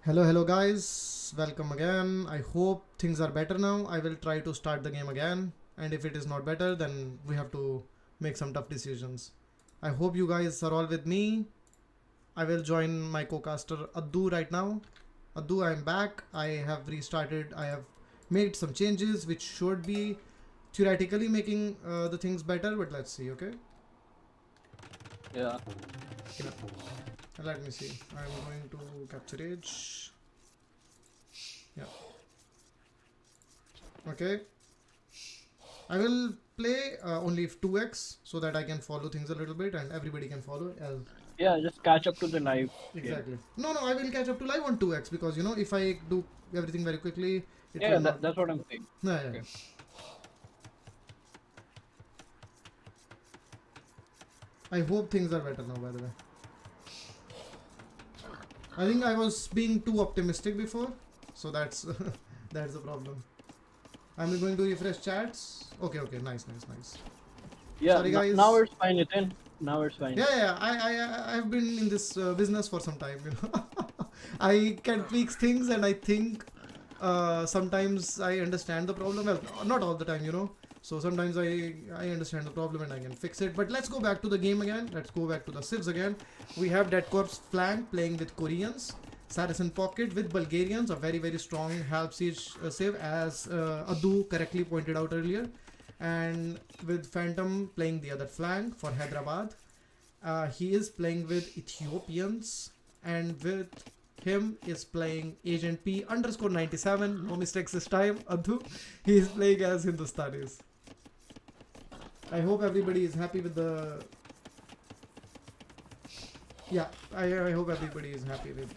Hello guys, welcome again. I hope things are better now. I will try to start the game again, and if it is not better, then we have to make some tough decisions. I hope you guys are all with me. I will join my co-caster Addu right now. Addu, I am back. I have restarted. I have made some changes which should be theoretically making the things better, but let's see, okay? Yeah. Let me see. I'm going to capture age. Yeah. Okay. I will play only 2x so that I can follow things a little bit and everybody can follow as Yeah, just catch up to the live. exactly. No, I will catch up to live on 2x because you know if I do everything very quickly, it Yeah, will not. that's what I'm saying. Yeah. Okay. I hope things are better now. By the way, I think I was being too optimistic before, so that's that's the problem. I'm going to refresh chats. Okay, nice. Yeah, Sorry guys. now it's fine, Nitin. Now it's fine. Yeah. I've been in this business for some time. You know, I can tweak things, and I think sometimes I understand the problem. Well, not all the time, you know. So sometimes I understand the problem and I can fix it. But let's go back to the game again. Let's go back to the civs again. We have Dead Corpse flank playing with Koreans. Saracen pocket with Bulgarians, a very strong half siege save, as Addu correctly pointed out earlier, and with Phantom playing the other flank for Hyderabad. He is playing with Ethiopians, and with him is playing Agent P underscore 97. No mistakes this time, Addu. He is playing as Hindustanis. I hope everybody is happy with the. Yeah, I hope everybody is happy with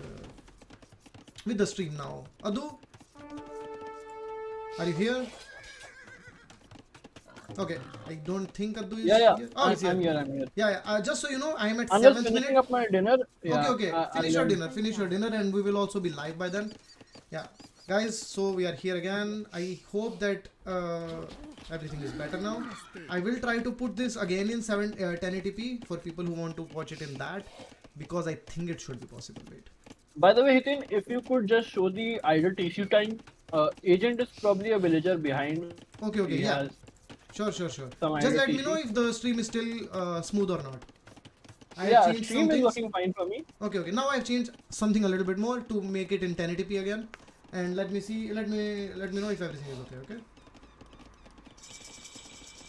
the stream now. Addu, are you here? Okay, I don't think Addu is Yeah. here. Oh, he's here. I'm here. Yeah. Just so you know, I am at I'm just 7th finishing minute. up my dinner. Yeah, Okay. Finish your dinner, and we will also be live by then. Yeah, guys. So we are here again. I hope that everything is better now. I will try to put this again in 1080p for people who want to watch it in that, because I think it should be possible. Wait. By the way, Hitin, if you could just show the idle TC time. Agent is probably a villager behind. Okay. He Yeah. has Sure. some Just idle let me TC. know if the stream is still smooth or not. I have Yeah, changed stream some is things. working fine for me. Okay. Now I've changed something a little bit more to make it in 1080p again. And let me see. Let me know if everything is okay. Okay.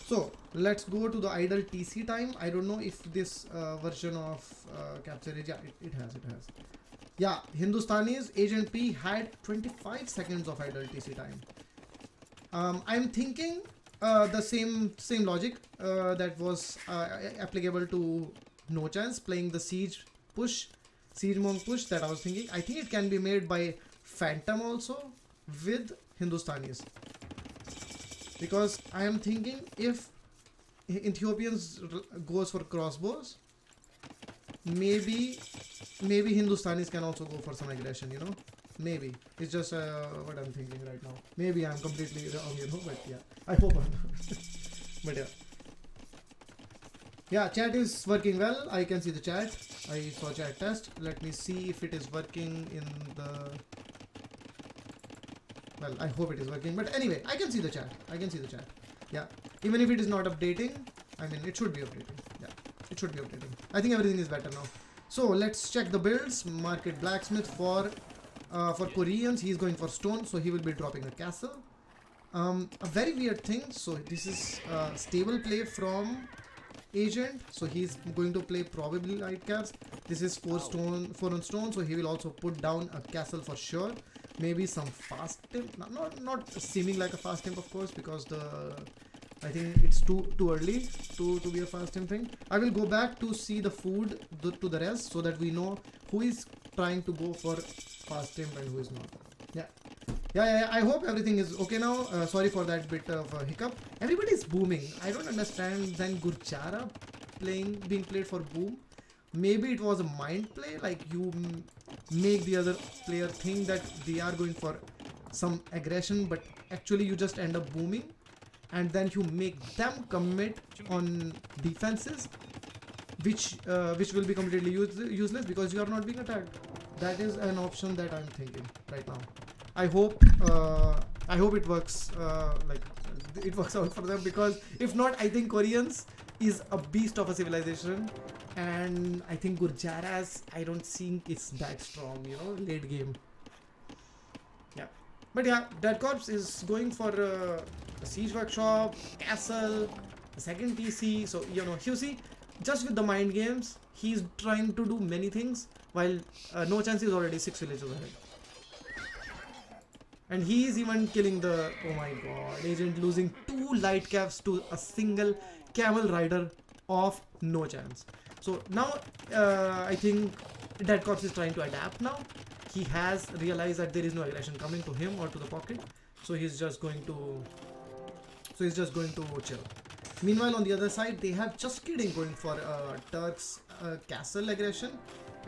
So let's go to the idle TC time. I don't know if this version of capture is. Yeah, it has. Yeah, Hindustanis Agent P had 25 seconds of idle TC time. I'm thinking the same logic that was applicable to No Chance playing the siege monk push that I was thinking. I think it can be made by Phantom also with Hindustanis, because I am thinking if Ethiopians goes for crossbows, maybe Hindustanis can also go for some aggression, you know. Maybe it's just what I'm thinking right now. Maybe I'm completely wrong, you know, but yeah, I hope I'm not. But yeah, chat is working well. I can see the chat. I saw chat test. Let me see if it is working in the. Well, I hope it is working, but anyway, I can see the chat. Yeah, even if it is not updating, I mean, it should be updating. Yeah, it should be updating. I think everything is better now. So let's check the builds. Market blacksmith for Koreans. He's going for stone, so he will be dropping a castle. A very weird thing. So this is stable play from Agent. So he's going to play probably light caps. This is 4 on stone. So he will also put down a castle for sure. Maybe some fast temp. Not seeming like a fast temp, of course, because I think it's too early to be a fast temp thing. I will go back to see the food to the rest so that we know who is trying to go for fast temp and who is not. Yeah. I hope everything is okay now. Sorry for that bit of hiccup. Everybody is booming. I don't understand. Then Gurchara being played for boom. Maybe it was a mind play, like you make the other player think that they are going for some aggression, but actually you just end up booming, and then you make them commit on defenses, which will be completely useless because you are not being attacked. That is an option that I'm thinking right now. I hope it works it works out for them, because if not, I think Koreans is a beast of a civilization, and I think Gurjaras, I don't think it's that strong, you know, late game. Yeah, but yeah, Dead Corps is going for a siege workshop, castle, a second TC. So you know, you see, just with the mind games, he's trying to do many things, while No Chance is already 6 villages ahead. And he is even killing the, oh my god, agent losing 2 light caps to a single camel rider of No Chance. So now I think Dead Corps is trying to adapt now. He has realized that there is no aggression coming to him or to the pocket, so he's just going to chill. Meanwhile, on the other side, they have Just Kidding going for Turk's castle aggression.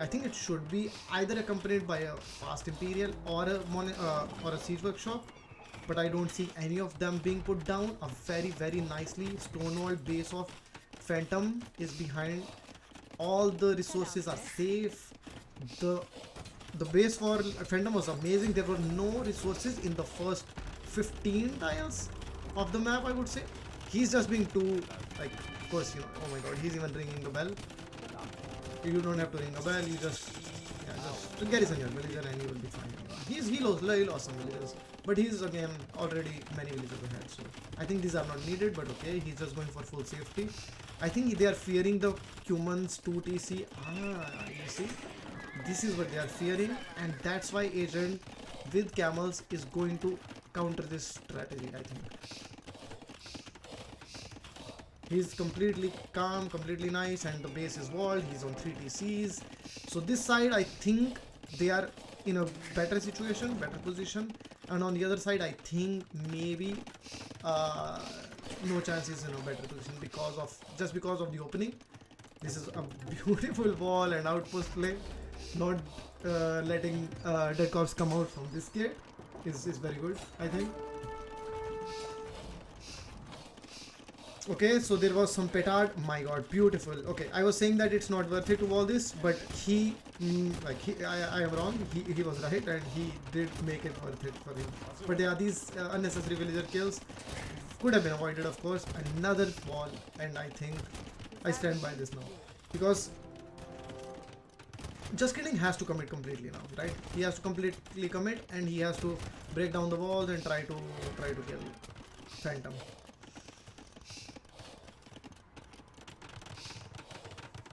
I think it should be either accompanied by a fast imperial or a siege workshop, but I don't see any of them being put down. A very nicely stonewalled base of Phantom is behind. All the resources are safe. The base for Phantom was amazing. There were no resources in the first 15 tiles of the map, I would say. He's just being too, like, of course, you know, oh my god, he's even ringing the bell. You don't have to ring a bell, you just garrison your villager and you will be fine. He lost some villagers, but he's again already many villagers ahead, so I think these are not needed, but okay, he's just going for full safety. I think they are fearing the humans 2 TC. You see, this is what they are fearing, and that's why Agent with camels is going to counter this strategy, I think. He's completely calm, completely nice, and the base is walled. He's on 3 TCs. So this side, I think they are in a better situation, better position. And on the other side, I think maybe No Chance is in a better position because of the opening. This is a beautiful wall and outpost play. Not letting Dead Corps come out from this gate is very good, I think. Okay, so there was some petard. My god, beautiful. Okay, I was saying that it's not worth it to wall this, but I am wrong. He was right, and he did make it worth it for him. But yeah, these unnecessary villager kills could have been avoided, of course. Another wall, and I think I stand by this now, because Just Kidding has to commit completely now, right? He has to completely commit, and he has to break down the walls and try to kill Phantom.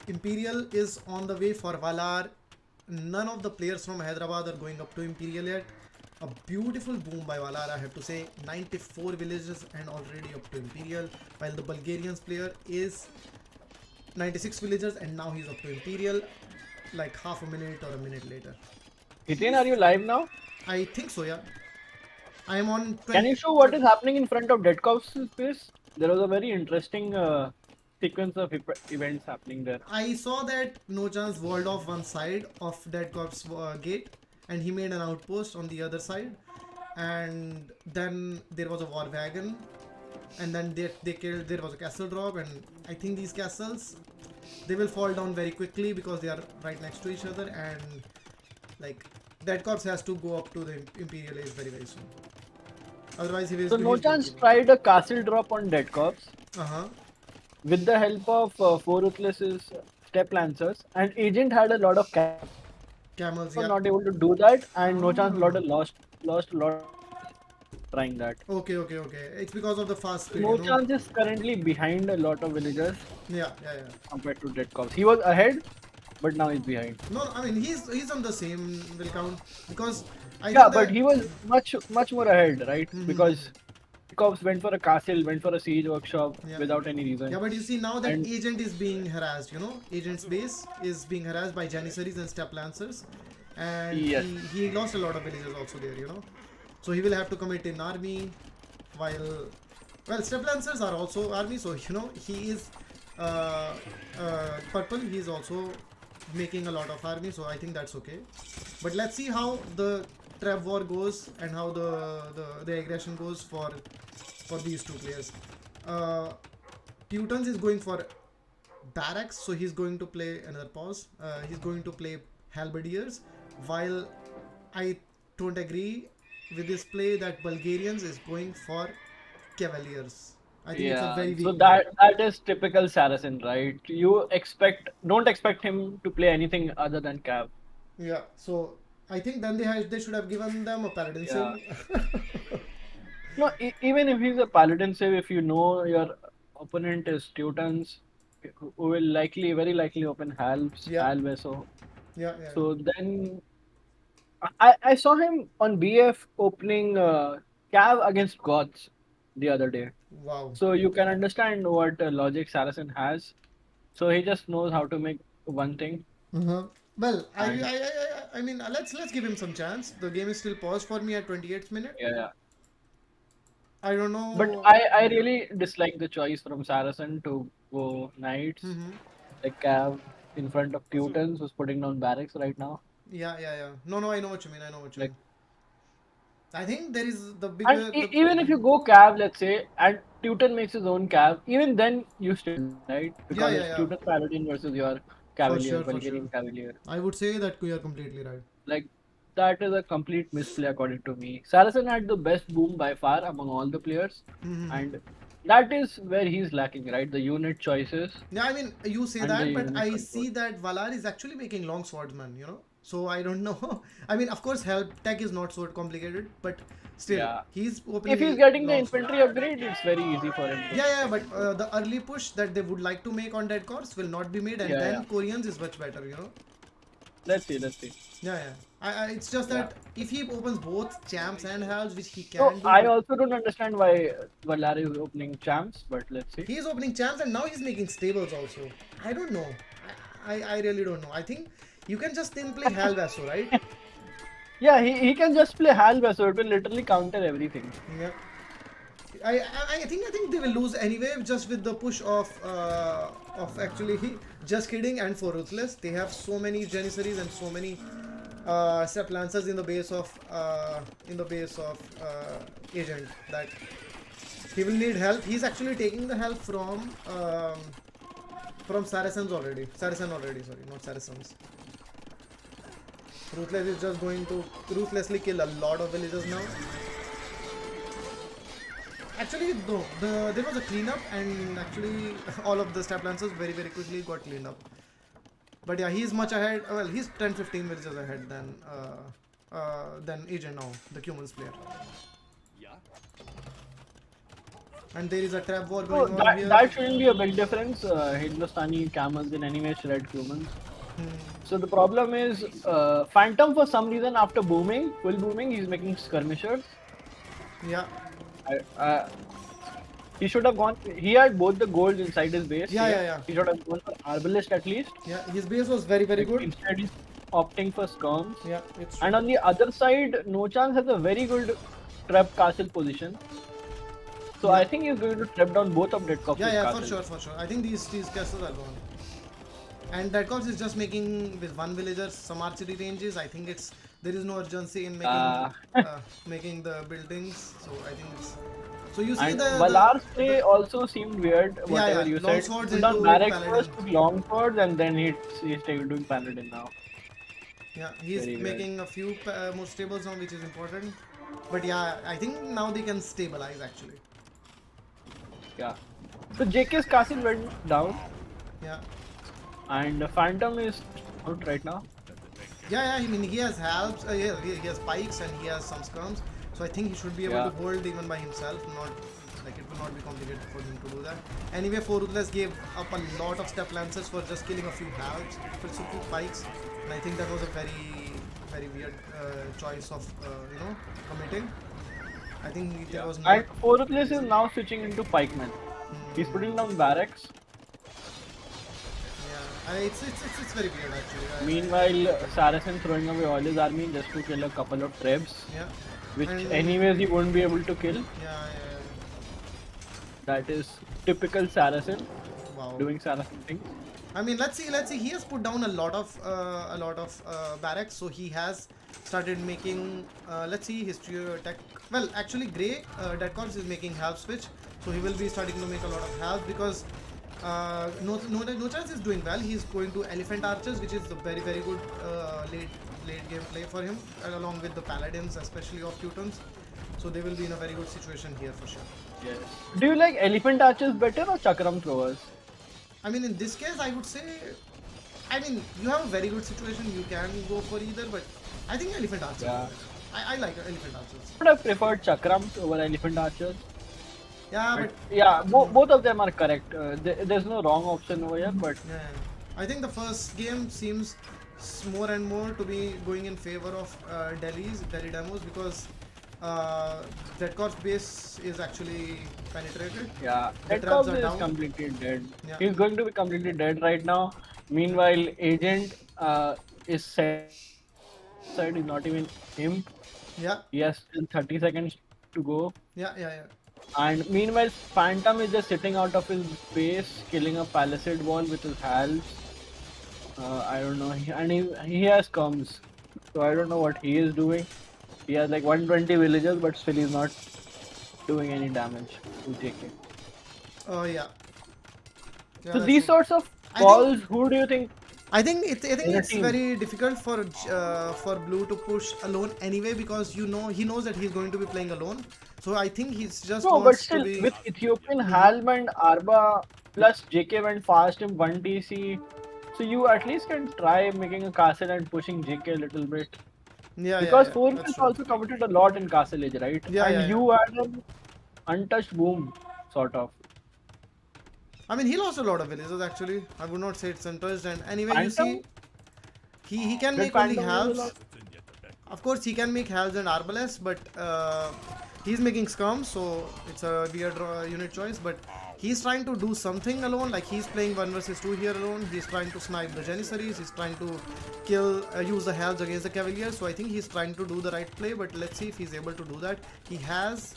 Imperial is on the way for Valar. None of the players from Hyderabad are going up to Imperial yet. A beautiful boom by Valar, I have to say. 94 villages and already up to Imperial, while the Bulgarians player is 96 villagers and now he's up to Imperial, like half a minute or a minute later. Hitin, are you live now? I think so, yeah. I am on 20. Can you show what is happening in front of Dead Corps' space? There was a very interesting sequence of events happening there. I saw that No Chance walled off one side of Dead Corps gate, and he made an outpost on the other side, and then there was a war wagon, and then they killed. There was a castle drop, and I think these castles, they will fall down very quickly because they are right next to each other, and like Dead Corps has to go up to the Imperial Age very soon. Otherwise, he will. So No Chance tried a castle drop on Dead Corps. With the help of Fore Ruthless's step lancers, and Agent had a lot of camels. Yeah. Not able to do that, and No Chance lost a lot trying that. Okay. It's because of the fast speed. No Chance is currently behind a lot of villagers. Yeah. Compared to Dead Corps, he was ahead, but now he's behind. No, I mean he's on the same will count because but he was much more ahead, right? Because Corps went for a castle, went for a siege workshop without any reason. Yeah, but you see now that Agent is being harassed, you know, Agent's base is being harassed by Janissaries and Step Lancers, and he lost a lot of villagers also there, you know. So he will have to commit in army, while Step Lancers are also army, so you know he is purple. He is also making a lot of army, so I think that's okay. But let's see how the trap war goes and how the aggression goes for these two players. Teutons is going for barracks, so he's going to play another pause. He's going to play Halberdiers, while I don't agree with this play that Bulgarians is going for Cavaliers. I think it's a Yeah, very so weak play. that is typical Saracen, right? You don't expect him to play anything other than Cav. Yeah, so I think then they should have given them a Paladin Yeah. Sim. No, even if he's a Paladin save, if you know your opponent is Teutons, who will very likely open Halves, Yeah, Halveso. yeah. So then I saw him on BF opening Cav against Goths the other day. Wow. So you can understand what logic Saracen has. So he just knows how to make one thing. Uh-huh. Well, And I mean, let's give him some chance. The game is still paused for me at 28th minute. yeah, yeah. I don't But know. I really dislike the choice from Saracen to go Knights. Mm-hmm. Like Cav in front of Teutons who's putting down barracks right now. Yeah. No, I know what you mean. I know what you Like mean. I think there is the and bigger the. even if you go Cav, let's say, and Teuton makes his own Cav, even then you still lose, right? Yeah, Because it's yeah. Teuton Paladin versus your For Cavalier, sure, for sure. Bulgarian Cavalier. I would say that you are completely right. Like that is a complete misplay according to me. Saracen had the best boom by far among all the players, Mm-hmm. and that is where he's lacking, right? The unit choices Yeah, I mean, you say and the that, but unit I control. see that Valar is actually making long swordsman, you know? So I don't know. I mean, of course, help tech is not so complicated, but still, Yeah. he's If he's opening getting the long sword. infantry upgrade, it's very easy for him to. Yeah, but the early push that they would like to make on Dead Corps will not be made, and Yeah, then yeah. Koreans is much better, you know? Let's see. Yeah. It's just Yeah. that if he opens both champs and halves, which he So can do, I but also don't understand why Valar is opening champs, but let's see. he's opening champs and now he's making stables also. I don't know. I really don't know. I think you can just then play Hal Vaso, right? Yeah, he can just play Halva, so it will literally counter everything. Yeah. I think they will lose anyway just with the push of actually just kidding and for Ruthless. They have so many Janissaries and so many step lancers in the base of agent that he will need help. He's actually taking the help from Saracen already, sorry, not Saracens. Ruthless is just going to ruthlessly kill a lot of villagers now. Actually, no, there was a cleanup and actually all of the step lancers very quickly got cleaned up. But yeah, he's much ahead. Well, he's 10-15 villages ahead than Agent now, the Cumans player. And there is a trap war So going on here. that shouldn't be a big difference. Hindustani camels in any way shred humans. So the problem is Phantom for some reason after full booming, he's making skirmishers. Yeah. He should have gone. He had both the golds inside his base. Yeah. He should have gone for Arbalist at least. Yeah, his base was very good. Instead, he's opting for skirms. Yeah, it's true. And on the other side, No Chance has a very good trap castle position. So I think he's going to trap down both of Dead Corps' castles. For sure. I think these castles are gone. And Dead Corps is just making with one villager some archery ranges. I think there is no urgency in making the buildings. So I think it's. So you see and Valar's play also seemed weird. Whatever you said, swords put down into barracks paladin. first, took long swords, and then he's doing paladin now. Yeah, he's Very making a few more stables now, which is important. But yeah, I think now they can stabilize actually. Yeah. So JK's castle went down. Yeah. And Phantom is out right now. Yeah. I mean, he has halves, he has pikes and he has some skirms. So I think he should be able to hold even by himself. Not like it will not be complicated for him to do that. Anyway, Ruthless gave up a lot of step lancers for just killing a few halves, for some few pikes, and I think that was a very weird choice of committing. I think there was not. And Ruthless is now switching into pikemen. He's putting down barracks. It's very weird actually. Meanwhile, Saracen throwing away all his army just to kill a couple of trebs. Yeah. Which anyways he won't be able to kill. Yeah. That is typical Saracen. Wow. Doing Saracen things. I mean, let's see. He has put down a lot of barracks, so he has started making. Let's see history tech. Well, actually, Dead Corps is making half switch, so he will be starting to make a lot of halves because No chance is doing well. He's going to elephant archers, which is a very good late game play for him, along with the paladins, especially of Teutons. So they will be in a very good situation here for sure. Yes. Do you like elephant archers better or chakram throwers? I mean, in this case, I would say, I mean, you have a very good situation. You can go for either, but I think elephant archers. Yeah. I like elephant archers. I would have preferred chakrams over elephant archers. Yeah, but Yeah, both of them are correct. There's no wrong option over here, but yeah, I think the first game seems more and more to be going in favor of Delhi demos because Red Corp's base is actually penetrated. yeah, The that traps corpse are is down. completely dead. Yeah. He's going to be completely dead right now. Meanwhile, agent is said is not even him. Yeah, He has still 30 seconds to go. yeah. And meanwhile, Phantom is just sitting out of his base, killing a palisade wall with his halves. I don't know, he has comes, so I don't know what he is doing. He has like 120 villagers, but still he's not doing any damage to JK. Oh yeah. So that's these it. sorts of I calls, who do you think? I think it's team. very difficult for Blue to push alone anyway because he knows that he's going to be playing alone. So I think he's just No, but wants still, to be. with Ethiopian Halm and Arba plus JK went fast in 1 DC, so you at least can try making a castle and pushing JK a little bit. Yeah, Because yeah, Fore that's has true. also committed a lot in Castle Age, right? Yeah, and yeah, you had an untouched boom, sort of. I mean, he lost a lot of villagers actually. I would not say it's untouched. And anyway, you Phantom? see, he can Did make only Phantom lose a halves. lot? Of course, he can make halves and arbalest, but he's making scums, so it's a weird unit choice. But he's trying to do something alone, like he's playing 1 versus 2 here alone. He's trying to snipe the Janissaries. He's trying to use the halves against the Cavaliers. So I think he's trying to do the right play. But let's see if he's able to do that. He has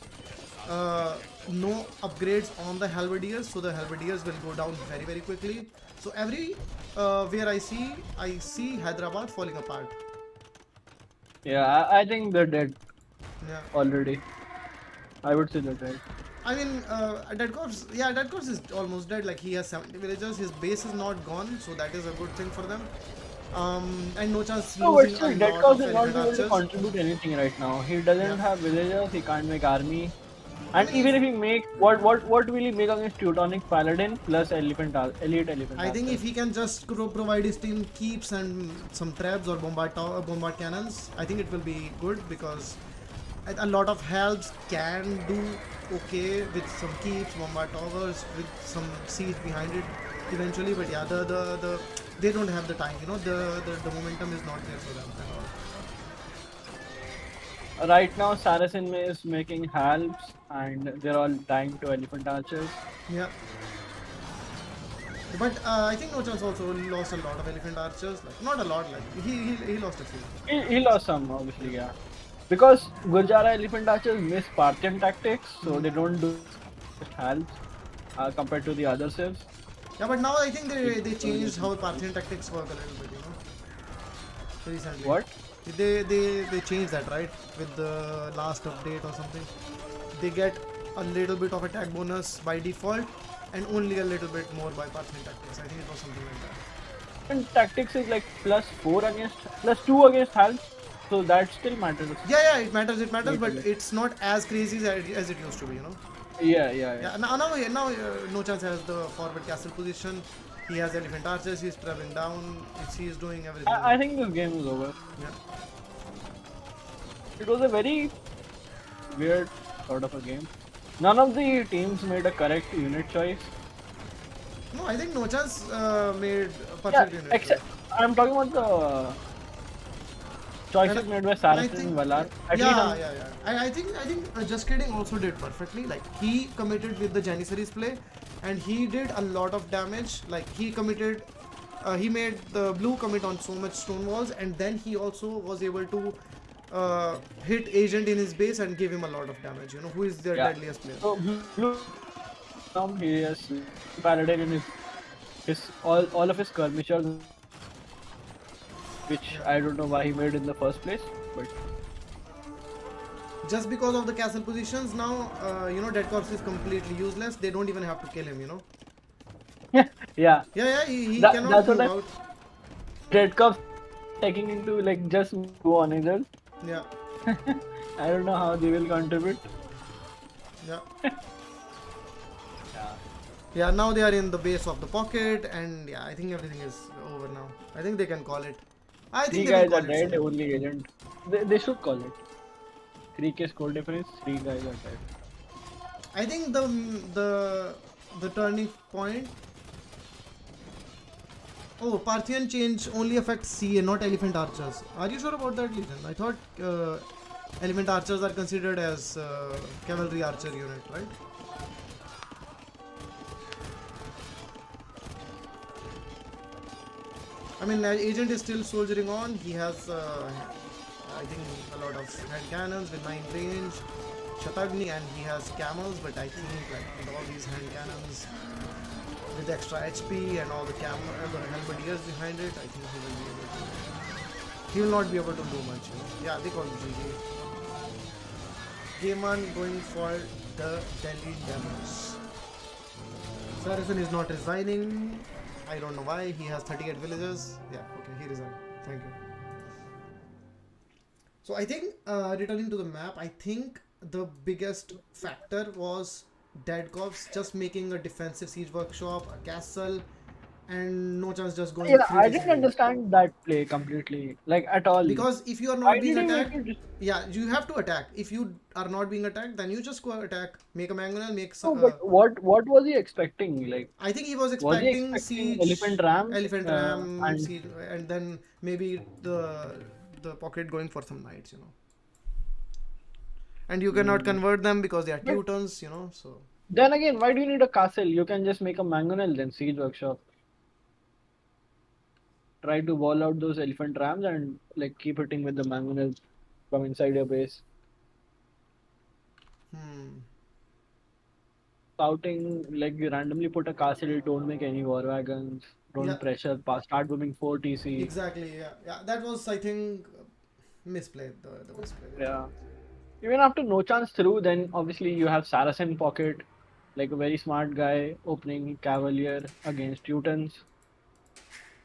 no upgrades on the Halberdiers, so the Halberdiers will go down very quickly. So every where I see Hyderabad falling apart. Yeah, I think they're dead Yeah. already. I would say they're dead. I mean, Dead Corpse, yeah, Dead Corpse is almost dead. Like, he has 70 villagers. His base is not gone, so that is a good thing for them. And no chance No, but losing still, a Dead lot Cause of is not elephant able to archers. contribute anything right now. He doesn't Yeah. have villagers, he can't make army. And I mean, even if he make, what will he make against Teutonic Paladin plus elite elephant? I think archer? if he can just provide his team keeps and some traps or bombard cannons, I think it will be good because a lot of helps can do okay with some keeps, bombard towers, with some siege behind it eventually. But yeah, the they don't have the time. You know, the momentum is not there for them at all. Right now, SaraSaiyan is making halves and they're all dying to elephant archers. Yeah. But I think No Chance also lost a lot of elephant archers. Like, not a lot, like he lost a few. He lost some, obviously, yeah. Because Gurjara elephant archers miss Parthian tactics, so they don't do halves compared to the other civs. Yeah, but now I think they changed how Parthian tactics work a little bit, you know. Recently. What? They changed that, right? With the last update or something. They get a little bit of attack bonus by default and only a little bit more by Parthian tactics. I think it was something like that. And tactics is like plus 2 against halves, so that still matters. Yeah, it matters, but it's not as crazy as it used to be, you know. Yeah. Yeah, now No Chance has the forward castle position. He has elephant archers. He's traveling down. He's doing everything. I think this game is over. Yeah. It was a very weird sort of a game. None of the teams made a correct unit choice. No, I think No Chance made a Yeah, perfect unit. except I'm talking about the choices made by SaraSaiyan and Valar. At least Yeah. I think Just Kidding also did perfectly. Like, he committed with the Janissaries play, and he did a lot of damage. Like, he committed, he made the blue commit on so much stone walls, and then he also was able to hit agent in his base and give him a lot of damage. You know, who is their deadliest player? So blue, he has paladin in his all of his skirmishers, which I don't know why he made in the first place, but Just because of the castle positions now, you know, Dead Corpse is completely useless. They don't even have to kill him, you know. Yeah, Yeah, he cannot that's what move I'm. out. Red Cups taking into like just go on it. Yeah, I don't know how they will contribute. yeah. Yeah. Yeah, now they are in the base of the pocket, and yeah, I think everything is over now. I think they can call it. I think Three they will guys call are it dead, soon. only agent. They should call it. 3K score difference, three guys are dead. I think the turning point. Oh, Parthian change only affects CA, not elephant archers. Are you sure about that, Legion? I thought elephant archers are considered as cavalry archer unit, right? I mean, agent is still soldiering on. He has, I think, a lot of hand cannons with 9 range, Shatagni, and he has camels. But I think, like with all these hand cannons, with extra HP and all the the halberdiers behind it, I think he will be able to. He will not be able to do much. Yeah, they call it GG. Game on going for the Delhi demos. SaraSaiyan is not resigning. I don't know why. He has 38 villagers. Yeah, okay, he resigned. Thank you. So I think, returning to the map, I think the biggest factor was Dead Cops just making a defensive siege workshop, a castle, and no chance just going Yeah, free I didn't decimating. understand that play completely, like at all. Because if you are Why not being did he make attacked, it? yeah, you have to attack. If you are not being attacked, then you just go attack, make a mangonel, make. No, but what was he expecting? Like, I think he was was he expecting expecting siege, elephant ram? elephant ram, And siege, and then maybe the pocket going for some knights, you know. And you cannot mm, convert them because they are but Teutons, you know. So then again, why do you need a castle? You can just make a mangonel, then siege workshop. Try to wall out those elephant rams and like keep hitting with the mangonels from inside your base. hmm. Scouting, like you randomly put a castle, don't make any war wagons, don't Yeah, pressure, pass, start booming 4 TC. exactly. Yeah, yeah. That was, I think, misplayed. The misplay there. Yeah. Even after no chance through, then obviously you have Saracen pocket, like a very smart guy opening Cavalier against Teutons.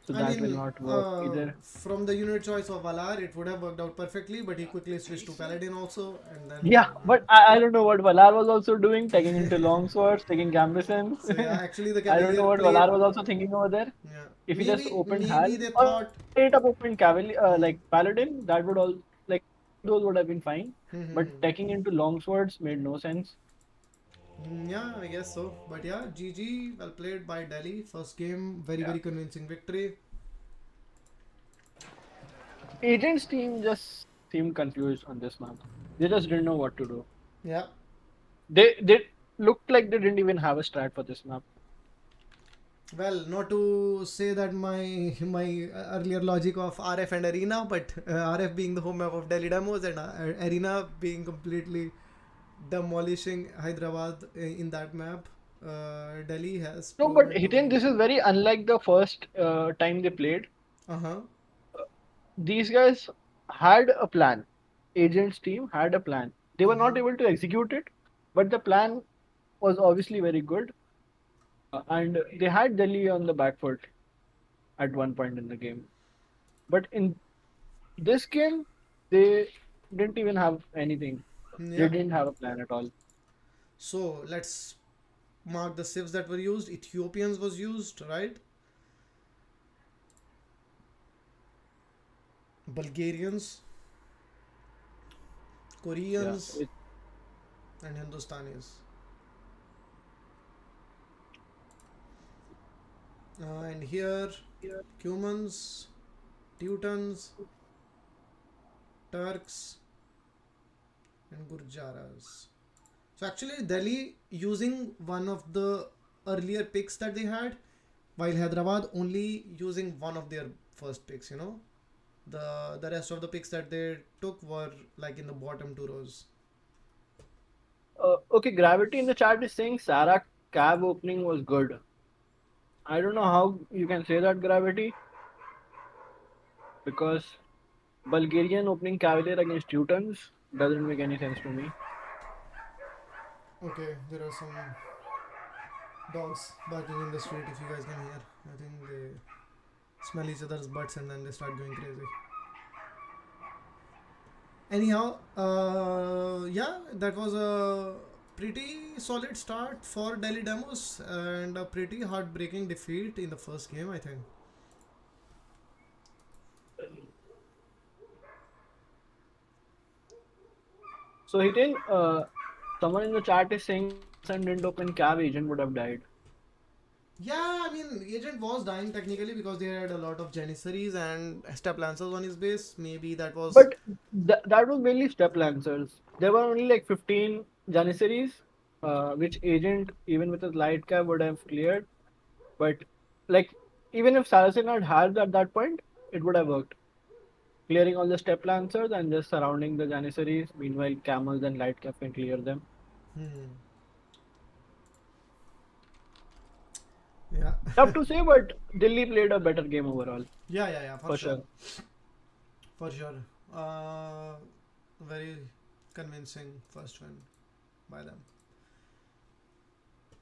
So I that will mean, not work either. from the unit choice of Valar, it would have worked out perfectly, but he quickly switched to Paladin also, and then Yeah, but I don't know what Valar was also doing, taking into long swords, taking Gambesons. so yeah, actually the I don't know Cavalier what played. Valar was also thinking over there. Yeah, If he just opened maybe Hal they or thought. straight up opened Cavalier, Hmm, like Paladin, that would all like those would have been fine. hmm, hmm, But hmm. taking into long swords made no sense. Yeah, I guess so. But yeah, GG, well played by Delhi. First game, Yeah. very convincing victory. Agent's team just seemed confused on this map. They just didn't know what to do. Yeah. They looked like they didn't even have a strat for this map. Well, not to say that my earlier logic of RF and Arena, but RF being the home map of Delhi Demos and Arena being completely demolishing Hyderabad in that map. Delhi has No, but proven to Hiten, be. this is very unlike the first time they played. Uh huh. These guys had a plan. Agent's team had a plan. They were not Mm-hmm. able to execute it, but the plan was obviously very good. And they had Delhi on the back foot at one point in the game. But in this game, they didn't even have anything. They Yeah. didn't have a plan at all. So let's mark the civs that were used. Ethiopians was used, right? Bulgarians, Yeah. Koreans, and Hindustanis. And here, Cumans, Teutons, Turks, and Gurjaras. So actually, Delhi using one of the earlier picks that they had, while Hyderabad only using one of their first picks. You know, the rest of the picks that they took were like in the bottom two rows. Okay, Gravity in the chat is saying Sarah cab opening was good. I don't know how you can say that, Gravity, because Bulgarian opening Cavalier against Teutons doesn't make any sense to me. Okay, there are some. dogs barking in the street, if you guys can hear. I think they smell each other's butts and then they start going crazy. Anyhow, yeah, that was a pretty solid start for Delhi Demos and a pretty heartbreaking defeat in the first game, I think. So he think someone in the chat is saying Sun didn't open cab, agent would have died. Yeah, I mean, Agent was dying technically because they had a lot of Janissaries and Step Lancers on his base. Maybe that was. But that was mainly step lancers. There were only like 15 Janissaries, which agent, even with his light cab, would have cleared. But like, even if SaraSaiyan had had at that point, it would have worked. Clearing all the step lancers and just surrounding the Janissaries. Meanwhile, camels and light cab can clear them. Hmm. Yeah. Tough to say, but Delhi played a better game overall, Yeah, for sure. For sure. Very convincing first win by them.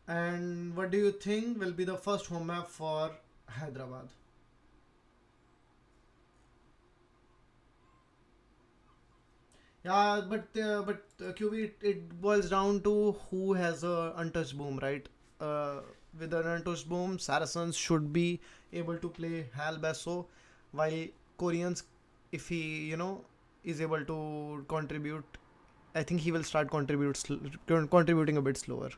And what do you think will be the first home map for Hyderabad? Yeah, but QB, it boils down to who has a untouched boom, right? With an untouched boom, Saracens should be able to play Hal Basso, while Koreans, if he is able to contribute, I think he will start contributing a bit slower.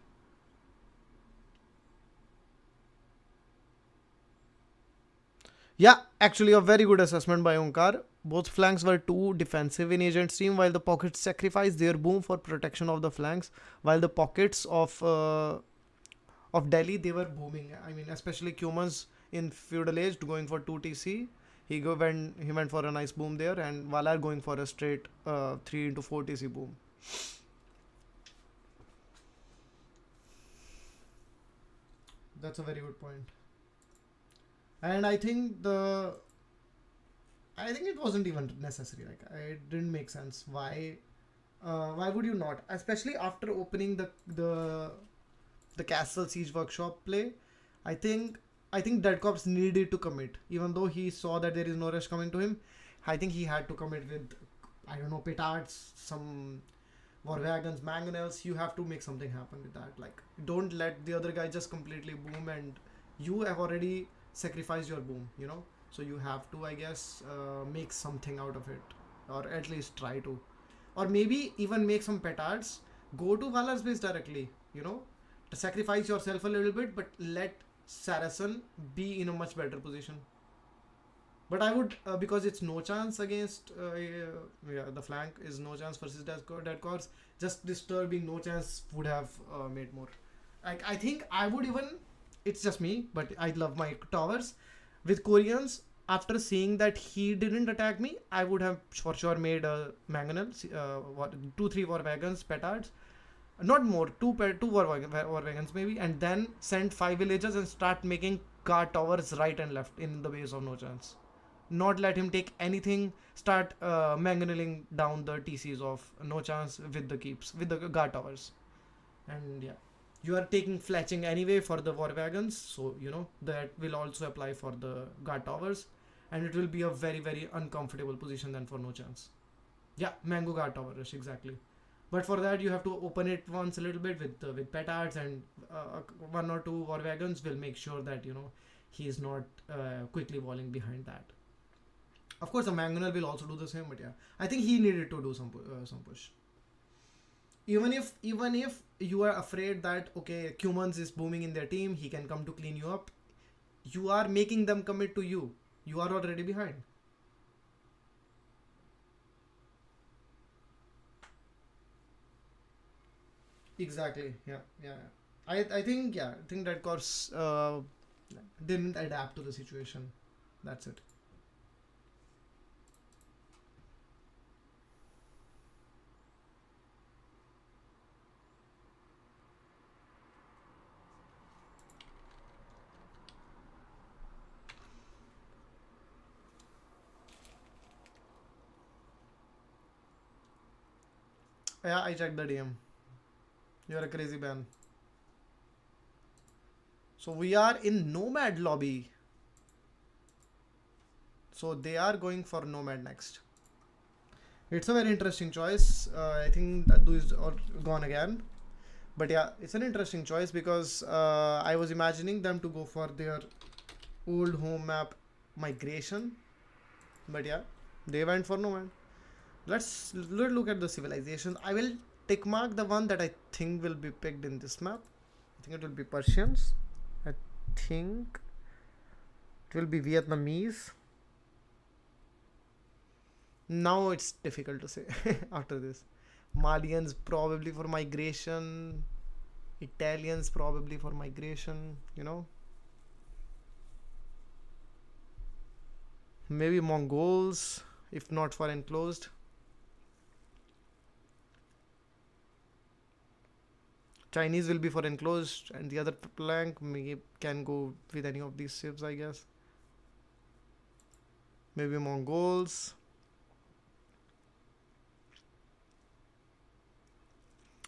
Yeah, actually, a very good assessment by Onkar. Both flanks were too defensive in Agent's team, while the pockets sacrificed their boom for protection of the flanks, while the pockets of Delhi they were booming. I mean, especially Cumans in feudal age going for 2 TC. He went for a nice boom there, and Valar going for a straight 3 into 4 TC boom. That's a very good point. And I think it wasn't even necessary. Like, it didn't make sense. Why would you not? Especially after opening the Castle Siege Workshop play, I think Dead Corps needed to commit, even though he saw that there is no rush coming to him. I think he had to commit with, I don't know, petards, some war wagons, mangonels. You have to make something happen with that. Like, don't let the other guy just completely boom, and you have already sacrificed your boom. So you have to, I guess, make something out of it, or at least try to, or maybe even make some petards. Go to Valar's base directly. To sacrifice yourself a little bit, but let Saracen be in a much better position. But I would, because it's no chance against, the flank is no chance versus Dead Corps. Just disturbing no chance would have made more. I think I would even, it's just me, but I love my towers. With Koreans, after seeing that he didn't attack me, I would have for sure made a mangonel, 2-3 war wagons, petards, not more, two war wagons maybe, and then send 5 villagers and start making guard towers right and left in the base of no chance. Not let him take anything. Start mangoneling down the TCs of no chance with the keeps, with the guard towers. And yeah, you are taking fletching anyway for the war wagons, so that will also apply for the guard towers, and it will be a very very uncomfortable position then for no chance. Yeah, mango guard tower rush, exactly. But for that you have to open it once a little bit with petards, and 1 or 2 war wagons will make sure that he is not quickly walling behind that. Of course, a mangonel will also do the same, but yeah, I think he needed to do some push. Even if you are afraid that okay, Cumans is booming in their team, he can come to clean you up. You are making them commit to you. You are already behind. Exactly. Yeah. I think that course didn't adapt to the situation. That's it. Yeah, I checked the DM. You're a crazy man. So we are in Nomad lobby. So they are going for Nomad next. It's a very interesting choice. I think Daddu is gone again. But yeah, it's an interesting choice because I was imagining them to go for their old home map migration. But yeah, they went for Nomad. Let's look at the civilizations. I will tick mark the one that I think will be picked in this map. I think it will be Persians. I think it will be Vietnamese. Now it's difficult to say after this. Malians probably for migration. Italians probably for migration, you know. Maybe Mongols, if not for enclosed. Chinese will be for enclosed, and the other flank can go with any of these ships, I guess. Maybe Mongols.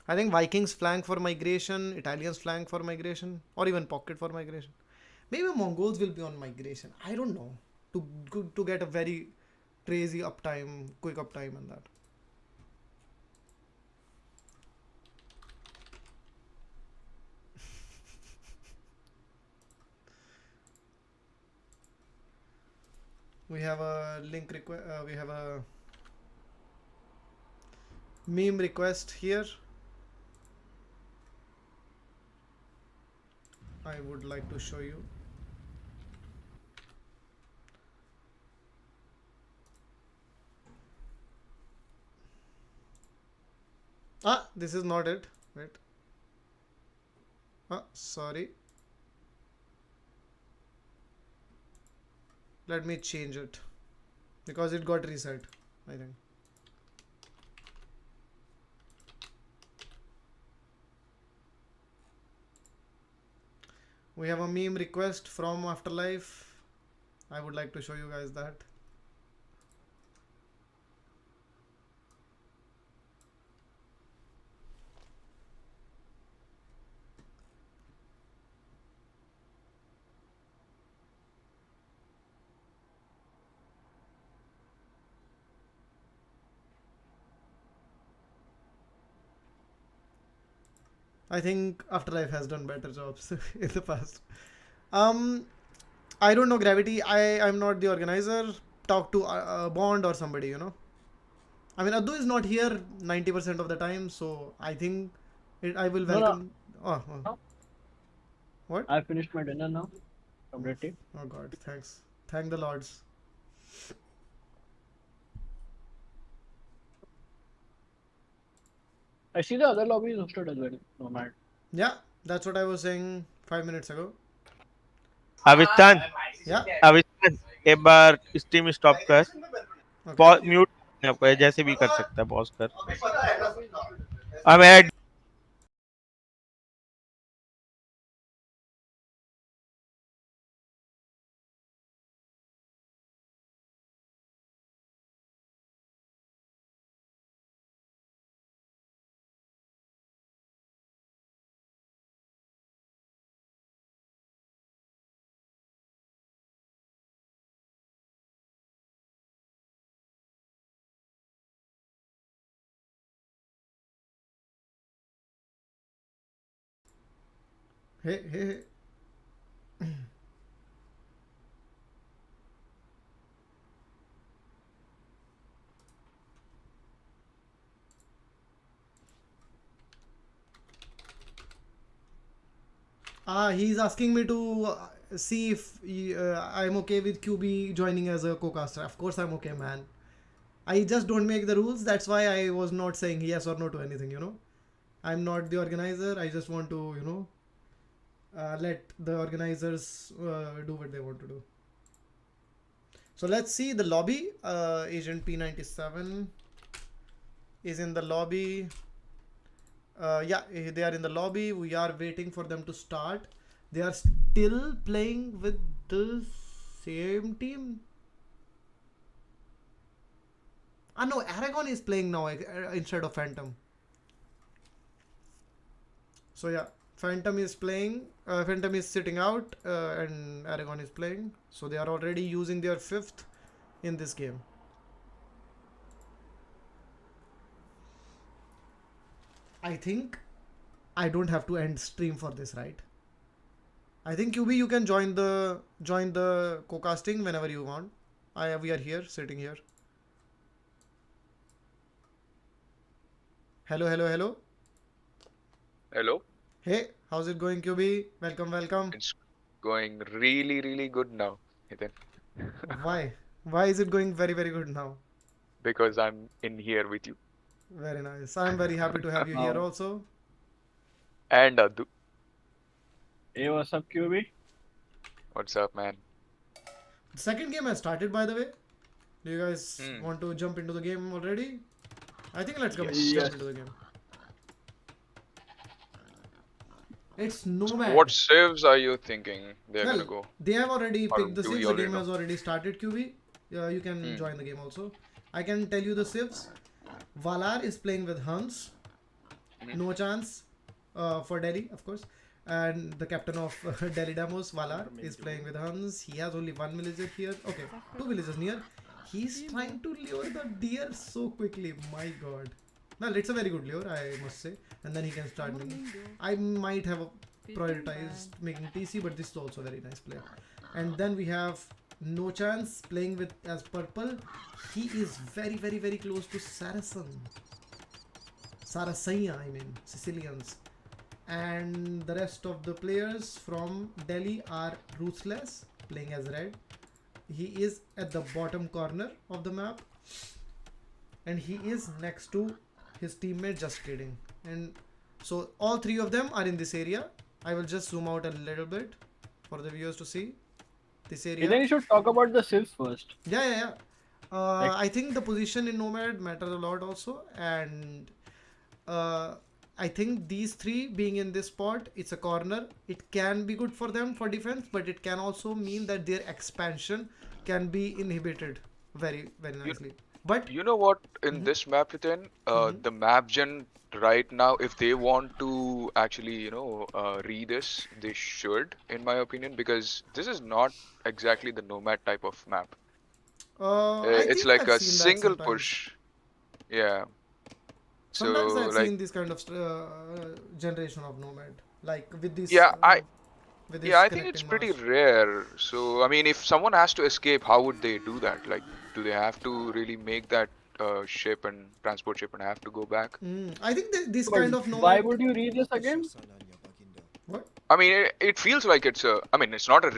I think Vikings flank for migration, Italians flank for migration, or even pocket for migration. Maybe Mongols will be on migration. I don't know. To get a very crazy uptime, quick uptime and that. We have a link request. We have a meme request here. I would like to show you. Ah, this is not it. Wait. Ah, sorry. Let me change it because it got reset, I think. We have a meme request from Afterlife. I would like to show you guys that. I think Afterlife has done better jobs in the past. I don't know Gravity. I'm not the organizer. Talk to Bond or somebody, you know. I mean, Addu is not here 90% of the time, so I think I will welcome. No. Oh. What? I finished my dinner now. Completely. Oh God, thanks. Thank the lords. I see the other lobby is hosted as well. Nomad. Yeah, that's what I was saying 5 minutes ago. अविस्तान Yeah. अविस्तान एक बार stream stop कर Okay. Mute अपने आप को जैसे भी कर सकता है पॉज कर अब मैं Hey. He's asking me to see if I'm okay with QB joining as a co-caster. Of course I'm okay, man. I just don't make the rules. That's why I was not saying yes or no to anything, you know. I'm not the organizer. I just want to, you know, let the organizers do what they want to do. So let's see the lobby. Agent P97 is in the lobby. Yeah, they are in the lobby. We are waiting for them to start. They are still playing with the same team. No, Aragon is playing now instead of Phantom. So yeah, Phantom is playing. Phantom is sitting out, and Aragon is playing. So they are already using their 5th in this game. I think I don't have to end stream for this, right? I think QB, you can join the co-casting whenever you want. We are here, sitting here. Hello, hello, hello. Hello. Hey, how's it going, QB? Welcome, welcome. It's going really, really good now, Ethan. Why? Why is it going very, very good now? Because I'm in here with you. Very nice. I'm very happy to have you here also. And Addu. Hey, what's up, QB? What's up, man? The second game has started, by the way. Do you guys want to jump into the game already? I think let's jump into the game. It's Nomad. What saves are you thinking they're gonna go? They have already Or picked the do we civs. The already game know? has already started, QB. You can join the game also. I can tell you the civs. Valar is playing with Huns. No chance for Delhi, of course. And the captain of Delhi Damos, Valar, is playing with Huns. He has only 1 villager here. Okay, 2 villagers near. He's trying to lure the deer so quickly. My god. Well, it's a very good lure, I must say. And then he can start making. I might have prioritized making TC, but this is also a very nice play. And then we have No Chance playing with as purple. He is very, very, very close to SaraSaiyan, I mean, Sicilians. And the rest of the players from Delhi are Ruthless, playing as red. He is at the bottom corner of the map. And he is next to his teammate, just kidding. And so all 3 of them are in this area. I will just zoom out a little bit for the viewers to see this area. Then you should talk about the civs first. Yeah. I think the position in Nomad matters a lot also. And I think these 3 being in this spot, it's a corner. It can be good for them for defense, but it can also mean that their expansion can be inhibited very, very nicely. But You know what? In this map, Ethan, the map gen right now, if they want to actually, read this, they should, in my opinion, because this is not exactly the Nomad type of map. I It's think like I've a seen that single sometimes. push. Yeah. Sometimes So I've like, seen this kind of generation of Nomad, like with this. yeah, with this I think it's connecting pretty mass. rare. So I mean, if someone has to escape, how would they do that? Like, do they have to really make that ship and transport ship and have to go back? I think this But kind of why Nomad. would you read this again? What? I mean, it feels like it's a. I mean, it's not a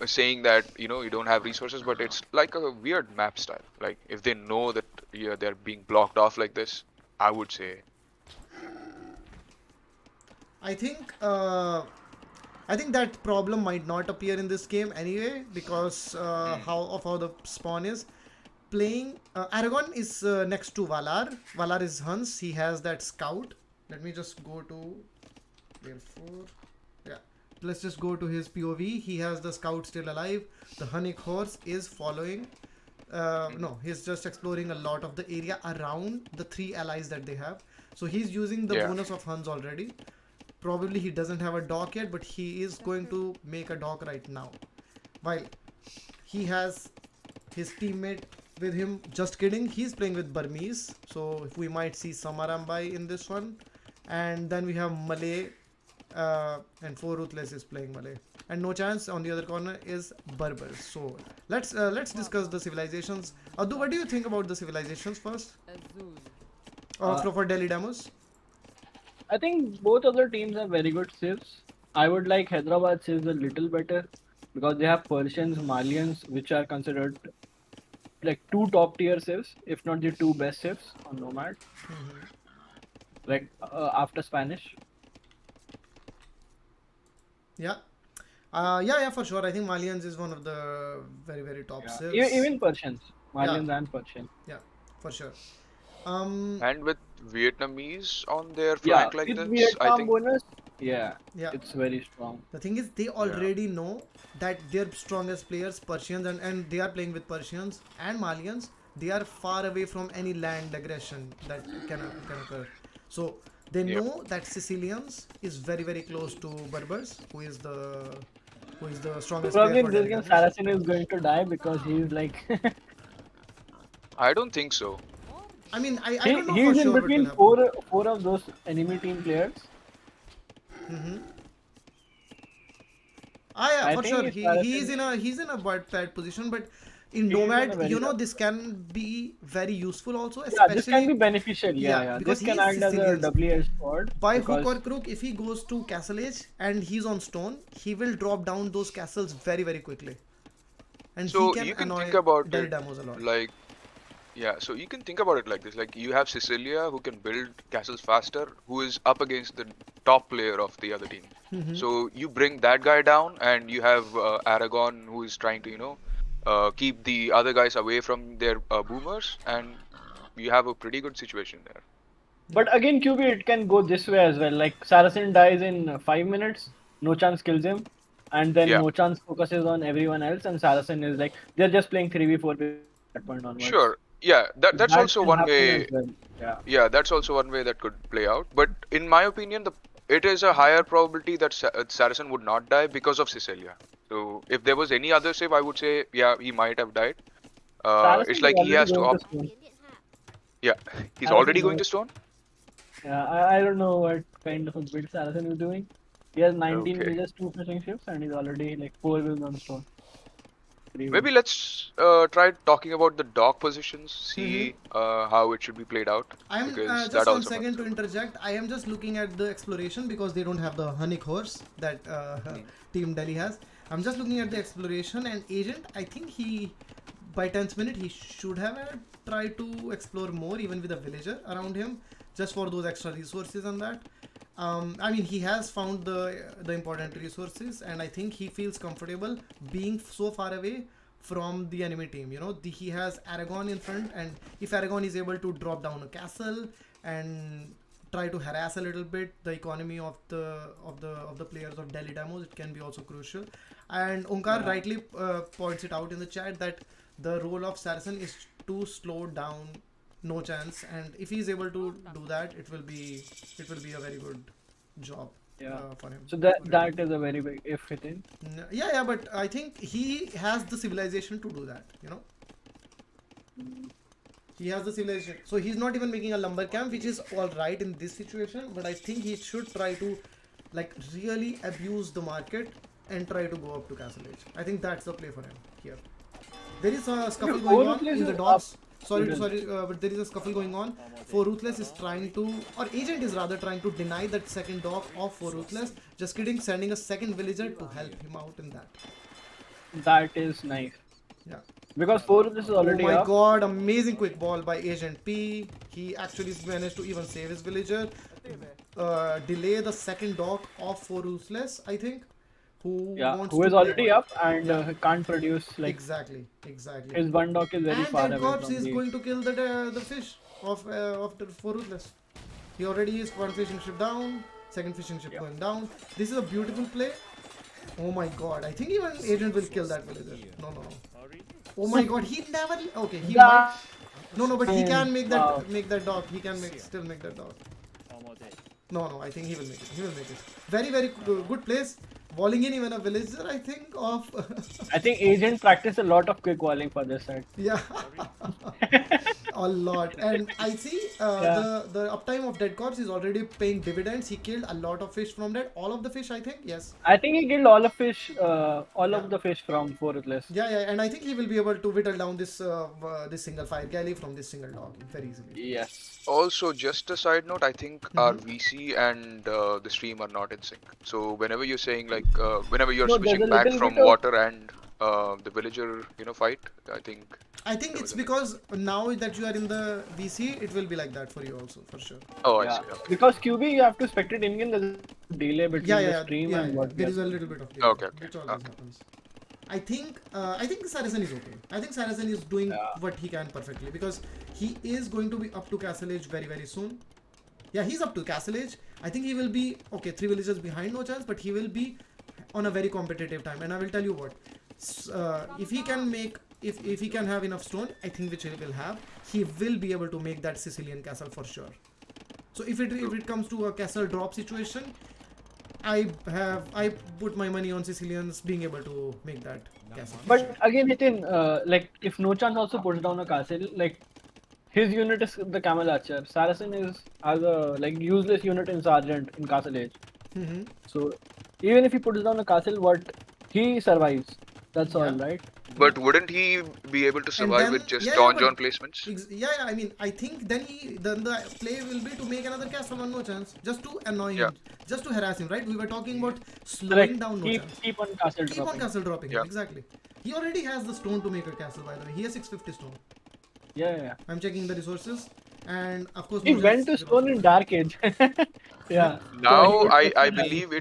saying that you don't have resources, but it's like a weird map style. Like if they know that they're being blocked off like this, I would say. I think that problem might not appear in this game anyway because how the spawn is. Playing Aragon is next to Valar. Valar is Huns. He has that scout. Let me just go to player 4. Yeah, let's just go to his POV. He has the scout still alive. The Hunnic horse is following. No, he's just exploring a lot of the area around the 3 allies that they have. So he's using the bonus of Huns already. Probably he doesn't have a dock yet, but he is going to make a dock right now. While he has his teammate with him, just kidding, he's playing with Burmese. So we might see Samarambai in this one. And then we have Malay, and Fore Ruthless is playing Malay. And No Chance on the other corner is Berbers. So let's discuss the civilizations. Addu, what do you think about the civilizations first? For Delhi Damos? I think both of the teams have very good civs. I would like Hyderabad civs a little better because they have Persians, Malians, which are considered like 2 top tier civs, if not the 2 best civs on Nomad. Like after Spanish. Yeah. Yeah, for sure. I think Malians is one of the very, very top civs. Even Persians. Malians and Persians. Yeah, for sure. And with Vietnamese on their flank like with this, Vietnam I think. bonus, it's very strong. The thing is, they already know that their strongest players, Persians, and they are playing with Persians and Malians. They are far away from any land aggression that can occur. So They Yep. know that Sicilians is very very close to Berbers, who is the strongest Probably player for this Delhi game Damage. Saracen is going to die because he's like I don't think so. I mean, I don't know for he's in sure what will between happen. four of those enemy team players. Ah, yeah, I for think sure. it's He's in a bad position, but in He's in a Nomad, very you know, tough this can be very useful also, Yeah, this can be especially beneficial. Yeah. because This he can is act as a Sicilians. double-edged sword By hook because or crook, if he goes to Castle Age and he's on stone, he will drop down those castles very very quickly, and he So can you can think annoy about Delhi it Damos a lot. like, yeah, so you can think about it like this. Like you have Sicilia who can build castles faster, who is up against the top player of the other team. So you bring that guy down, and you have Aragon who is trying to, keep the other guys away from their boomers, and you have a pretty good situation there. But again, QB, it can go this way as well. Like Saracen dies in 5 minutes, no chance kills him, and then Yeah, no chance focuses on everyone else, and Saracen is like they're just playing 3v4 at that point onwards. sure. Yeah, that's That also can one happen as way. well. Yeah. Yeah, that's also one way that could play out. But in my opinion, it is a higher probability that Saracen would not die because of Sicilia. So if there was any other save, I would say, yeah, he might have died. Saracen It's is like he already has to going to opt. stone. Yeah, he's Saracen already going knows. to stone. Yeah, I don't know what kind of a build Saracen is doing. He has 19 Okay. villages, 2 fishing ships, and he's already like 4 villas on stone. 3 Maybe villas. let's try talking about the dock positions, see how it should be played out, I am because just that 1 also second to matters. interject. I am just looking at the exploration because they don't have the Honeyc horse that Team Delhi has. I'm just looking at the exploration and agent. I think he, by 10th minute, he should have tried to explore more, even with a villager around him, just for those extra resources and that. I mean, he has found the important resources, and I think he feels comfortable being so far away from the enemy team. You know, he has Aragon in front, and if Aragon is able to drop down a castle and try to harass a little bit the economy of the players of Delhi Damos, it can be also crucial. And Onkar rightly points it out in the chat that the role of Saracen is to slow down no chance, and if he is able to do that, it will be a very good job for him. So that is a very big if thing. Yeah, but I think he has the civilization to do that, you know. He has the civilization, so he's not even making a lumber camp, which is all right in this situation, but I think he should try to like really abuse the market and try to go up to Castle Age. I think that's the play for him here. There is a scuffle going on in the docks. Sorry, but there is a scuffle going on. For Ruthless is trying to, or Agent is rather trying to deny that second dock of For Ruthless. Just kidding, sending a second villager to help him out in that. That is nice. Yeah. Because 4 this is already Oh my up. god, amazing quick ball by Agent P. He actually managed to even save his villager. Delay the second dock of For Ruthless, I think. Who is Who is already up and can't produce like exactly. his one dock is very And far that away corpse from is the going to kill the fish of the For Ruthless. He already is one fishing ship down, second fishing ship going down. This is a beautiful play. Oh my god, I think even Agent will kill that villager. No. Oh my god, he never. Okay, he might. No, but he can make that dog. He can still make that dog. No, I think he will make it. Very, very good place. Walling in even a villager, I think, of... I think Agent practiced a lot of quick walling for this side. Yeah. A lot. And I see the uptime of Dead Corpse is already paying dividends. He killed a lot of fish from that. All of the fish, I think. Yes. I think he killed all of the fish from Fore Ruthless. Yeah. And I think he will be able to whittle down this this single fire galley from this single dog very easily. Yes. Also, just a side note, I think our VC and the stream are not in sync. So whenever you're saying like, whenever you're switching back from water and the villager, fight, I think it's because now that you are in the VC, it will be like that for you also, for sure. Oh, I see. Okay. Because QB, you have to spectate in-game. There's a delay between the stream and what. There is a little bit of delay, Okay. which always happens. I think Saracen is okay. I think Saracen is doing what he can perfectly because he is going to be up to Castle Age very, very soon. Yeah, he's up to Castle Age. I think he will be, 3 villages behind, no chance, but he will be on a very competitive time. And I will tell you what, if he can make, if he can have enough stone, I think which he will have, he will be able to make that Sicilian castle for sure. So if it comes to a castle drop situation, I put my money on Sicilians being able to make that castle. But again, Nitin, like if No Chance also puts down a castle, like his unit is the Camel Archer. Saracen is as a like useless unit in Sergeant in Castle Age. Mm-hmm. So even if he puts down a castle, what he survives. That's all, right? But wouldn't he be able to survive then- with just yeah, donjon but- placements? I mean, I think then the play will be to make another castle on No Chance, just to annoy him, just to harass him, right? We were talking about slowing down No Chance. Keep on castle Keep dropping. on castle dropping, Yeah. exactly. He already has the stone to make a castle, by the way. He has 650 stone. Yeah. I'm checking the resources, and of course, He No went to Chance- stone in Dark Age. Yeah. Now So he- I believe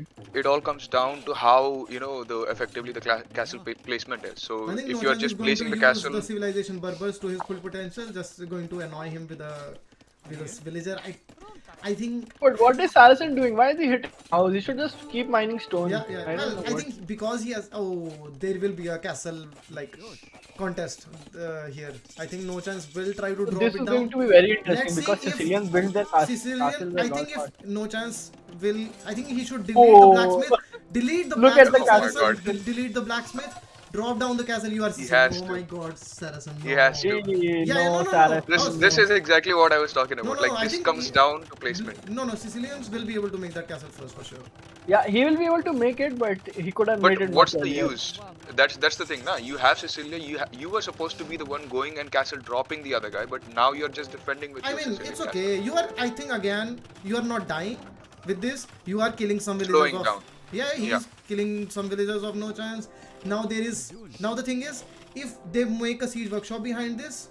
it all comes down to how the effectively the castle placement is. So I think if No you're Chance just is going placing to the use castle, the civilization Berbers to his full potential, just going to annoy him with a villager. I think. But what is Saracen doing? Why is he hitting house? He should just keep mining stone. Yeah. I don't Well, know I what- think because he has. Oh, there will be a castle like contest here. I think No Chance will try to drop This it is down. going to be very interesting Let's see because if Sicilians build their castles. Sicilian. I think fast. if No Chance will, I think he should delete the Oh. blacksmith. Delete the Look at the blacksmith. castle. Saracen, delete the blacksmith. Drop down the castle. You are. He has oh to. my God, Saracen. He no. has to. No, no. Saracen. this is exactly what I was talking about. No, Like I this think comes down to placement. No, Sicilians will be able to make that castle first for sure. Yeah, he will be able to make it, but he could have made But it. what's much the earlier. use? That's the thing, nah. You have Sicilia. You were supposed to be the one going and castle dropping the other guy, but now you're just defending with I your mean, Sicilian it's castle. okay. You are. I think again, you are not dying with this. You are killing some villagers Slowing of. down. Yeah, he's Yeah. killing some villagers of No Chance. Now the thing is, if they make a siege workshop behind this,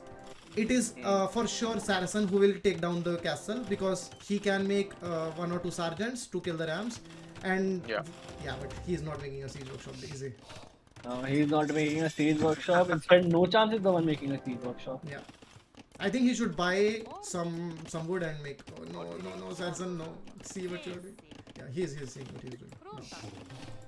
it is for sure Saracen who will take down the castle because he can make 1 or 2 sergeants to kill the rams, and but he is not making a siege workshop easy. No, he's not making a siege workshop. Instead, No Chance is the one making a siege workshop. Yeah. I think he should buy some wood and make. Oh, no, Saracen, no. See what you're doing. Yeah, he's seeing what he's doing. No.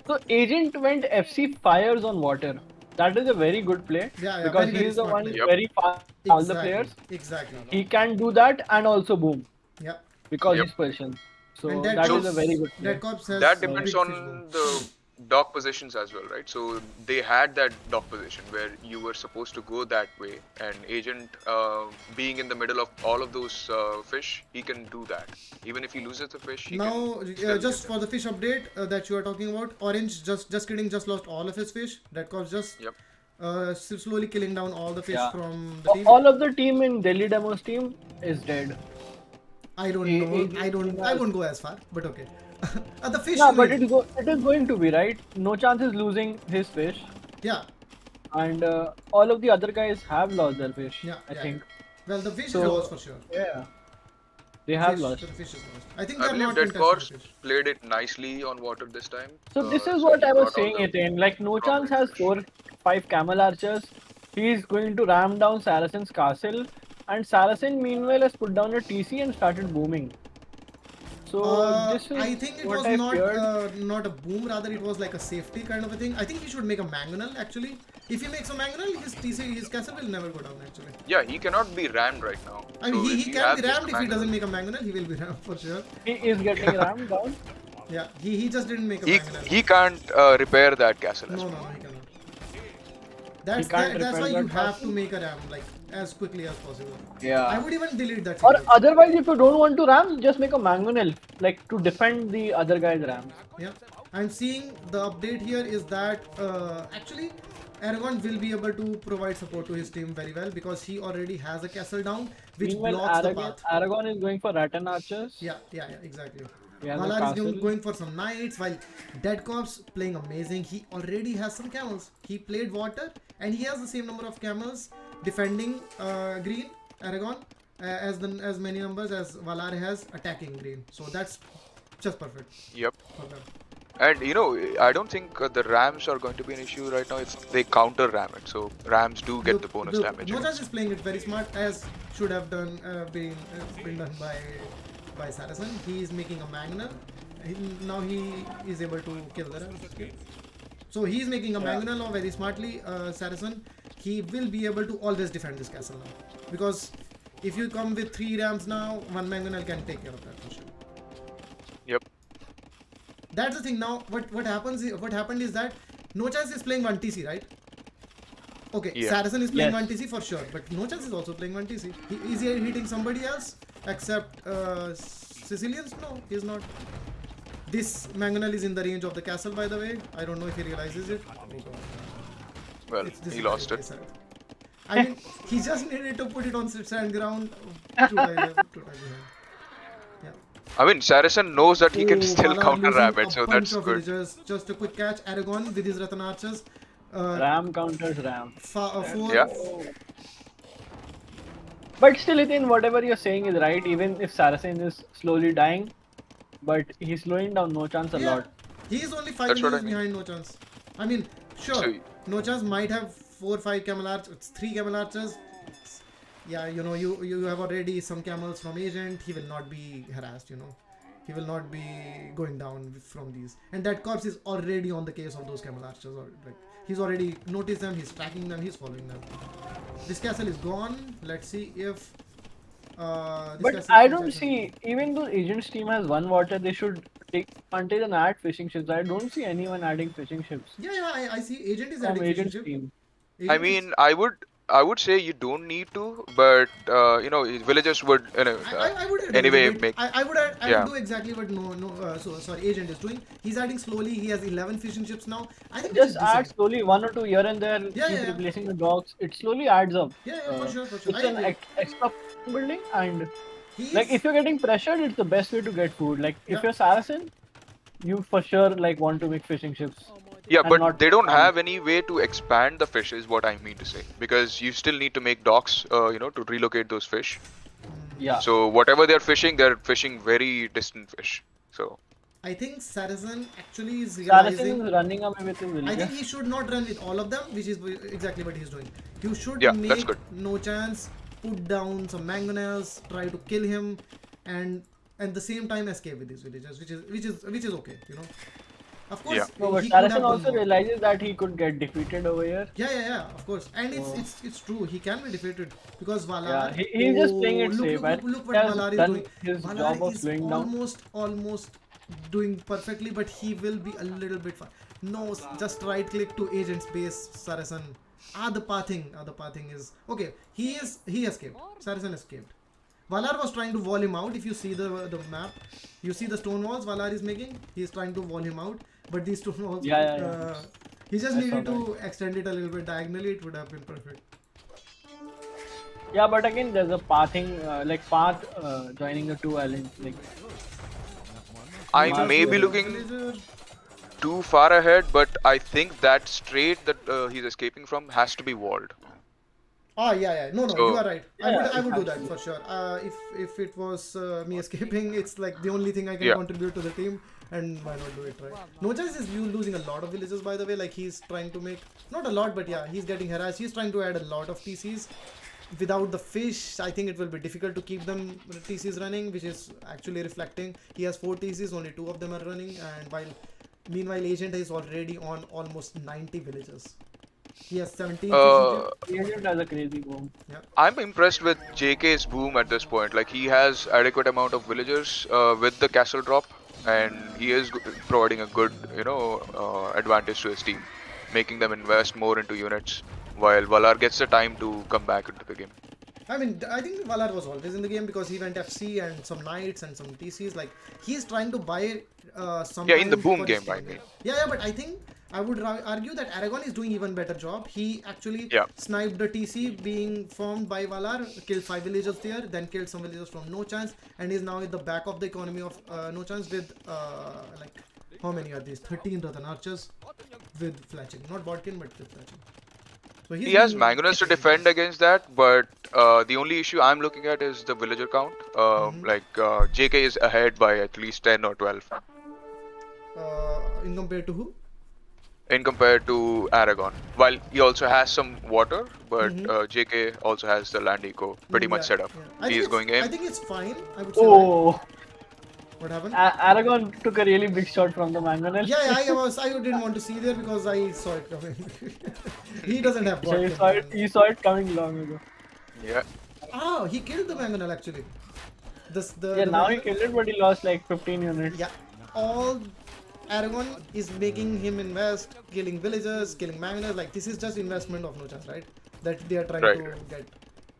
So Agent went FC fires on water. That is a very good play Yeah, because very he's the smart one play. Yep. very fast. All the players, Exactly. he can do that and also boom Yeah. because Yep. his position. So And that is a very good play. That corpse has That a depends big on fish bone. the dock positions as well, right? So they had that dock position where you were supposed to go that way, and Agent being in the middle of all of those fish, he can do that. Even if he loses the fish, he Now, can still just get for the fish update that you are talking about, Orange just kidding, just lost all of his fish. That corpse just Yep. slowly killing down all the fish Yeah. from the team. All of the team in Delhi Demos team is dead. I don't know. I won't go as far, but okay. The fish. Yeah, will but win. it is going to be right. No Chance is losing his fish, Yeah. and all of the other guys have lost their fish. Yeah, I yeah, think. Well, the fish So- is lost for sure. Yeah, they have Fish- lost. The fish is lost. I think I they're believe not Dead contesting Corpse the fish. played it nicely on water this time. So this is so what he I was got all saying, the Ethan. Like No Chance prominent has 4-5 camel archers. He's going to ram down Saracen's castle, and Saracen meanwhile has put down a TC and started booming. So this is I think it what was I feared. not a boom, rather it was like a safety kind of a thing. I think he should make a mangonel actually. If he makes a mangonel, his castle will never go down actually. Yeah, he cannot be rammed right now. I mean, So if he has can be just rammed a if he mangonel- doesn't make a mangonel, he will be rammed for sure. He is getting rammed down. Yeah, he just didn't make a He mangonel. he can't repair that castle as No, well. he cannot. That's can't that's why repair you that have castle? to make a ram like as quickly as possible. I Yeah. would even delete that. Or sequence. otherwise, if you don't want to ram, just make a mangonel, like to defend the other guy's rams. Yeah, I'm seeing the update here is that actually Aragon will be able to provide support to his team very well because he already has a castle down which Meanwhile, blocks the path. Aragon is going for Rattan archers. Yeah, exactly. He has a Valar is castle. going for some knights while Dead Corpse playing amazing. He already has some camels. He played water and he has the same number of camels defending green Aragon as many numbers as Valar has attacking green. So that's just perfect Yep. for them. And I don't think the rams are going to be an issue right now. It's they counter ram it, so rams do get the bonus damage. No Chance is playing it very smart as should have done been done by Saracen. He is making a mangonel. Now he is able to kill the rams. Okay. So he is making a mangonel now very smartly. Saracen, he will be able to always defend this castle now because if you come with 3 Rams now, 1 Mangonel can take care of that for sure. Yep. That's the thing. Now, what happened is that No Chance is playing 1 TC, right? Okay, Yeah. Saracen is playing Yes. 1 TC for sure, but No Chance is also playing 1 TC. Is he hitting somebody else except Sicilians? No, he's not. This Mangonel is in the range of the castle, by the way. I don't know if he realizes it. Oh god. Well, This he is lost very it. sad. I mean, he just needed to put it on sand ground to die behind. Yeah. I mean, Saracen knows that he can Oh, still Valar counter losing Rabbit, a so bunch that's of good. villagers. Just a quick catch. Aragon with his Ratan archers. Ram counters Ram. Four. Yeah. But still, Ethan, whatever you're saying is right. Even if Saracen is slowly dying, but he's slowing down No Chance a Yeah. lot. He is only 5 That's what I villages mean. behind No Chance. I mean, sure. So- No Chance might have 4 or 5 camel archers. It's 3 camel archers. Yeah, you know, you have already some camels from Agent. He will not be harassed, you know. He will not be going down from these. And that corpse is already on the case of those camel archers. Or like he's already noticed them. He's tracking them. He's following them. This castle is gone. Let's see if. This But castle I is don't actually- see, even though Agent's team has 1 water, they should take advantage and add fishing ships. I don't see anyone adding fishing ships Yeah, I see. Agent is from adding fishing Agent's ship. team. Agent I is- mean, I would say you don't need to, but you know, villagers would, you know, I would anyway advise it. make. I would Yeah. do exactly what sorry Agent is doing. He's adding slowly. He has 11 fishing ships now. I think Just this is add decent. slowly 1 or 2 here and there, Yeah, keep yeah. replacing the dogs. It slowly adds up. Yeah, for sure. It's I an agree. extra building, and He like is- if you're getting pressured, it's the best way to get food. Like Yeah. if you're Saracen, you for sure like want to make fishing ships. Yeah, and but not they don't farm. have any way to expand the fish, is what I mean to say. Because you still need to make docks, you know, to relocate those fish. Yeah. So whatever they're fishing very distant fish. So I think Saracen actually is Saracen realizing. is running away with his I think villagers. he should not run with all of them, which is exactly what he's doing. You should Yeah, that's make good. No Chance, put down some mangonels, try to kill him, and at the same time escape with his villagers, which is okay, you know. Of course, Yeah. No, but he could have Saracen done also more. realizes that he could get defeated over here. Yeah, of course, and Oh. it's true. He can be defeated because Valar. Yeah, he's just playing it safe. Look what He has Valar is done doing. his Valar job of is slowing down. almost doing perfectly, but he will be a little bit far. No, just right click to agent's base, Saracen. The pathing is okay. He escaped. Saracen escaped. Valar was trying to wall him out. If you see the map, you see the stone walls Valar is making. He is trying to wall him out, but these stone walls. Yeah. He just I needed saw to extend it a little bit diagonally. It would have been perfect. Yeah, but again, there's a pathing, path joining the 2 islands. Like I Valar may be is- looking Villager. too far ahead, but I think that strait that he's escaping from has to be walled. Yeah. No, So- you are right. Yeah, I would do it that has for sure. If it was me escaping, it's like the only thing I can Yeah. contribute to the team, and why not do it, right? No Chance is losing a lot of villages, by the way. Like he's trying to make not a lot, but yeah, he's getting harassed. He's trying to add a lot of TCs. Without the fish, I think it will be difficult to keep them TCs running, which is actually reflecting. He has 4 TCs, only 2 of them are running, and meanwhile, Agent is already on almost 90 villages. He has 17 fishing Agent has a crazy boom. I'm impressed with JK's boom at this point. Like he has adequate amount of villagers with the castle drop, and he is providing a good, you know, advantage to his team, making them invest more into units, while Valar gets the time to come back into the game. I mean, I think Valar was always in the game because he went FC and some knights and some TCs. Like he's trying to buy some. Yeah, in the time boom for his game, I team. mean. Yeah, but I think I would argue that Aragon is doing even better job. He actually Yeah. sniped the TC being formed by Valar, killed 5 villagers there, then killed some villagers from No Chance, and is now at the back of the economy of No Chance with like how many are these? 13 Ratan archers with fletching, not Bodkin but with fletching. So He has doing mangonels to extremely defend well. against that, but the only issue I'm looking at is the villager count. JK is ahead by at least 10 or 12 In compared to who? in compared to Aragon. While he also has some water, but JK also has the land eco pretty much set up. I He think is it's- going I in. think it's fine. I would say. Oh, What happened? Aragon took a really big shot from the mangonel. Yeah, I didn't want to see there because I saw it coming. He doesn't have So bot. you saw it coming long ago. Yeah. Ah, he killed the mangonel actually. Yeah, now he killed it, but he lost like 15 units. Yeah, all Aragon is making him invest, killing villagers, killing mangonels. Like this is just investment of no chance, right? That they are trying Right. to get,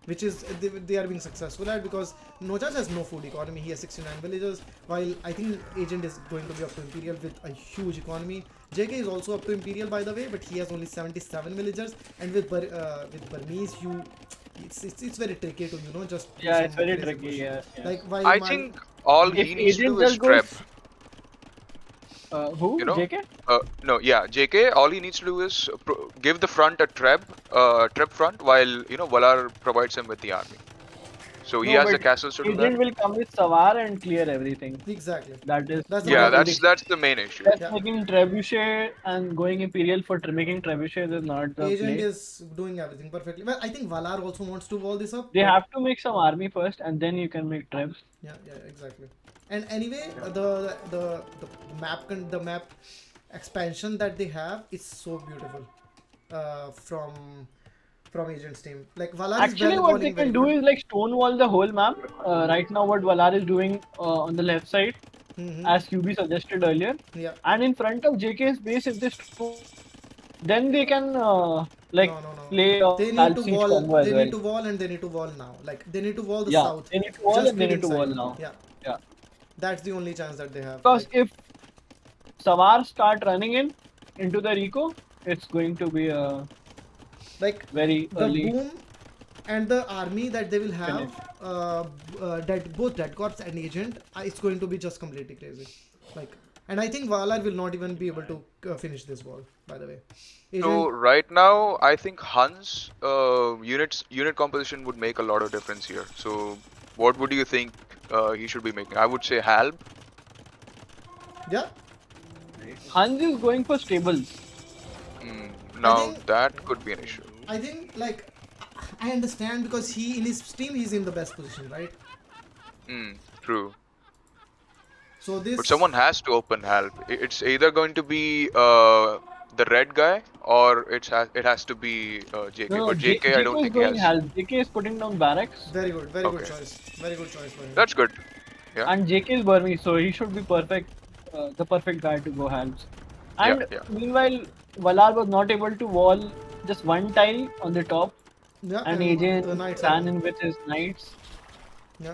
which is they are being successful at because no chance has no food economy. He has 69 villagers, while I think Agent is going to be up to Imperial with a huge economy. JK is also up to Imperial by the way, but he has only 77 villagers, and with Burmese it's very tricky to just do Yeah, it's some very crazy tricky. push. Yeah, yeah. Like while I think all If he needs to Agent do is just goes, treb. who? You know? JK? No, yeah, JK. All he needs to do is give the front a treb front, while Valar provides him with the army. So he No, has the but castles to do Agent that. will come with Savar and clear everything. exactly. That is. That's the Yeah, problem. that's the main issue. Just Yeah. making trebuchet and going Imperial for making trebuchet is not the Agent play. is doing everything perfectly. Well, I think Valar also wants to wall this up. They but- have to make some army first, and then you can make trebs. Yeah, exactly. And anyway, the map expansion that they have is so beautiful. From Agent's team, like Valar Actually, is what they can do is like stonewall the whole map. Right now, what Valar is doing on the left side, as QB suggested earlier, yeah. and in front of JK's base, if they then they can like No. play They need to siege wall. combo as They well. need to wall and they need to wall now. Like they need to wall the Yeah, south. they need to wall just and they bit need to wall inside. now. Yeah. That's the only chance that they have. Because Like, if Savar start running into the Rico, it's going to be a like very the early. boom and the army that they will have, both Dead Corps and Agent, it's going to be just completely crazy. Like, and I think Valar will not even be able to finish this wall. By the way, So right now, I think Han's unit composition would make a lot of difference here. So what would you think he should be making? I would say Halb. yeah, Hans is going for stables. Now think- that could be an issue. I think like I understand because he in his team he's in the best position, right? True. So this. But someone has to open Halb. It's either going to be the red guy or it has to be JK. No, But JK, I don't is think he going has. Hal. JK is putting down barracks, Very good Okay. choice. Very good choice for him. That's good. Yeah. and JK is Burmese, so he should be perfect, the perfect guy to go Halves. And Yeah. meanwhile, Valar was not able to wall just one tile on the top, Yeah, and the Agent knights ran are- in with his knights. Yeah.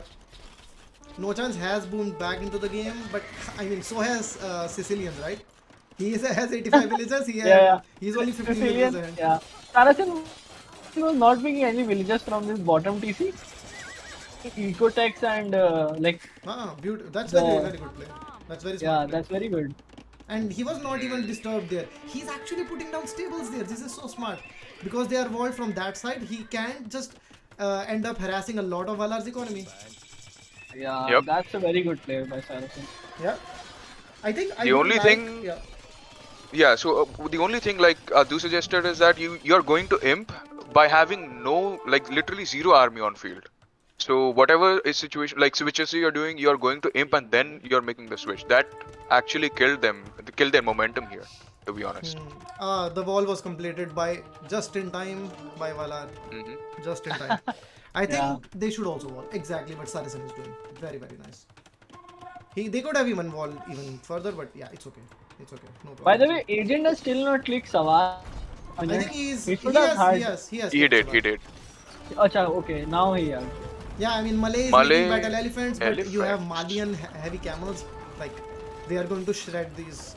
No Chance has boomed back into the game, but I mean, so has Sicilians, right? He has 85 villagers. He's only 15 Sicilian, villagers ahead. yeah. SaraSaiyan was not bringing any villagers from this bottom TC. Ecotex and Beautiful. That's The- very good play. That's very smart. yeah, play. that's very good. And he was not even disturbed there. He's actually putting down stables there. This is so smart because they are walled from that side. He can't just end up harassing a lot of Valar's economy. Yeah, Yep. that's a very good play by SaraSaiyan. Yeah. I think I The would only like- thing- Yeah. Yeah, so the only thing like Adu suggested is that you're going to imp by having literally zero army on field. So whatever is situation like switches you're doing, you're going to imp and then you're making the switch. That actually killed their momentum here, to be honest. The wall was completed by just in time by Valar. Just in time. I think they should also wall. Exactly what SaraSaiyan is doing. Very, very nice. They could have even walled even further, but yeah, it's okay. It's okay. No problem. By the way, Agent has still not clicked Savar. I think he should have had. has. He clicked did. Valar. Acha, okay, now he has. Yeah, I mean Malay is Malay leading battle elephants, but you have elephants. Malian heavy camels. Like they are going to shred these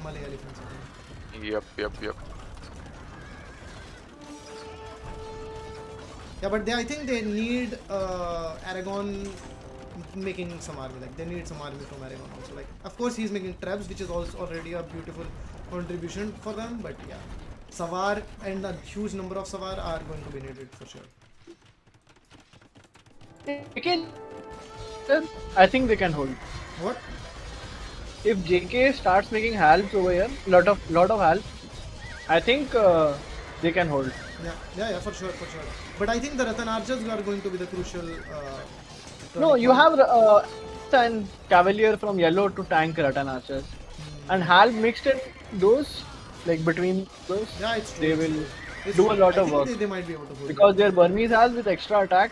Malay elephants. I think. Yep. Yeah, but I think they need Aragon making some army. Like they need some army from Aragon also. Like of course he's making traps, which is also already a beautiful contribution for them. But yeah, Savar and a huge number of Savar are going to be needed for sure. I think they can hold. What? If JK starts making halves over here, lot of halves, I think they can hold. Yeah, for sure. But I think the Ratan Archers are going to be the crucial. No, you have and Cavalier from yellow to tank Ratan Archers, and half mixed in those, like between those. Yeah, it's true. They will. do a lot I of think work they might be able to go. because their Burmese has with extra attack.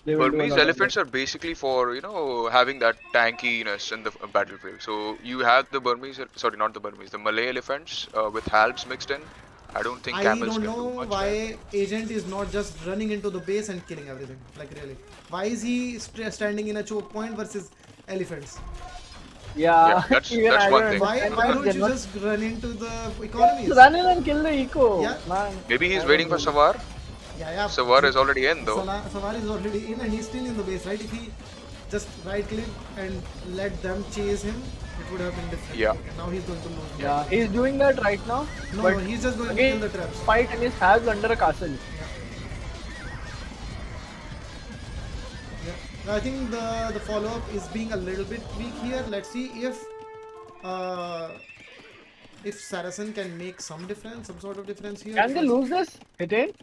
They will do a Burmese lot of elephants work. are basically for, having that tankiness in the battlefield. So you have the Burmese, sorry, not the Burmese, the Malay elephants with halbs mixed in. I don't think I camels don't can do know much there. why Agent is not just running into the base and killing everything. Like really, why is he standing in a choke point versus elephants? Yeah, that's even I one don't thing. Why understand don't they're you not- just run into the economies? run in and kill the eco? Yeah. Man, Maybe he's I waiting don't for know. Savar. Yeah. Savar is already in though. Savar is already in and he's still in the base, right? If he just right click and let them chase him, it would have been different. Yeah. Okay, now he's going to lose. Yeah, he's doing that right now. No, but he's just going to again, kill the traps. fight and his halves under a castle. Yeah. I think the follow up is being a little bit weak here. Let's see if Saracen can make some difference, some sort of difference here. Can they lose this? It ain't.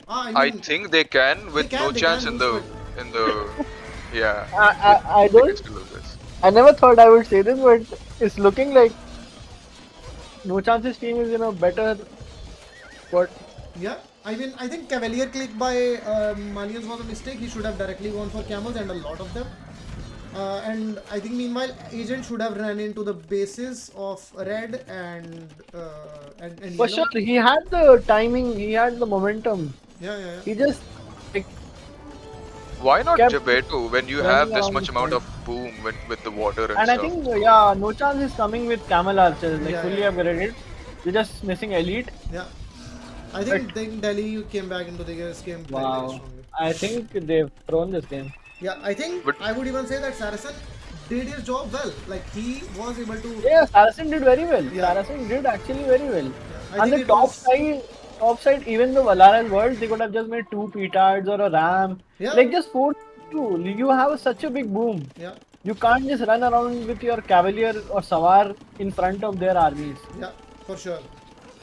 I think they can with no chance in the yeah. I They can don't. still lose this. I never thought I would say this, but it's looking like No Chance's team is in a better. What? Yeah, I mean, I think Cavalier click by Malians was a mistake. He should have directly gone for camels and a lot of them. And I think meanwhile, Agent should have ran into the bases of red and For yellow. sure, he had the timing. He had the momentum. Yeah. He just like, Why not kept Jabeto when you running have this around much the amount point. of boom with the water and and I stuff? think No Chance is coming with camel archers, like Yeah, fully yeah. upgraded. They're just missing elite. Yeah. I think Delhi came back into the game very, very Wow. strongly. I think they've thrown this game. Yeah, I think But- I would even say that Saracen did his job well. Like he was able to. Yeah, Saracen did very well. Yeah. Saracen did actually very well. I And think the it top side, even the Valar as world, they could have just made 2 petards or a ram. Yeah. Like just 4 2. You have such a big boom. Yeah, You can't just run around with your cavalier or savar in front of their armies. yeah, for sure.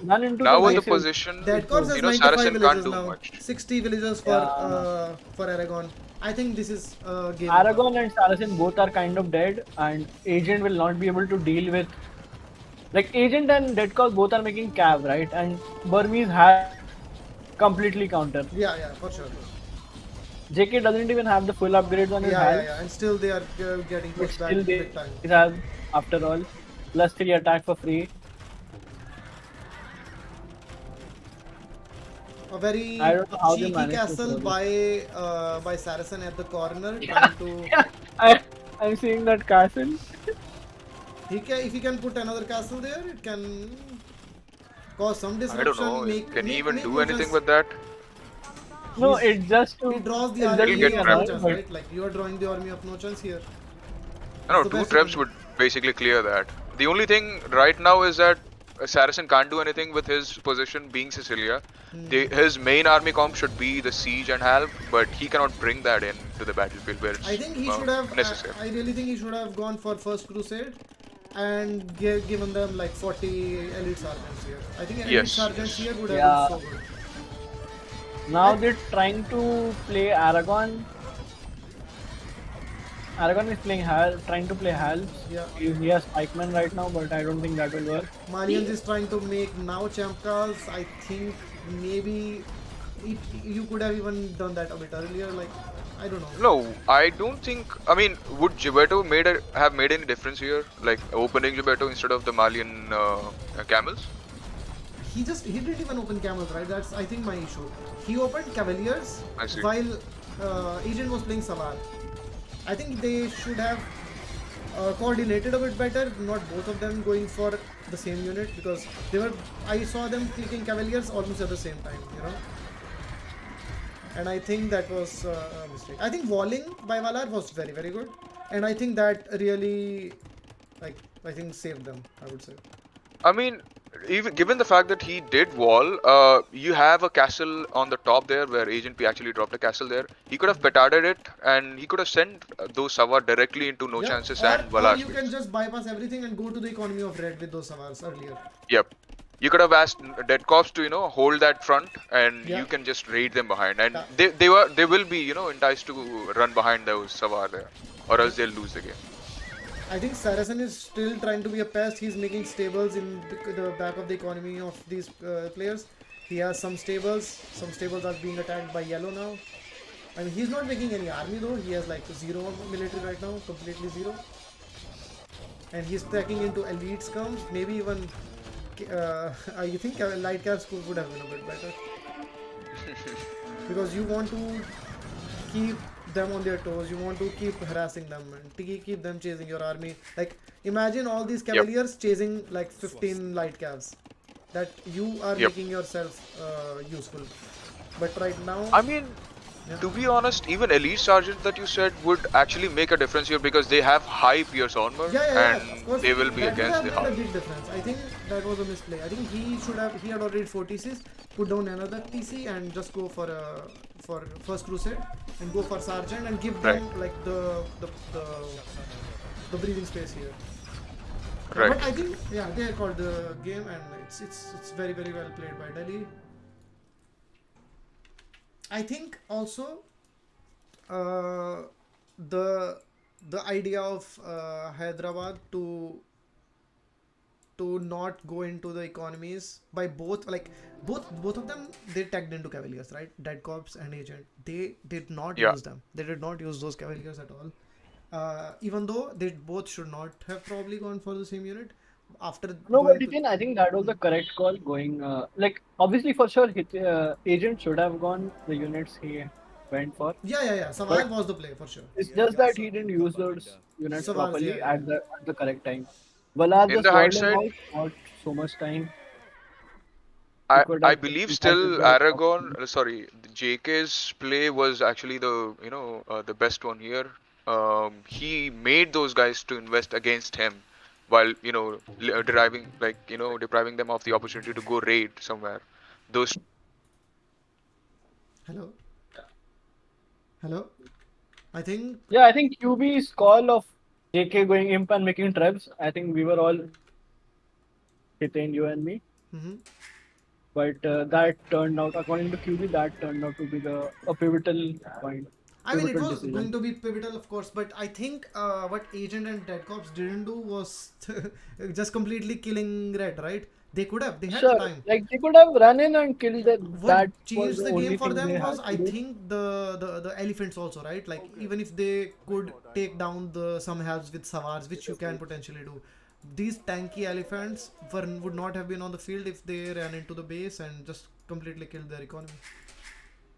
Run into Now the in the bases. position, That course has 95 Saracen villagers can't do now. much. 60 villagers for Aragon. I think this is game. Aragon and Saracen both are kind of dead, and Agent will not be able to deal with. Like Agent and Dead Cause both are making cav, right? And Burmese have completely counter. Yeah, for sure. JK doesn't even have the full upgrades on his hand, Yeah, and still they are getting but pushed back still big time. they have after all +3 attack for free. A very I don't know how they cheeky managed to castle throw by Saracen at the corner, trying to. I'm seeing that castle. If he can put another castle there, it can cause some I disruption. don't know. Can he even make do no anything chance. with that? No, it's just to. He draws the it's army just get of trapped. no chance, but- right? Like you are drawing the army of no chance here. I know the 2 best traps you would basically clear that. The only thing right now is that Saracen can't do anything with his position being Sicilia. His main army comp should be the siege and half, but he cannot bring that in to the battlefield where it's I think he should have. necessary. I really think he should have gone for first crusade, and given them like 40 elite sergeants here. I think elite Yes, sergeants yes. here would have Yeah. been so good. Now they're trying to play Aragon. Aragon is trying to play halves. Yeah. He has pikemen right now, but I don't think that will work. Malians is trying to make now chamkas. I think maybe you could have even done that a bit earlier. Like I don't know. No, I don't think. I mean, would Gibeto have made any difference here? Like opening Gibeto instead of the Malian camels? He didn't even open camels, right? That's I think my issue. He opened cavaliers I see. while Agent was playing Savar. I think they should have coordinated a bit better. Not both of them going for the same unit because I saw them clicking cavaliers almost at the same time. And I think that was a mistake. I think walling by Valar was very, very good, and I think that really, saved them. I would say. I mean, even given the fact that he did wall, you have a castle on the top there where Agent P actually dropped a castle there. He could have petarded it and he could have sent those Savar directly into No Yeah, Chances or, and or Valar's you base. can just bypass everything and go to the economy of red with those Savars earlier. Yep. You could have asked Dead Cops to hold that front, and Yeah. you can just raid them behind, and Yeah. they will be enticed to run behind those Savar there, or else they'll lose the game. I think SaraSaiyan is still trying to be a pest. He's making stables in the back of the economy of these players. He has some stables. Some stables are being attacked by yellow now. I mean, he's not making any army though. He has like 0 military right now, completely 0. And he's stacking into elite scums. Maybe even I think light caps would have been a bit better. Because you want to keep them on their toes, you want to keep harassing them and keep them chasing your army. Like, imagine all these cavaliers chasing like 15 light cavs. That you are making yourself useful. But right now, I mean, to be honest, even elite sergeant that you said would actually make a difference here because they have high pierce armor of and course, they will be that against the would have made heart. a big difference. I think that was a misplay. I think he had already 4 TCs, put down another TC and just go for first crusade and go for sergeant and give them like the breathing space here. Right. But I think they called the game and it's very well played by Delhi. I think also the idea of Hyderabad to not go into the economies by both of them, they tagged into cavaliers, right? Dead Corps and Agent, they did not use them. They did not use those cavaliers at all, even though they both should not have probably gone for the same unit after But I think that was the correct call going, like obviously for sure Agent should have gone the units he went for. Savar was the play for sure. It's just that he didn't use those units Savars, properly at the correct time. Valar In just the boiled him hindsight, out, not so much time. I believe still Aragon, sorry, JK's play was actually the best one here. He made those guys to invest against him while depriving them of the opportunity to go raid somewhere. Those Hello. I think I think QB's call of JK going imp and making trebs, I think we were all hitting you and me. But that turned out, according to QB, that turned out to be a pivotal point. I mean, it was going to be pivotal, of course, but I think what Agent and Dead Corps didn't do was just completely killing Red, right? They could have. They had the time. Like they could have run in and killed that. What changed the game for them was, I think, the elephants also, right? Like, even if they could take down some halves with Savars, which you can potentially do, these tanky elephants would not have been on the field if they ran into the base and just completely killed their economy.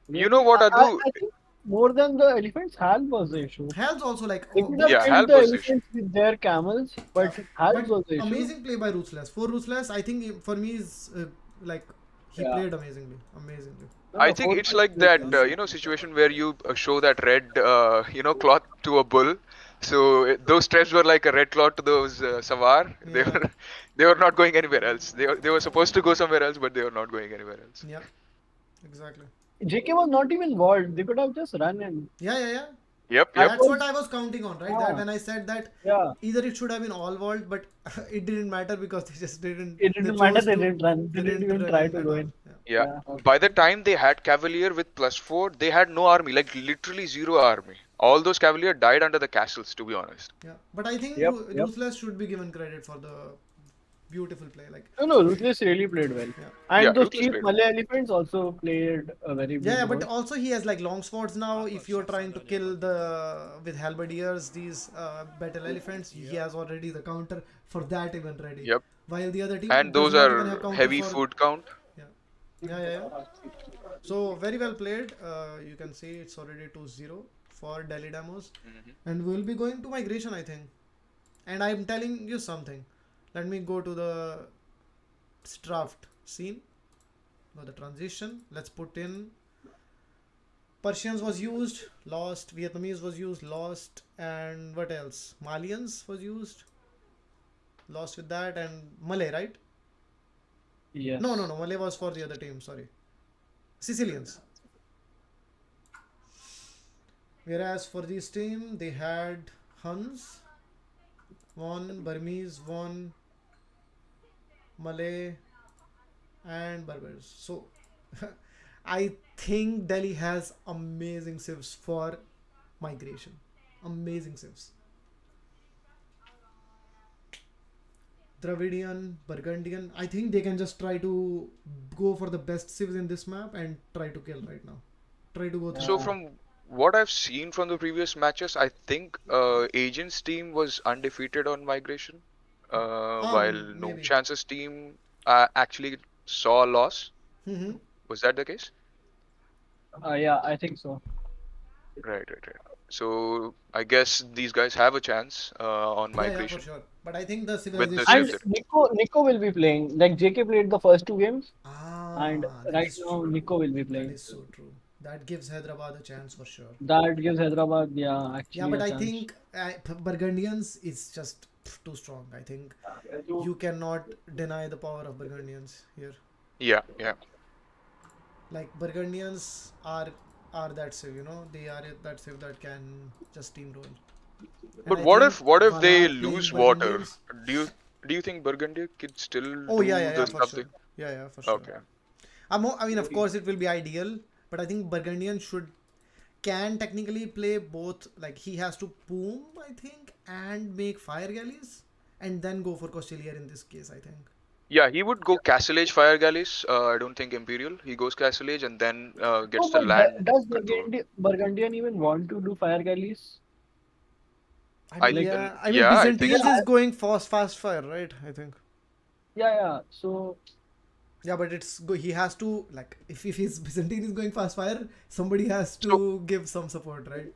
You know what I do? I think more than the elephants, Hal was the issue. Hal's also like They could have Hal killed the was the issue. elephants with their camels, but Hal was the issue. Amazing play by Ruthless. For Ruthless, I think for me is he played amazingly. I think it's like that situation where you show that red cloth to a bull. So those stripes were like a red cloth to those Savar. They were not going anywhere else. They were supposed to go somewhere else, but they were not going anywhere else. Yeah, exactly. JK was not even walled. They could have just run in. Yep. That's what I was counting on, right? That when I said that either it should have been all walled, but it didn't matter because they just didn't. It didn't matter. They didn't run. They didn't even try to go in. Yeah. By the time they had Cavalier with +4, they had no army, like literally 0 army. All those Cavalier died under the castles, to be honest. Yeah, but I think Ruthless should be given credit for the beautiful play. Like no, Ruthless really played well. And those cheap Malay elephants also played a very big but also he has like long swords now. If you're trying to kill with halberdiers these battle elephants, he has already the counter for that even ready. Yep. While the other team and those are heavy food count. Yeah. So very well played. You can see it's already 2-0 for Delhi Demos, and we'll be going to migration, I think. And I'm telling you something. Let me go to the draft scene. Go the transition. Let's put in Persians was used, lost. Vietnamese was used, lost. And what else? Malians was used, lost with that. And Malay, right? Yes. No. Malay was for the other team. Sorry. Sicilians. Whereas for this team, they had Huns, one, Burmese, one, Malay, and Berbers. So, I think Delhi has amazing civs for migration. Amazing civs. Dravidian, Burgundian. I think they can just try to go for the best civs in this map and try to kill right now. Try to go through. So from what I've seen from the previous matches, I think Agent's team was undefeated on migration, while No Maybe. Chance's team actually saw a loss. Mm-hmm. Was that the case? Yeah, I think so. Right. So I guess these guys have a chance on Yeah, migration for sure. But I think the with the civilization. And civs. Nico will be playing. Like JK played the first 2 games, and That right is now true. Nico will be That playing. is so true. That gives Hyderabad a chance for sure. That gives Hyderabad, Yeah, actually but a I chance. think Burgundians is just too strong. I think you cannot deny the power of Burgundians here. Yeah. Like Burgundians are that civ, they are that civ that can just steamroll. And But I what think if they Valar playing lose water? Burgundians. Do you think Burgundy could still Oh do yeah, the for stuff sure. they? Yeah, for sure. Okay. I mean, of course, it will be ideal, but I think Burgundian can technically play both. Like he has to boom, I think, and make fire galleys, and then go for Costelier in this case. I think. Yeah, he would go Castle Age Fire Galleys. I don't think Imperial. He goes Castle Age and then gets No, the but land does control. Burgundian even want to do fire galleys? I I mean, Like, I mean, I think Byzantines so. is going fast fire, right? I think. yeah. So Yeah, but he has to, like, if his Byzantine is going fast fire, somebody has So to give some support, right?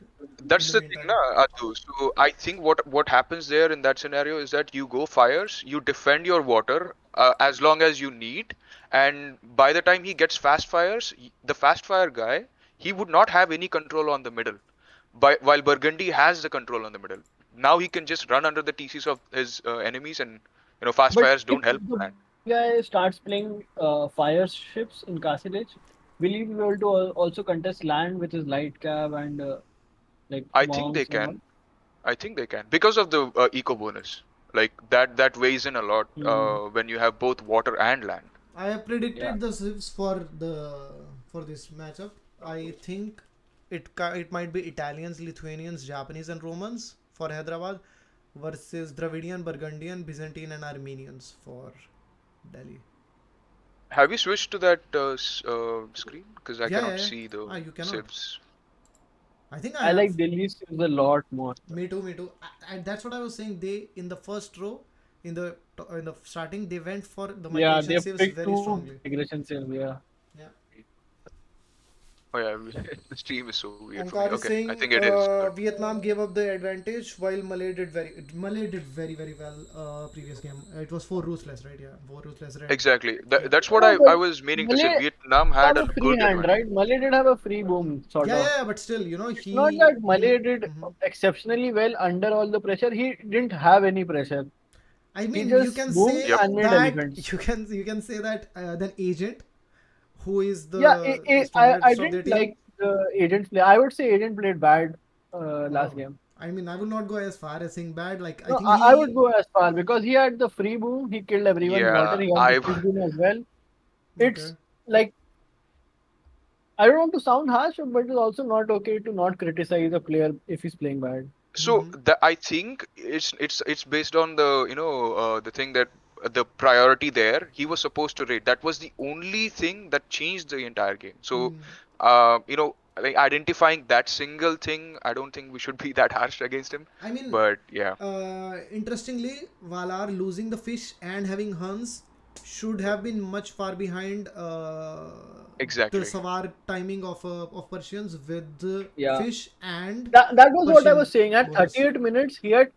that's In the the thing, meantime. na, Atu. So I think what happens there in that scenario is that you go fires, you defend your water as long as you need, and by the time he gets fast fires, the fast fire guy, he would not have any control on the middle. While Burgundy has the control on the middle. Now he can just run under the TCs of his enemies, and fast but fires if don't help. the guy starts playing fire ships in Castle Age, will he be able to also contest land with his light cab and like I think they monks and all? can. I think they can because of the eco bonus. Like that weighs in a lot Hmm. when you have both water and land. I have Yeah. predicted the civs for this matchup. I think it might be Italians, Lithuanians, Japanese, and Romans for Hyderabad versus Dravidian, Burgundian, Byzantine, and Armenians for Delhi. Have you switched to that screen? Because I Yeah, cannot see the you cannot. sieves. I think I like Delhi's civs a lot more. Me too. That's what I was saying. They in the first row, in the starting, they went for the Yeah, migration they civs picked very two strongly. migration civs. Yeah. Yeah. Oh yeah, the stream is so weird for me. Omkar is Okay, saying I think it is good. Vietnam gave up the advantage while Malay did very well previous game. It was for Ruthless, right? Yeah, for Ruthless, right? Exactly. Yeah. That's what No, I but was meaning to say. Malay Vietnam had have a a free good hand, advantage. right? Malay did have a free boom, sort of. Yeah, but still, It's not that Malay did Mhm. exceptionally well under all the pressure. He didn't have any pressure. I He mean, you just can boomed say Yep. and made that elephants. you can say that then Agent, who is Yeah, the strongest I of their didn't team. like the Agent play. I would say Agent played bad last Oh, game. I mean, I would not go as far as saying bad. Like, I No, think I would go as far because he had the free boom. He killed everyone's water. Yeah, He got the fish boom as well. It's Okay. like, I don't want to sound harsh, but it's also not okay to not criticize a player if he's playing bad. So I think it's based on the the thing that the priority there he was supposed to raid. That was the only thing that changed the entire game. So like identifying that single thing, I don't think we should be that harsh against him. I mean, But yeah, interestingly, Valar losing the fish and having Huns should have been much far behind the exactly. Savar timing of Persians with the Yeah. fish and That was what I Persian was saying. At bonus. 38 minutes, he had,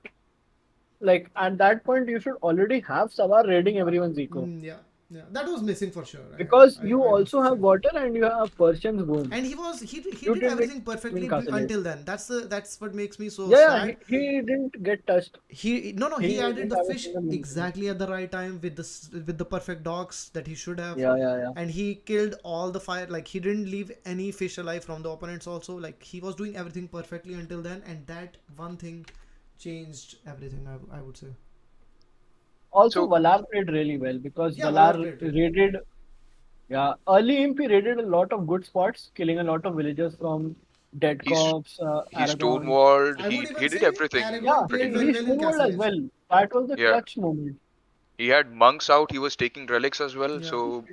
like, at that point, you should already have Savar raiding everyone's eco. Yeah, that was missing for sure. Because I you must also have say. water and you have Persian's boom. And he You did didn't everything win perfectly Castle Age. until then. That's what makes me so Yeah, sad. he didn't get touched. He He added didn't the have a fish single movement. exactly at the right time with the perfect docks that he should have. Yeah. And he killed all the fire. Like he didn't leave any fish alive from the opponents also. Like he was doing everything perfectly until then, and that one thing changed everything, I would say. Also, So Valar played really well because Yeah, Valar Valar played really raided. Yeah, early imp he raided a lot of good spots, killing a lot of villagers from Dead he's Corps, he Aragon. stonewalled. I would He even did say everything Yeah, Aragon pretty played he very much. well in stonewalled Castle as Age. well. That was the Yeah. clutch moment. He had monks out. He was taking relics as well. Yeah. So,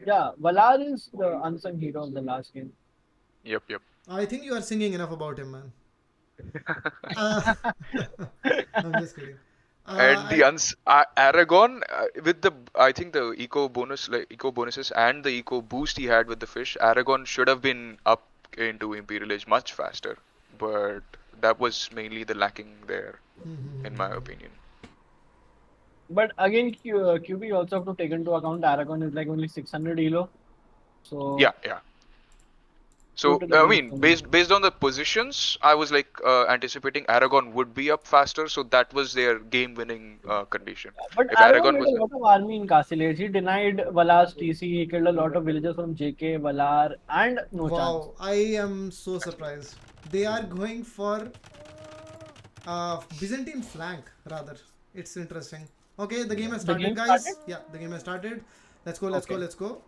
Yeah, Valar is the unsung hero of the last game. yep, yep. I think you are singing enough about him, man. Uh, I'm just kidding. And the Aragon with the I think the eco bonuses and the eco boost he had with the fish, Aragon should have been up into Imperial Age much faster, but that was mainly the lacking there, in my opinion. But again, QB also have to take into account Aragon is like only 600 elo. So Yeah, yeah. So to the I base mean, only. based on the positions, I was like anticipating Aragon would be up faster, so that was their game-winning condition. But If Aragon Aragon made was a lot of army in Castle Age. He denied Valar's TC. He killed a lot of villagers from JK, Valar, and no chance. wow, I am so surprised. They are going for Byzantine flank rather. It's interesting. Okay, the game has started, game guys. started? Yeah, the game has started. Let's go. Let's Okay. go. Let's go,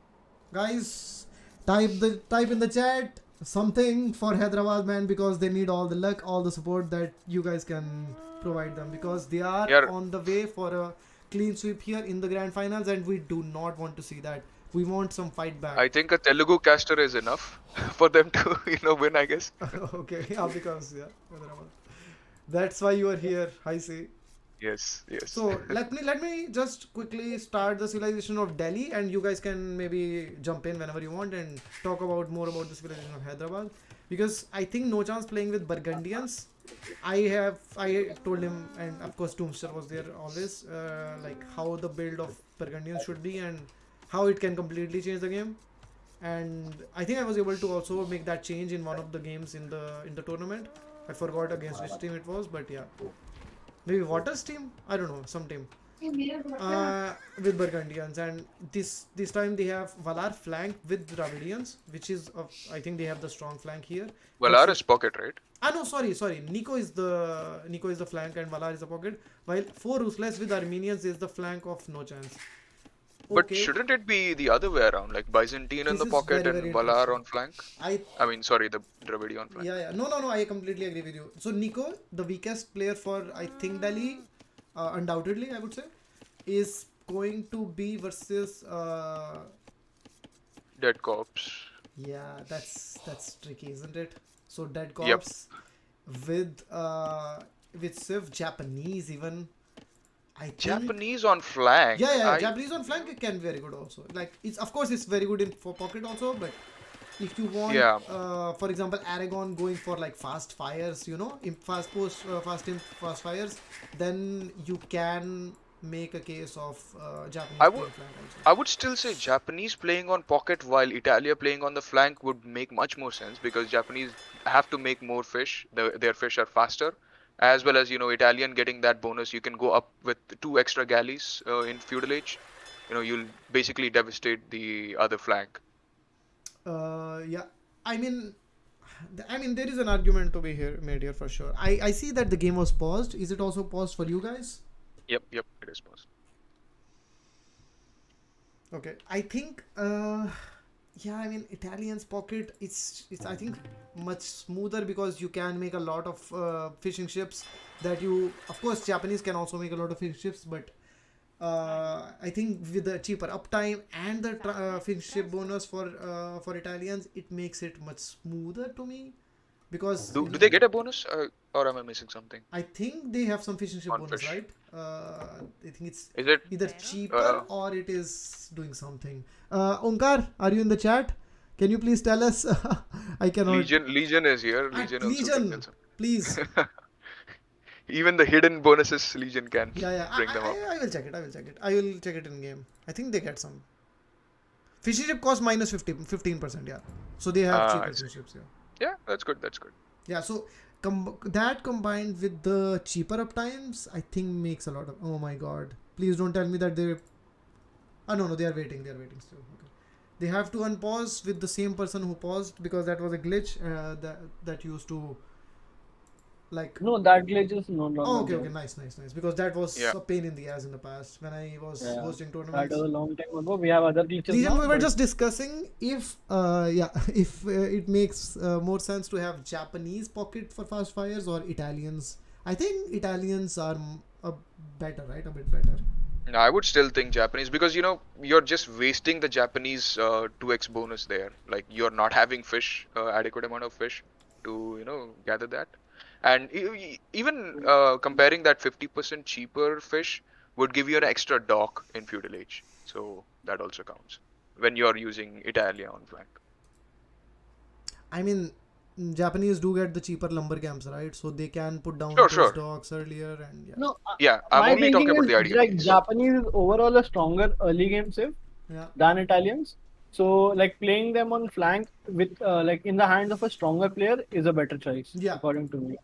guys. Type in the chat something for Hyderabad, man, because they need all the luck, all the support that you guys can provide them, because they are Yeah. on the way for a clean sweep here in the grand finals, and we do not want to see that. We want some fight back. I think a Telugu caster is enough for them to win, I guess. Okay, yeah, because Hyderabad. That's why you are here. I see. Yes, yes. So let me just quickly start the civilization of Delhi, and you guys can maybe jump in whenever you want and talk about more about the civilization of Hyderabad, because I think no chance playing with Burgundians. I told him, and of course Tombster was there always, like how the build of Burgundians should be and how it can completely change the game. And I think I was able to also make that change in one of the games in the tournament. I forgot against which team it was, but yeah. Maybe Waters team? I don't know, some team. With Burgundians, and this time they have Valar flank with Dravidians, which is I think they have the strong flank here. Valar is pocket, right? No, sorry. Nico is the flank and Valar is the pocket. While Fore Ruthless with Armenians is the flank of no chance. But Okay. shouldn't it be the other way around, like Byzantine in This the is pocket very, and very Valar interesting. on flank? I I mean, sorry, the Dravidi on flank. Yeah. No. I completely agree with you. So Nico, the weakest player for I think Delhi, undoubtedly I would say, is going to be versus. Dead corpse. Yeah, that's tricky, isn't it? So Dead Corpse with Civ Japanese even. I think. Japanese on flank. Yeah. Japanese on flank it can be very good also. Like it's of course it's very good in for pocket also, but if you want, for example, Aragon going for like fast fires, fast fires, then you can make a case of Japanese I playing would flank also. I would still say Japanese playing on pocket while Italia playing on the flank would make much more sense, because Japanese have to make more fish. Their fish are faster, as well as Italian getting that bonus. You can go up with 2 extra galleys in feudal age. You'll basically devastate the other flank. Yeah, I mean, there is an argument to be made here for sure. I see that the game was paused. Is it also paused for you guys? Yep, it is possible. Okay, I think, yeah, I mean, Italian's pocket, it's I think much smoother, because you can make a lot of fishing ships that of course, Japanese can also make a lot of fishing ships, but I think with the cheaper uptime and the fishing ship bonus for Italians, it makes it much smoother to me, because Do they get a bonus, or am I missing something? I think they have some fishing ship On bonus, fish. right? I think it's Is it? either cheaper or it is doing something. Onkar, are you in the chat? Can you please tell us? I cannot. Legion is here. Legion also can Legion, get some. please. Even the hidden bonuses Legion can Yeah. bring them up. I will check it. I will check it in game. I think they get some. Fishing ship cost minus 15%. Yeah. So they have cheaper I see. fishing ships. Yeah. Yeah, that's good. Yeah. So that combined with the cheaper uptimes, I think makes a lot of. Oh my god! Please don't tell me that they. No, they are waiting. They are waiting still. Okay. They have to unpause with the same person who paused, because that was a glitch that used to. Like. No, that glitch is no longer. Oh, okay, there. Nice. Because that was Yeah. a pain in the ass in the past when I was hosting That tournaments. was a long time ago. We have other glitches Legion, now. we were but- just discussing if it makes more sense to have Japanese pocket for fast fires or Italians. I think Italians are better, right? A bit better. No, I would still think Japanese because you're just wasting the Japanese 2x bonus there. Like you're not having fish, adequate amount of fish to gather that, and even comparing that 50% cheaper fish would give you an extra dock in feudal age. So that also counts when you're using Italia on flank. I mean, Japanese do get the cheaper lumber camps, right? So they can put down Sure, those sure. docks earlier, and yeah. No, Yeah, I'm my only talking thinking about is the ideal like case. Japanese is overall a stronger early game save Yeah. than Italians. So like playing them on flank with like in the hands of a stronger player is a better choice, Yeah. according to me.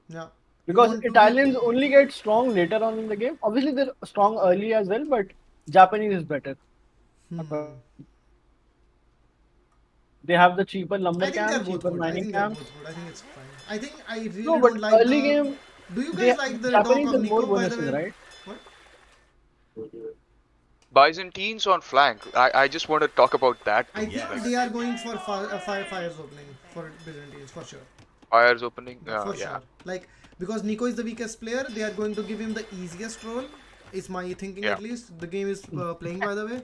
Yeah. You Because want to Italians only get strong later on in the game. Obviously, they're strong early as well, but Japanese is better. They have the cheaper lumber I think they're camp, both cheaper good. I mining think they're camp. both good. I think it's fine. I think I really No, but don't like early the. game, Do you they, guys like the dock Japanese of has more Nico, by the bonuses, way? right? What? Byzantines on flank. I just want to talk about that. I think Like, they are going for fires opening for Byzantines for sure. fires opening. For Yeah. sure. Like because Nico is the weakest player, they are going to give him the easiest role. Is my thinking Yeah. at least. The game is playing, by the way.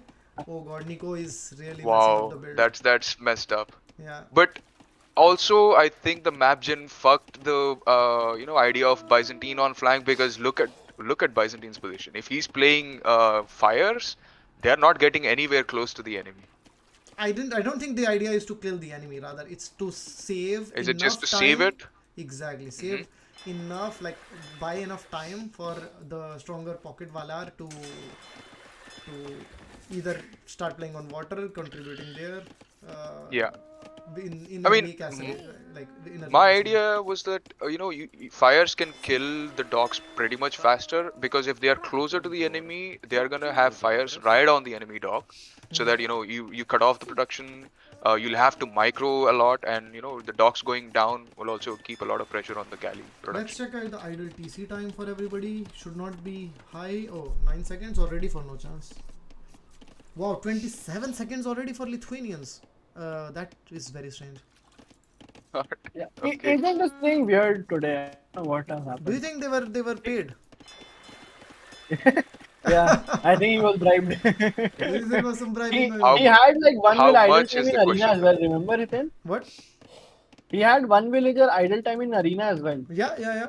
Oh god, Nico is really messing up the Wow, build. that's messed up. Yeah. But also, I think the map gen fucked the idea of Byzantine on flank because look at Byzantine's position. If he's playing fires, they're not getting anywhere close to the enemy. I don't think the idea is to kill the enemy. Rather, it's to save Is enough it just to time. save it? Exactly. Save enough, like buy enough time for the stronger pocket Valar to either start playing on water, contributing there. Yeah. In I a mean, weak castle, like in a My weak castle. idea was that fires can kill the dogs pretty much faster because if they are closer to the enemy, they are gonna have fires right on the enemy dog, so that you cut off the production. You'll have to micro a lot, and the dogs going down will also keep a lot of pressure on the galley Let's production. check out the idle TC time for everybody. Should not be high. Oh, 9 seconds already for no chance. Wow, 27 seconds already for Lithuanians. That is very strange. Yeah. Okay. Isn't this thing weird today? I don't know what has Do you happened. think they were paid? Yeah, I think he was bribed. There was some bribing he, going on. he had like one How will idle much time is in the arena question? as well. Remember, Hitin? What? He had one villager idle time in arena as well Yeah.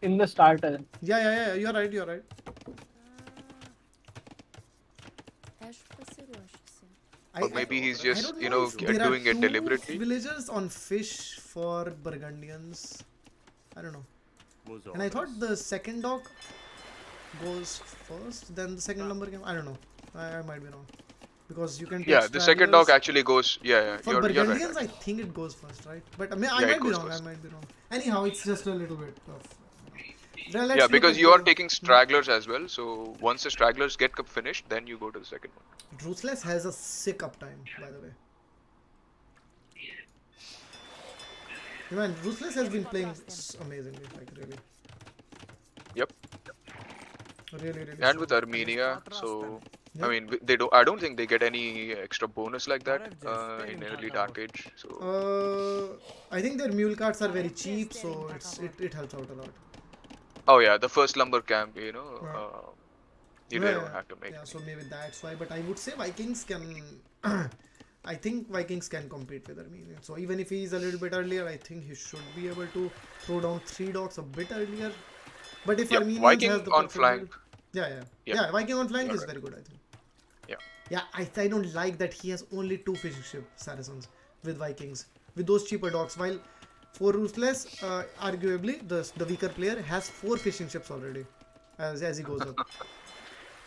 in the starter. Yeah. You're right. Or maybe he's I just don't know if there are doing it two deliberately. villagers on fish for Burgundians. I don't know. And I thought the second dog goes first, then the second lumber game. I don't know. I might be wrong. Because you can take Yeah, the second dog stragglers. actually goes. Yeah, For you're right. Burgundians, I think it goes first, right? But I Yeah, it might be goes wrong. first. I might be wrong. Anyhow, it's just a little bit of. Then let's Yeah, look because at you are the- taking stragglers as well. So once the stragglers get finished, then you go to the second one. Ruthless has a sick uptime, by the way. Yeah, man, Ruthless has been playing amazingly, like really. Yep. Really. And with strong. Armenia, so Yeah. I mean, they don't. I don't think they get any extra bonus like that in early Dark Age. So I think their mule carts are very cheap, so it helps out a lot. oh yeah, the first lumber camp, you Yeah, don't have to make. Yeah, so maybe that's why. But I would say Vikings can. I think Vikings can compete with Armenian. So even if he's a little bit earlier, I think he should be able to throw down 3 dogs a bit earlier. But if Yeah, Armenians Viking has the on perfect flank. build- yeah. Yeah. Viking on flank You're is right. very good, I think. Yeah. Yeah, I don't like that he has only 2 fishing ship Saracens with Vikings with those cheaper dogs. While for Ruthless, arguably the weaker player has 4 fishing ships already as he goes up.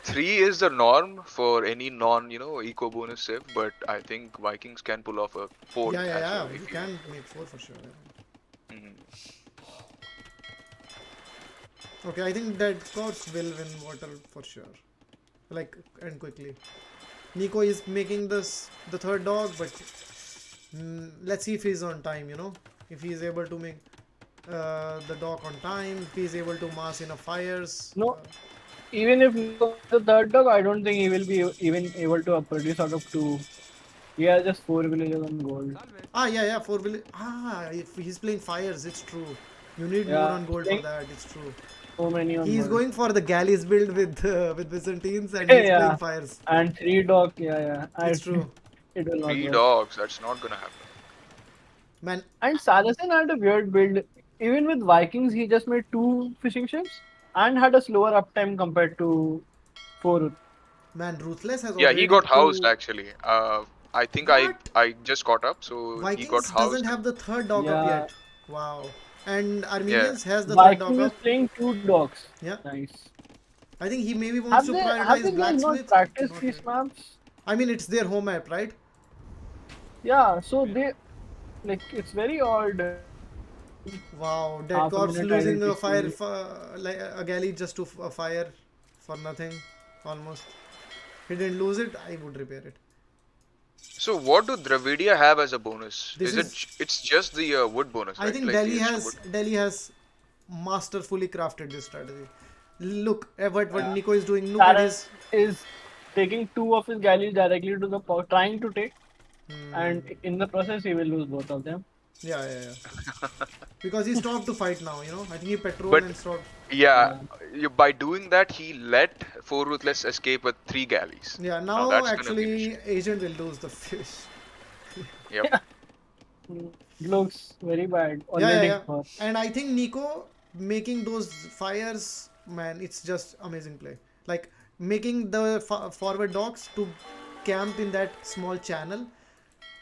3 is the norm for any non, eco bonus save, but I think Vikings can pull off a 4th as Yeah. well. You can make 4 for sure. Mhm. Okay, I think that Scots will win water for sure. Like, and quickly. Nico is making the 3rd dog, but let's see if he's on time, If he's able to make the dog on time, if he's able to mass enough fires. No. Even if Nico is the third dog, I don't think he will be even able to produce out of 2. He has just 4 villagers on gold. Yeah, 4 village. If he's playing fires, it's true. You need more on gold for that. It's true. So many on He's gold. going for the galleys build with Byzantines and he's Yeah. playing fires. And 3 dog. Yeah. It's true. It will not 3 work. dogs. That's not gonna happen. Man, And SaraSaiyan had a weird build. Even with Vikings, he just made 2 fishing ships and had a slower uptime compared to Fore. Ruthless has Yeah, already he got housed two- actually. I think What? I just caught up, so he got Vikings housed. doesn't have the third dog up Yeah. yet. Wow. And Armenians has the third dog Vikings is up. playing 2 dogs. Yeah. Nice. I think he maybe Have wants to they prioritize guys not blacksmith. practiced Not these really. maps? I mean, it's their home map, right? Yeah, so they it's very odd. Wow, Dead Half a Corpse minute losing a identity. like a galley just to a fire for nothing, almost. He didn't lose it. I would repair it. So what do Dravidia have as a bonus? This It's just the wood bonus, I right? think Like Delhi the extra has wood. Delhi has masterfully crafted this strategy. Look at what Yeah. Nico is doing. Look at his. Saras is taking 2 of his galleys directly to the trying to take, and in the process he will lose both of them. Yeah. Because he stopped to fight now, you know. I think he patrolled But- and stopped. Yeah, by doing that, he let 4 Ruthless escape with 3 galleys. Yeah, Now now that's gonna be actually Agent will lose the fish. Yep. It looks very bad. Yeah. Already for- And I think Nico making those fires, man, it's just amazing play. Like making the forward docks to camp in that small channel.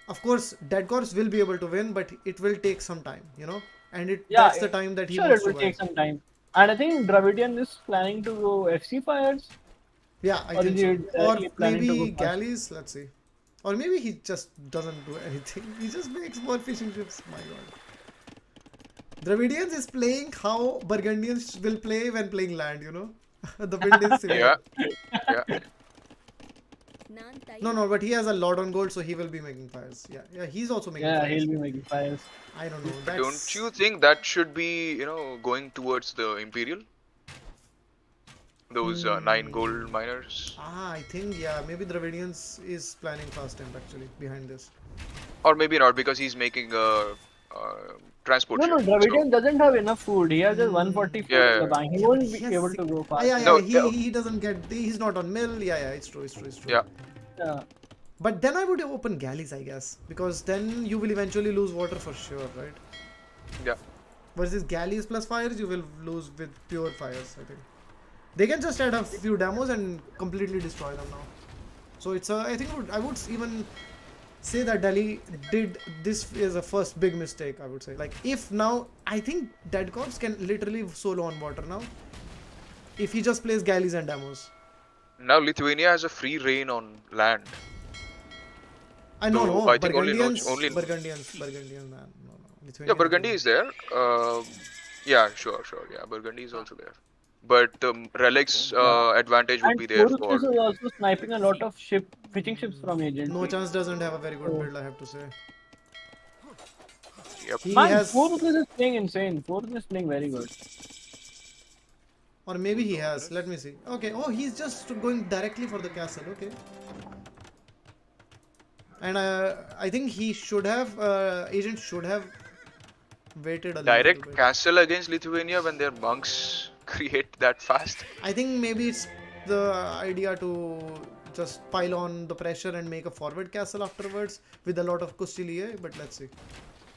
Of course, Dead Corpse will be able to win, but it will take some time, you know. And that's the time that he sure wants it will to take win. some time. And I think Dravidian is planning to go FC fires. Yeah, I Or think is so. he Or directly planning to maybe go fast? galleys. Let's see. Or maybe he just doesn't do anything. He just makes more fishing ships. My god. Dravidians is playing how Burgundians will play when playing land, you know? The build is similar. Yeah. No, but he has a lot on gold, so he will be making fires. Yeah, he's also making Yeah, fires. he'll be making fires. I don't know. Don't you think that should be, going towards the Imperial? Those 9 gold miners? I think, yeah, maybe Dravidians is planning fast temp actually behind this. Or maybe not, because he's making a transport No, ship. Dravidian doesn't have enough food. He has just 140 food in the Yeah. bank. He won't be Yes. able to go fast. Yeah, No, he doesn't get, he's not on mill. Yeah, it's true. Yeah. Yeah. But then I would open galleys, I guess, because then you will eventually lose water for sure, right? Yeah. Versus galleys plus fires, you will lose with pure fires, I think. They can just add a few demos and completely destroy them now. So it's I think I would even say that Delhi did this is a first big mistake, I would say. Like if now, I think Dead Corpse can literally solo on water now. If he just plays galleys and demos. Now Lithuania has a free reign on land. I know, So, no, I think only Burgundians, man. No. Yeah, Burgundy is there. Yeah, sure. Yeah, Burgundy is also there. But relics advantage would And be there Horus for. is also sniping a lot of fishing ships from Agent. No Chance doesn't have a very good build, I have to say. Yep. He Man, has, Horus is playing insane. Horus is playing very good. or maybe he has. Let me see. Okay, oh, he's just going directly for the castle. Okay. And I think he should have, Agent should have waited a little Direct bit. castle against Lithuania when their monks create that fast. I think maybe it's the idea to just pile on the pressure and make a forward castle afterwards with a lot of Custilier, but let's see.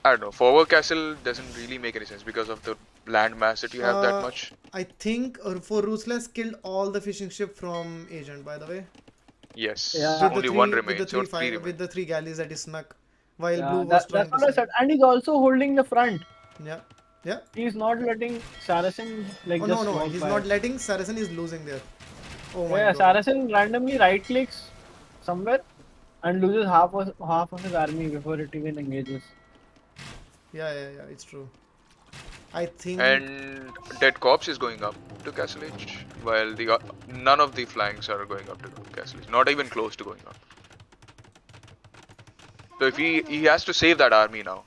I don't know. Forward castle doesn't really make any sense because of the land mass that you have that much. I think for Ruthless killed all the fishing ship from Agent, by the way. Yes. Yeah. With the Only three- one with remains. the three Or three fire, remain. with the 3 galleys that he snuck while Yeah, Blue was that's trying what to I said. sneak. And he's also holding the front. Yeah. He's not letting SaraSaiyan like Oh just no, walk he's by. not letting. SaraSaiyan is losing there. Oh my Yeah, god. SaraSaiyan randomly right clicks somewhere and loses half of his army before it even engages. Yeah, it's true. I think. And Dead Corpse is going up to Castle Edge, while none of the flanks are going up to Castle Edge. Not even close to going up. So if he has to save that army now.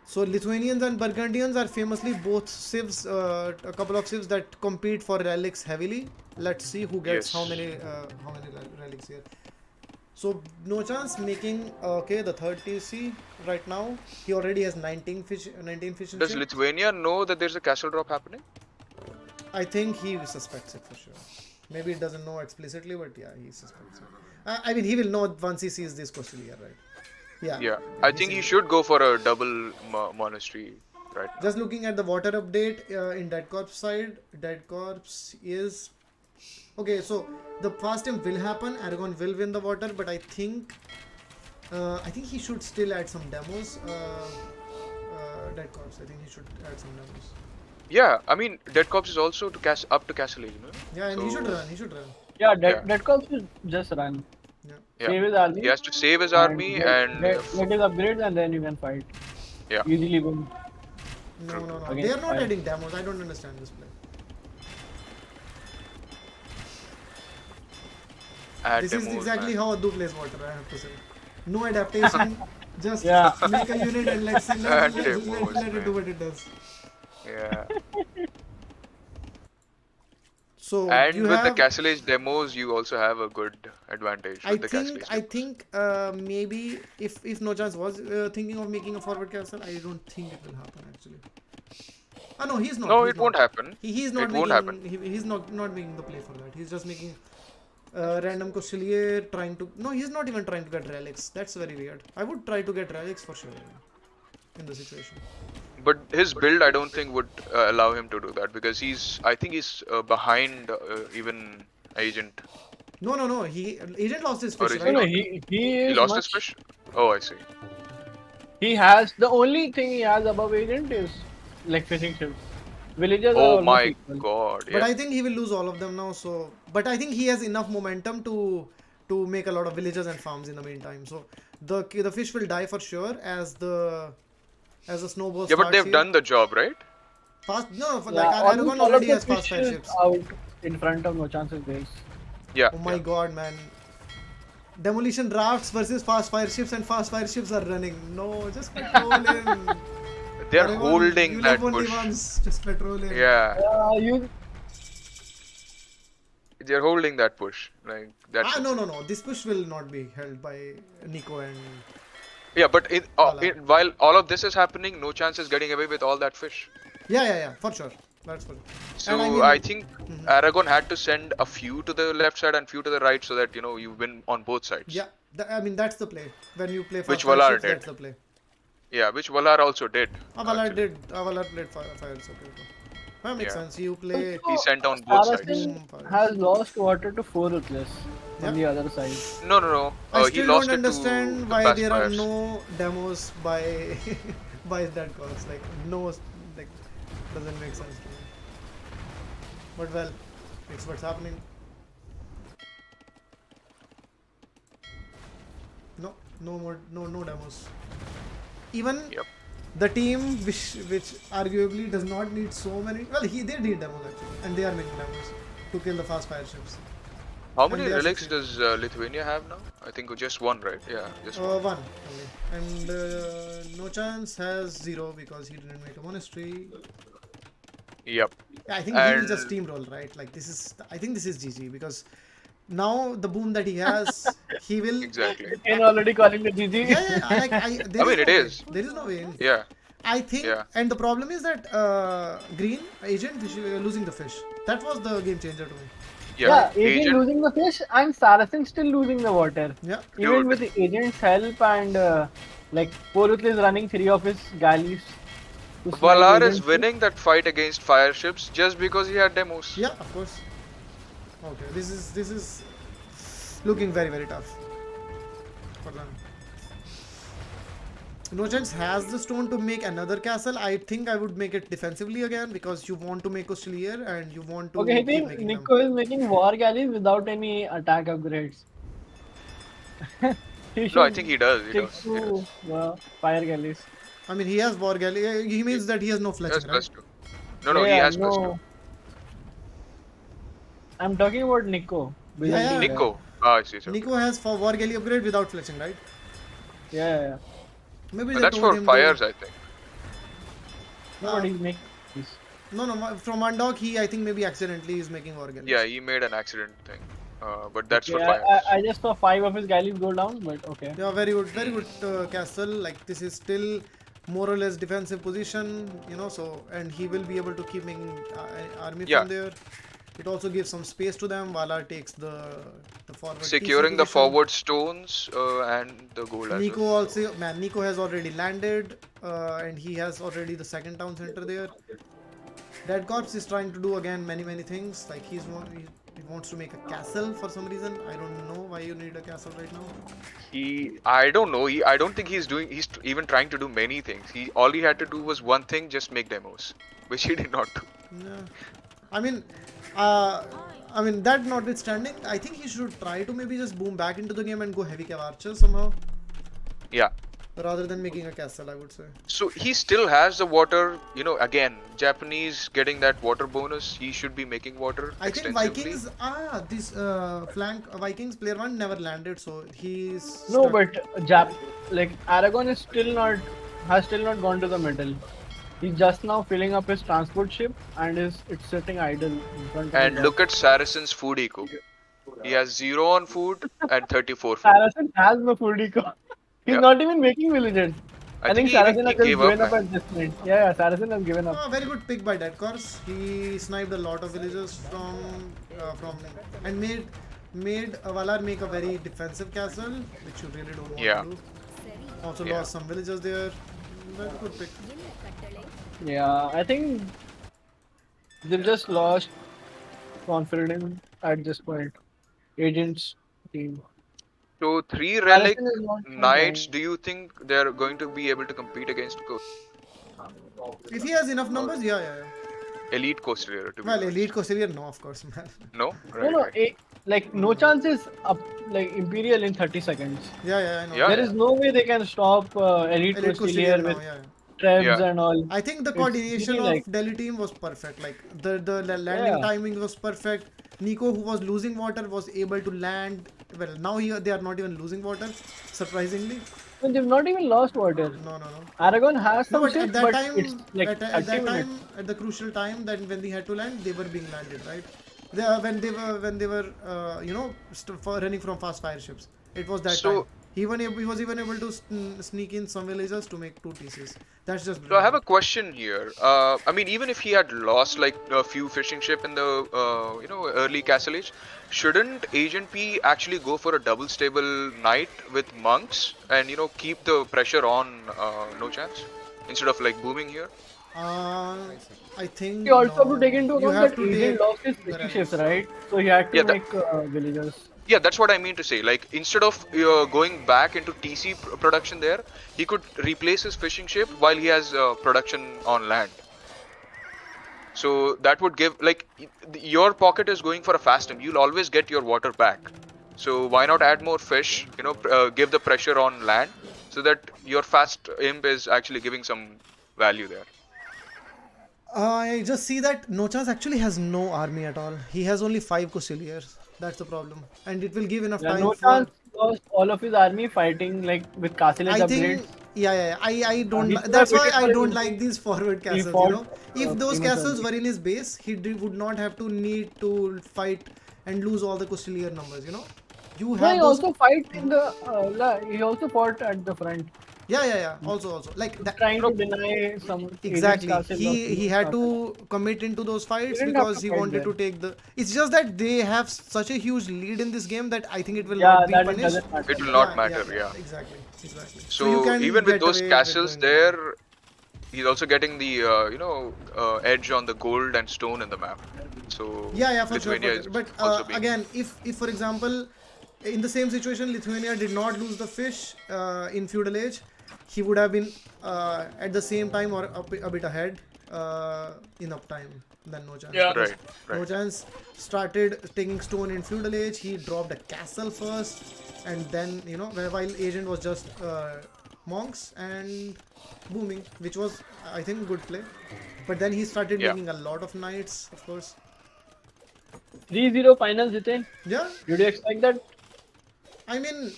So Lithuanians and Burgundians are famously both civs, a couple of civs that compete for relics heavily. Let's see who gets Yes. how many relics here. So no chance making okay the third TC right now. He already has 19 fish in Does ship. Lithuania know that there's a castle drop happening? I think he suspects it for sure. Maybe he doesn't know explicitly, but yeah, he suspects it. I mean, he will know once he sees this Costelia, right? Yeah. Yeah, I think he should go for a double monastery right now. Just looking at the water update in Dead Corpse side, Dead Corpse is okay. So the fast time will happen. Aragon will win the water, but I think he should still add some demos. Dead Corpse, I think he should add some demos. Yeah, I mean, Dead Corpse is also up to Castle Age, you know? Yeah, and So- he should run. He should run. Yeah, Yeah. Dead Corps will just run. Yeah. Yeah. Save his army. He has to save his army and get his upgrades, and then you can fight. Yeah. Easily win. No. Again, They are not fine. adding demos. I don't understand this play. add This is demos, exactly man. how Addu plays water, I have to say. No adaptation, just Yeah. make a unit and let Demos, it do man. what it does. Yeah. So And you with have, the Castle Age demos, you also have a good advantage with the Castle Age. I think maybe if No Chance was thinking of making a forward castle, I don't think it will happen actually. Ah no, he's not. No, he's it won't not. happen. He's not It making. won't happen. He's not making the play for that. He's just making random Costellier trying to. No, he's not even trying to get relics. That's very weird. I would try to get relics for sure in the situation. But his build, I don't think would allow him to do that because I think he's behind even Agent. No. Agent lost his Or fish, is right? No, he He is lost much, his fish? Oh, I see. He has the only thing he has above Agent is like fishing ships. Villagers are Oh almost my equal. god. But Yeah. I think he will lose all of them now. So, but I think he has enough momentum to make a lot of villages and farms in the meantime. So the fish will die for sure as the snowball. Yeah, but starts they've here. done the job, right? Fast. No, Yeah, like almost Aragon all of already the has fast fire fishes ships. out in front of No Chance's base. Yeah. Oh my god, man. Demolition rafts versus fast fire ships, and fast fire ships are running. No, just patrol in. They're Aragon, holding you that live only push. once, just patrol in. Yeah. You They're holding that push. Like that's No. This push will not be held by Nico and. Yeah, but Valar. while all of this is happening, No Chance is getting away with all that fish. Yeah, for sure. That's for sure. So And I mean- I think Aragon had to send a few to the left side and few to the right so that you win on both sides. Yeah, I mean that's the play. When you play Which fast fire Valar ships, did. that's the play. Yeah, which Valar also did. Valar actually. did. Valar played fires. Okay. That makes Yeah. sense. You play. He sent on both sides. SaraSaiyan has lost water to Fore Ruthless Yeah. on the other side. No. I He still lost don't it to understand the why fast there are fires. no demos by by that course. Like no, like doesn't make sense to me. But well, it's what's happening. No demos. Even Yep. the team which arguably does not need so many. Well, they need demos actually, and they are making demos to kill the fast fire ships. How And many they are relics succeeding. does Lithuania have now? I think just one, right? Yeah, just one. One only. And No Chance has 0 because he didn't make a monastery. Yep. Yeah, I think he will And- just steamroll, right? Like I think this is GG because now the boom that he has, he will. Exactly. And already calling the GG. Yeah. There I mean, no it way. is. There is no way. in. Yeah. I think, Yeah. and the problem is that Green Agent losing the fish. That was the game changer to me. Yeah, Agent losing the fish and SaraSaiyan still losing the water. Yeah. Even Dude. with the Agent's help and like Fore Ruthless running 3 of his galleys. to snipe Valar is Agent's winning that fight against fire ships just because he had demos. Yeah, of course. Okay, this is looking very, very tough for them. No Chance has the stone to make another castle. I think I would make it defensively again because you want to make Costellier and you want to Okay, I keep think making Nico is making war galleys without any attack upgrades. He No, I should think he does. He stick does. to fire galleys. them. I mean, he has war galley. He means that he has no He has fletching, right? +2. No, he Yeah, has +2. I'm talking about Nico. Yeah. Nico. Ah, I see. Nico has for war galley upgrade without fletching, right? Yeah. Maybe But they that's told for him fires, I think. No, but he's making these. No. From Undog, I think maybe accidentally is making war galleys. Yeah, he made an accident thing. But that's for Yeah, finals. I just saw 5 of his galleys go down, but okay. Yeah, very good castle. Like this is still more or less defensive position, you know. So and he will be able to keep making army Yeah. from there. It also gives some space to them. Valar takes the forward. Securing TC the position. forward stones and the gold as Nico well. also, man, Nico has already landed, and he has already the second town center there. Dead Corpse is trying to do again many things. Like he wants to make a castle for some reason. I don't know why you need a castle right now. I don't know. I don't think he's even trying to do many things. All he had to do was one thing, just make demos, which he did not do. Yeah. I mean that notwithstanding, I think he should try to maybe just boom back into the game and go heavy cav archers somehow, Yeah. rather than making a castle, I would say. So he still has the water. You know, again, Japanese getting that water bonus. He should be making water. I think extensively. Vikings, this flank Vikings player 1 never landed, so he's No, stuck. but like Aragon has still not gone to the middle. He's just now filling up his transport ship and it's sitting idle in front of And him. look at Saracen's food eco. He has 0 on food and 34 food. Saracen has no food eco. He's Yeah. not even making villages. I think he even- Saracen he has just gave up, given up man. at this point. Yeah, Saracen has given up. Very good pick by Dead Corpse. He sniped a lot of villagers from and made Valar make a very defensive castle, which you really don't want Yeah. to do. Also Yeah. lost some villagers there. Very good pick. Yeah, I think they've just lost confidence at this point. Agents team. So 3 relic Saracen is not knights. trying. Do you think they're going to be able to compete against If he has enough numbers, yeah. elite coastalier? To be Well, honest? elite Costelier, no, of course, man. No. No, Right. no, right. like no chances up like Imperial in 30 seconds. Yeah, I know. Yeah. There is no way they can stop Elite Elite Costelier Costelier with now, yeah. Trebs Yeah. and all. I think the It's coordination really of like- Delhi team was perfect. Like the landing Yeah. timing was perfect. Nico, who was losing water, was able to land. Well, now they are not even losing water, surprisingly. But they've not even lost water. No. Aragon has No, some but shit, at that but time, it's like at that 30 minutes. time, at the crucial time, that when they had to land, they were being landed, right? When they were running from fast fire ships. It was that So- time. He was even able to sneak in some villagers to make 2 TCs. That's just. So I have a question here. I mean, even if he had lost like a few fishing ship in the early castle age, shouldn't Agent P actually go for a double stable knight with monks and keep the pressure on? No chance, instead of like booming here. I think. You also have no. to take into You account have that to Agent take lost his the fishing ships, relics. right? So he had to Yeah, that- make villagers. Yeah, that's what I mean to say. Like instead of going back into TC production there, he could replace his fishing ship while he has production on land. So that would give your pocket is going for a fast imp. You'll always get your water back. So why not add more fish? Give the pressure on land so that your fast imp is actually giving some value there. I just see that No Chance actually has no army at all. He has only 5 Costeliers. That's the problem. And it will give enough Yeah, time no for. chance lost all of his army fighting like with castlage I upgrades. think. Yeah. I don't. He Li- should that's have why waited I for don't him. like these forward He castles. fought, If those famous castles early. were in his base, he would not have to need to fight and lose all the Costelier numbers. You No, have he those. also fight in the. He also fought at the front, Yeah. Also like that. trying to deny some. Exactly. agent's castle He loss. had to commit into those fights He didn't have because to he fight wanted to there. take the. It's just that they have such a huge lead in this game that I think it will Yeah, not be that it punished. doesn't matter. It will not matter. Yeah. Exactly. So you can even with get those away castles doing that. there, he's also getting the edge on the gold and stone in the map. So Yeah, for sure. Lithuania is But also being- again, if for example, in the same situation, Lithuania did not lose the fish in feudal age, he would have been at the same time or a bit ahead in uptime than No Chance. Yeah. Because Right. No Chance started taking stone in feudal age. He dropped a castle first, and then while Agent was just monks and booming, which was I think good play. But then he started Yeah. making a lot of knights, of course. 3-0 finals, Jitin. Yeah, Did you expect that? I mean,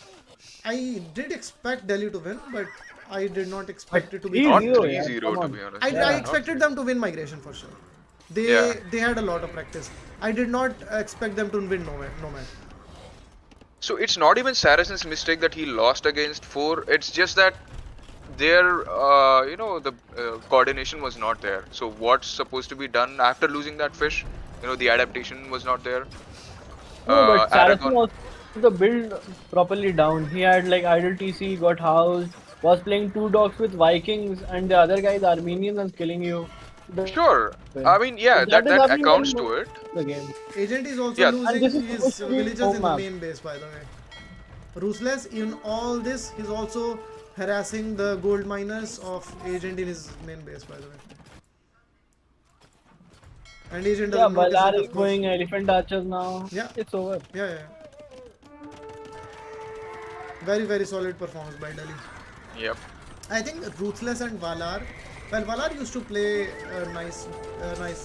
I did expect Delhi to win, but I did not expect it to be. 3-0, Not 3-0, 3-0 yeah, come to on. be honest. I Yeah, expected them to win migration for sure. Yeah. They had a lot of practice. I did not expect them to win nomad. So it's not even Saracen's mistake that he lost against Fore. It's just that their, the coordination was not there. So what's supposed to be done after losing that fish? The adaptation was not there. No, but Saracen Aragon. was the build properly down. He had like idle TC, got housed, was playing 2 dogs with Vikings, and the other guy is Armenian and killing you. Sure. I mean, yeah, That is that happening in accounts to it. the game. Agent is also Yeah. And losing this is his supposed to be villagers home in the map. main base, by the way. Ruthless, in all this, he's also harassing the gold miners of Agent in his main base, by the way. And Agent Yeah, doesn't notice Valar it, is of course. going elephant archers now. Yeah. It's over. Yeah. Very, very solid performance by Delhi. Yep. I think Ruthless and Valar. Well, Valar used to play nice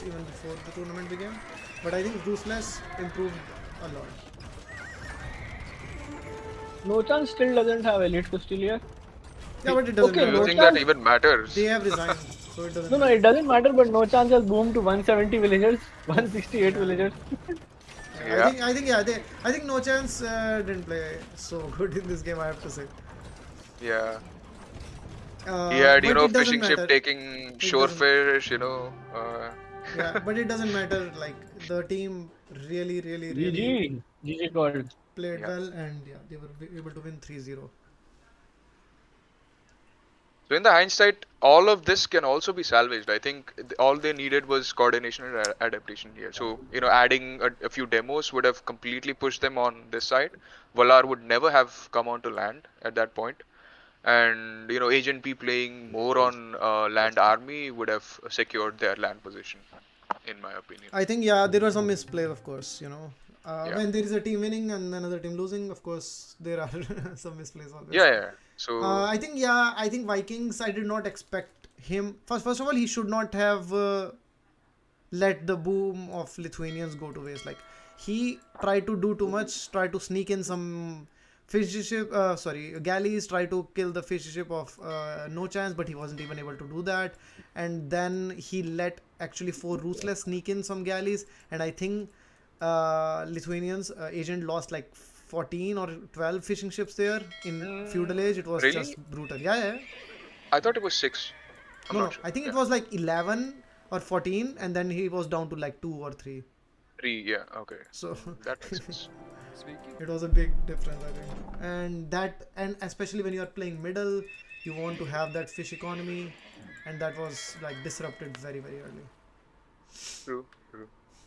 even before the tournament began, but I think Ruthless improved a lot. No Chance still doesn't have elite Kustil here. Yeah, but it doesn't Okay, I matter. don't no think that chance. even matters. They have resigned, so it doesn't No, matter. it doesn't matter. But No Chance has boomed to 170 villagers, 168 villagers. Yeah. I think No Chance didn't play so good in this game, I have to say. Yeah. He had, but it doesn't fishing ship matter. taking It shore doesn't- fish, Yeah, but it doesn't matter. Like the team really GG called. played Yeah. well, and yeah, they were able to win 3-0. So in the hindsight, all of this can also be salvaged. I think all they needed was coordination and adaptation here. So, adding a few demos would have completely pushed them on this side. Valar would never have come onto land at that point. And, Agent P playing more on land army would have secured their land position, in my opinion. I think there were some misplay, of course. Yeah. When there is a team winning and another team losing, of course there are some misplays always. Yeah. So, I think Vikings. I did not expect him. First of all, he should not have let the boom of Lithuanians go to waste. Like he tried to do too much, tried to sneak in some galleys, try to kill the fish ship of No Chance, but he wasn't even able to do that. And then he let actually 4 Ruthless sneak in some galleys, and I think Lithuanians Agent lost like 14 or 12 fishing ships there in feudal age. It was Really? just brutal. Yeah. I thought it was 6. I'm No, not sure. I think it was like 11 or 14, and then he was down to like 2 or 3. 3, yeah, okay. So That makes sense. it was a big difference, I think. And especially when you are playing middle, you want to have that fish economy, and that was like disrupted very, very early. True.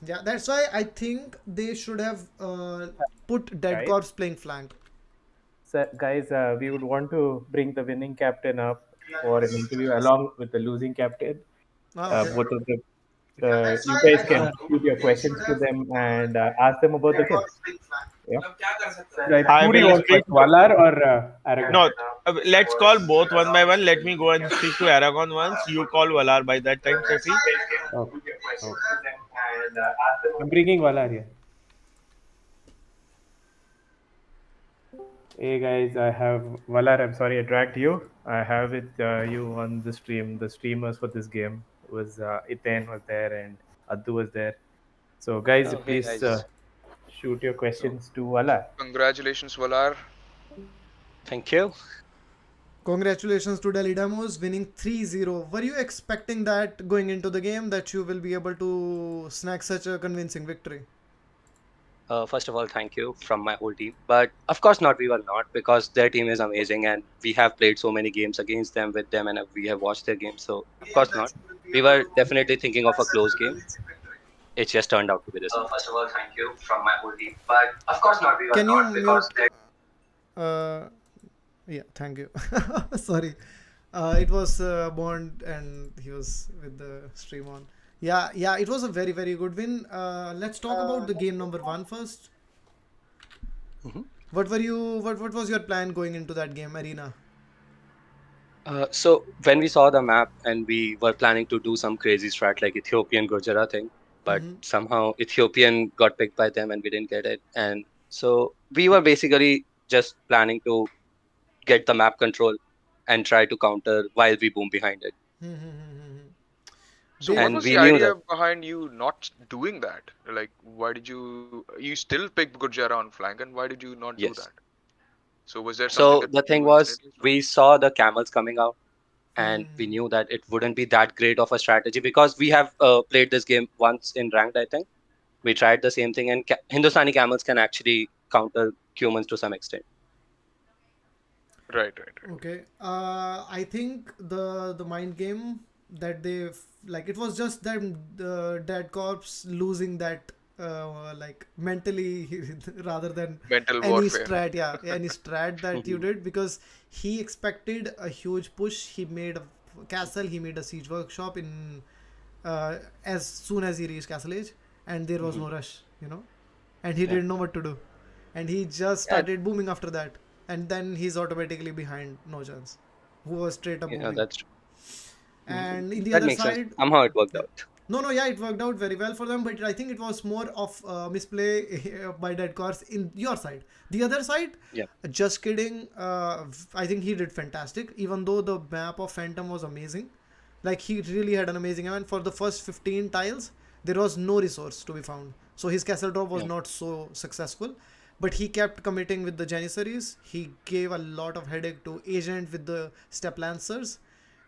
Yeah, that's why I think they should have put Dead Right. Corps playing flank. So, guys, we would want to bring the winning captain up for an interview along with the losing captain. Okay. Both of them, you guys can shoot your questions to them and ask them about the game. Yeah. Right. I Who do you will want speak first, Valar or Aragon? No, let's call both one by one. Let me go and speak to Aragon once. You call Valar by that time, Sophie. Okay. I'm bringing Valar here. Hey guys, I have Valar. I'm sorry I dragged you. I have it you on the stream. The streamers for this game was Iten was there and Addu was there. So guys, please shoot your questions to Valar. Congratulations, Valar. Thank you. Congratulations to Delhi Demos winning 3-0. Were you expecting that going into the game, that you will be able to snag such a convincing victory? First of all, thank you from my whole team. But of course not, we were not, because their team is amazing and we have played so many games against them, with them, and we have watched their games. So of course not. We were definitely thinking of a close game. It just turned out to be this. First of all, thank you from my whole team. But of course not, we were Can you not, because mute? Yeah, thank you. Sorry. It was Bond and he was with the stream on. Yeah, it was a very, very good win. Let's talk about the game number 1 first. Mhm. What was your plan going into that game, Arena? So when we saw the map and we were planning to do some crazy strat like Ethiopian Gurjara thing, but somehow Ethiopian got picked by them and we didn't get it. And so we were basically just planning to get the map control and try to counter while we boom behind it. So They- what And was we the knew idea that. behind you not doing that? Like, why did you still picked Gurjara on flank, and why did you not do Yes. that? So was there something So that the thing you was, incidentally saw? we saw the camels coming out, and we Hmm. knew that it wouldn't be that great of a strategy because we have played this game once in ranked, I think. We tried the same thing, and Hindustani camels can actually counter humans to some extent. Right. Okay. I think the mind game that like it was just them the dead corpse losing that like mentally rather than Mental any warfare. strat. Yeah, any strat that you Mhm. did because he expected a huge push. He made a castle. He made a siege workshop in as soon as he reached Castle Age, and there was Mhm. no rush. And he Yeah. didn't know what to do, and he just Yeah. started booming after that, and then he's automatically behind no chance, who was straight up Yeah, booming. that's true. Mhm. And in the That other makes sense. side, Somehow it worked yeah, out. no, yeah, it worked out very well for them, but I think it was more of misplay by Dead Cars in your side. The other side, Yeah. just kidding. I think he did fantastic, even though the map of Phantom was amazing. Like he really had an amazing event. For the first 15 tiles, there was no resource to be found. So his castle drop was Yeah. not so successful. But he kept committing with the Janissaries. He gave a lot of headache to Agent with the Step Lancers.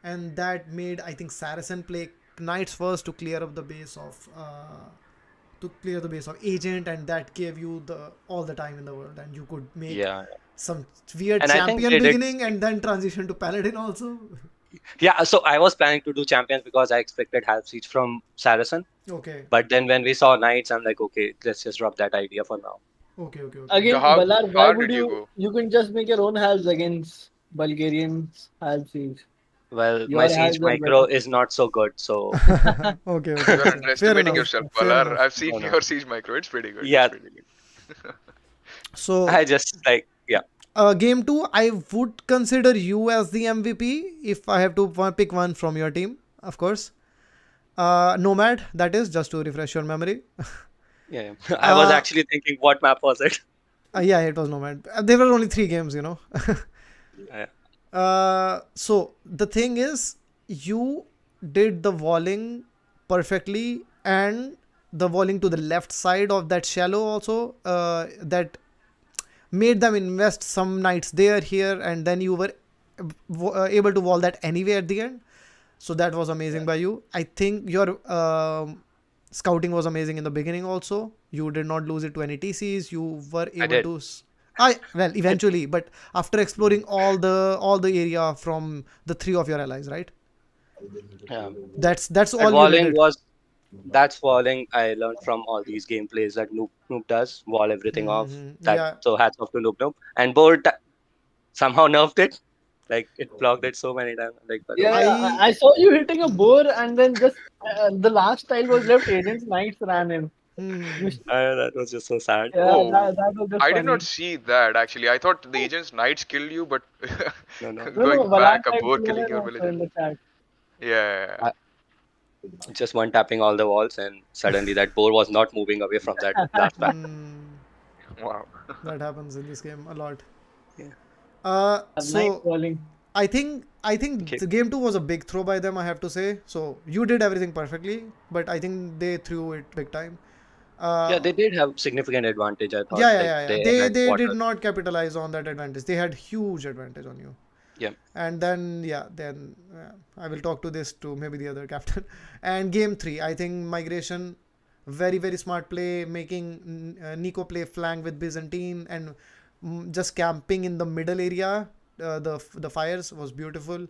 And that made, I think, Saracen play Knights first to clear up the base of Agent, and that gave you the all the time in the world, and you could make Yeah. some weird And I think champion they did. beginning and then transition to Paladin also. Yeah, so I was planning to do champions because I expected half siege from Saracen. Okay. But then when we saw knights, I'm like, okay, let's just drop that idea for now. Okay. Again, So how Valar, why far would did you you? go? You can just make your own halves against Bulgarians' halves siege. Well, my Your siege halves are micro better. is not so good, so Okay. You are Fair underestimating enough. yourself, Fair Valar. enough. I've seen no, no. your siege micro. It's pretty good. It's Yeah, pretty good. So, I just like, yeah. game 2, I would consider you as the MVP if I have to pick one from your team, of course. Nomad, that is, just to refresh your memory. Yeah. I was Uh, actually thinking, what map was it? yeah, it was Nomad. There were only 3 games. Yeah. So the thing is, you did the walling perfectly, and the walling to the left side of that shallow also, that made them invest some knights there, here, and then you were able to wall that anyway at the end. So that was amazing by you. I think your scouting was amazing in the beginning also. You did not lose it to any TCs. You were I able did. to well, eventually, but after exploring all the area from the 3 of your allies, right? Yeah. That's And all you walling needed. that's walling I learned from all these gameplays that Noob does, wall everything off. That Yeah. so hats off to Noob. And Board somehow nerfed it. Like it blocked it so many times. Like, but Yeah, okay. I I saw you hitting a boar, and then just the last tile was left. Agent's knights ran him. You, hmm, That was just so sad. yeah, Oh, that was just I did funny. not see that actually. I thought the agent's knights killed you, but No. No, going Valar back, a typed boar killing Fore your also villager. in the chat. Yeah. I, just one tapping all the walls, and suddenly that boar was not moving away from that last pack. Wow. that happens in this game a lot. Yeah. Night So calling. I think Okay. the game 2 was a big throw by them, I have to say. So you did everything perfectly, but I think they threw it big time. Yeah, Uh, they did have significant advantage, I thought. yeah. They They had they did water. not capitalize on that advantage. They had huge advantage on you. Yeah. And then I will talk to this to maybe the other captain. And game 3, I think migration, very smart play, making Nico play flank with Byzantine, and just camping in the middle area. The fires was beautiful.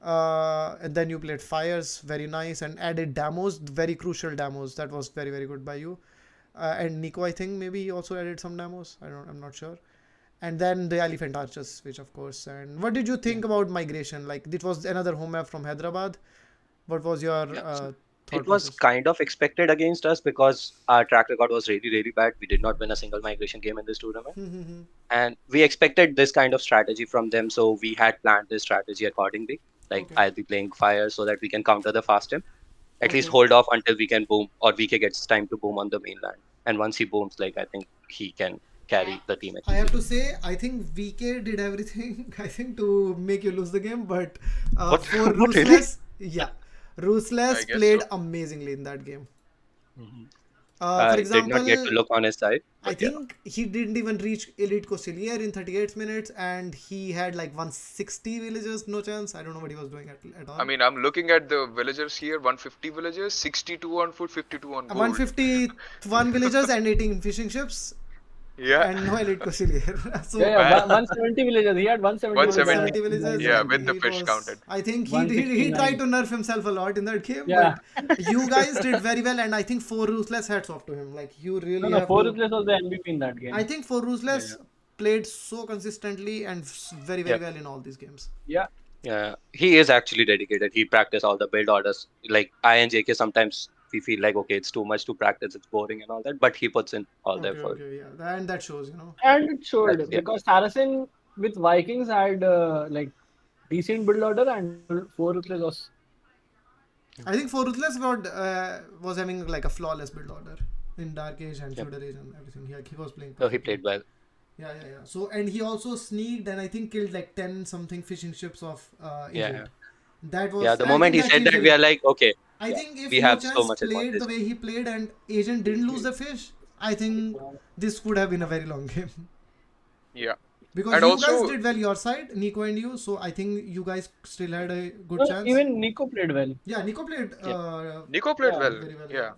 And then you played fires, very nice, and added damos, very crucial damos. That was very good by you. And Nico, I think maybe he also added some damos. I'm not sure. And then the elephant archers, which of course. And what did you think about migration? Like, it was another home map from Hyderabad. What was your Yeah. thought It was process? kind of expected against us because our track record was really bad. We did not win a single migration game in this tournament. And we expected this kind of strategy from them, so we had planned this strategy accordingly. Like, Okay. I'll be playing fire so that we can counter the fast him. At least Okay. hold off until we can boom, or VK gets time to boom on the mainland. And once he booms, like, I think he can carry the team. I have to say, I think VK did everything, I think, to make you lose the game. But What? for What, really? Ruthless, yeah. Ruthless guess played so. amazingly in that game. Mhm. For I did example, not get to look on his side, I but yeah. think he didn't even reach Elite Costelier in 38 minutes, and he had like 160 villagers, no chance. I don't know what he was doing at all. I mean, I'm looking at the villagers here. 150 villagers, 62 on foot, 52 on gold. 151 villagers and 18 fishing ships, Yeah. and no Elite Costelier. So Yeah, Man. 170 villagers. He had 170 170 villagers. villagers. Yeah, and with the it fish was, counted. I think he tried to nerf himself a lot in that game, Yeah. but you guys did very well, and I think for Ruthless, hats off to him. Like you really No, have Fore to. Ruthless was the MVP in that game. I think for Ruthless played so consistently and very Yep. well in all these games. Yeah. Yeah, he is actually dedicated. He practiced all the build orders. Like I and JK, sometimes we feel like, okay, it's too much to practice, it's boring and all that, but he puts in all the effort. Okay, yeah, and that shows, And it showed Yeah. because Saracen with Vikings had like decent build order and Fore Ruthless was. I think for Ruthless was having like a flawless build order in Dark Age and Yep. Feudal Age and everything. He was playing. So he perfectly. played well. Yeah. So and he also sneaked and I think killed like 10 something fishing ships of Egypt. That was Yeah, the I moment he think said that, we are like, okay, I yeah, think if we No have so Chance much played advantage. the way he played and Agent didn't lose the fish, I think this could have been a very long game. Yeah. Because And you also- guys did well your side, Nico and you, so I think you guys still had a good No, chance. even Nico played well. Yeah, Nico played Nico played Yeah, well. very well, Yeah.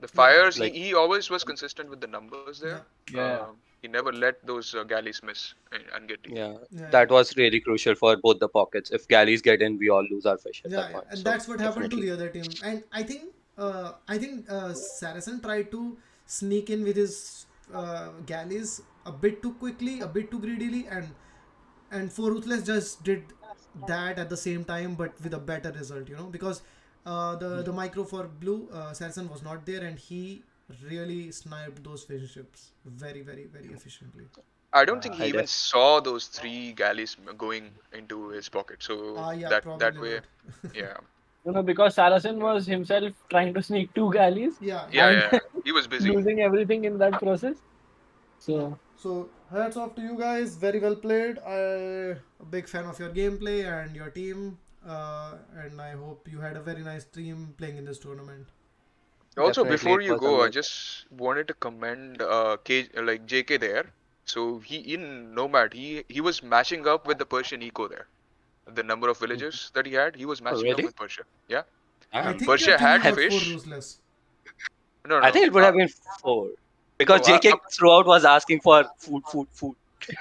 The fires, Like- he always was consistent with the numbers there. Yeah. He never let those galleys miss and get. Yeah, Yeah, that was really crucial for both the pockets. If galleys get in, we all lose our fish at that yeah, point. and So, that's what happened to definitely. the other team. And I think Saracen tried to sneak in with his galleys a bit too quickly, a bit too greedily, and For Ruthless just did that at the same time, but with a better result, because the micro for blue Saracen was not there, and he really sniped those fish ships very efficiently. I don't think he I even def- saw those 3 galleys going into his pocket. So Yeah, that probably way, not. yeah. Because Saracen was himself trying to sneak 2 galleys, Yeah. He was busy. losing everything in that process. So hats off to you guys, very well played. I'm a big fan of your gameplay and your team, and I hope you had a very nice stream playing in this tournament. Also, Definitely, before it you was go, I amazing. just wanted to commend JK there. So he in Nomad, he was matching up with the Persian eco there. The number of villagers that he had, he was matching up really? with Persia. Yeah. I Damn. think Persia your team had got fish. 4 Ruthless. No. I think it would have been 4. Because No, JK throughout was asking for food.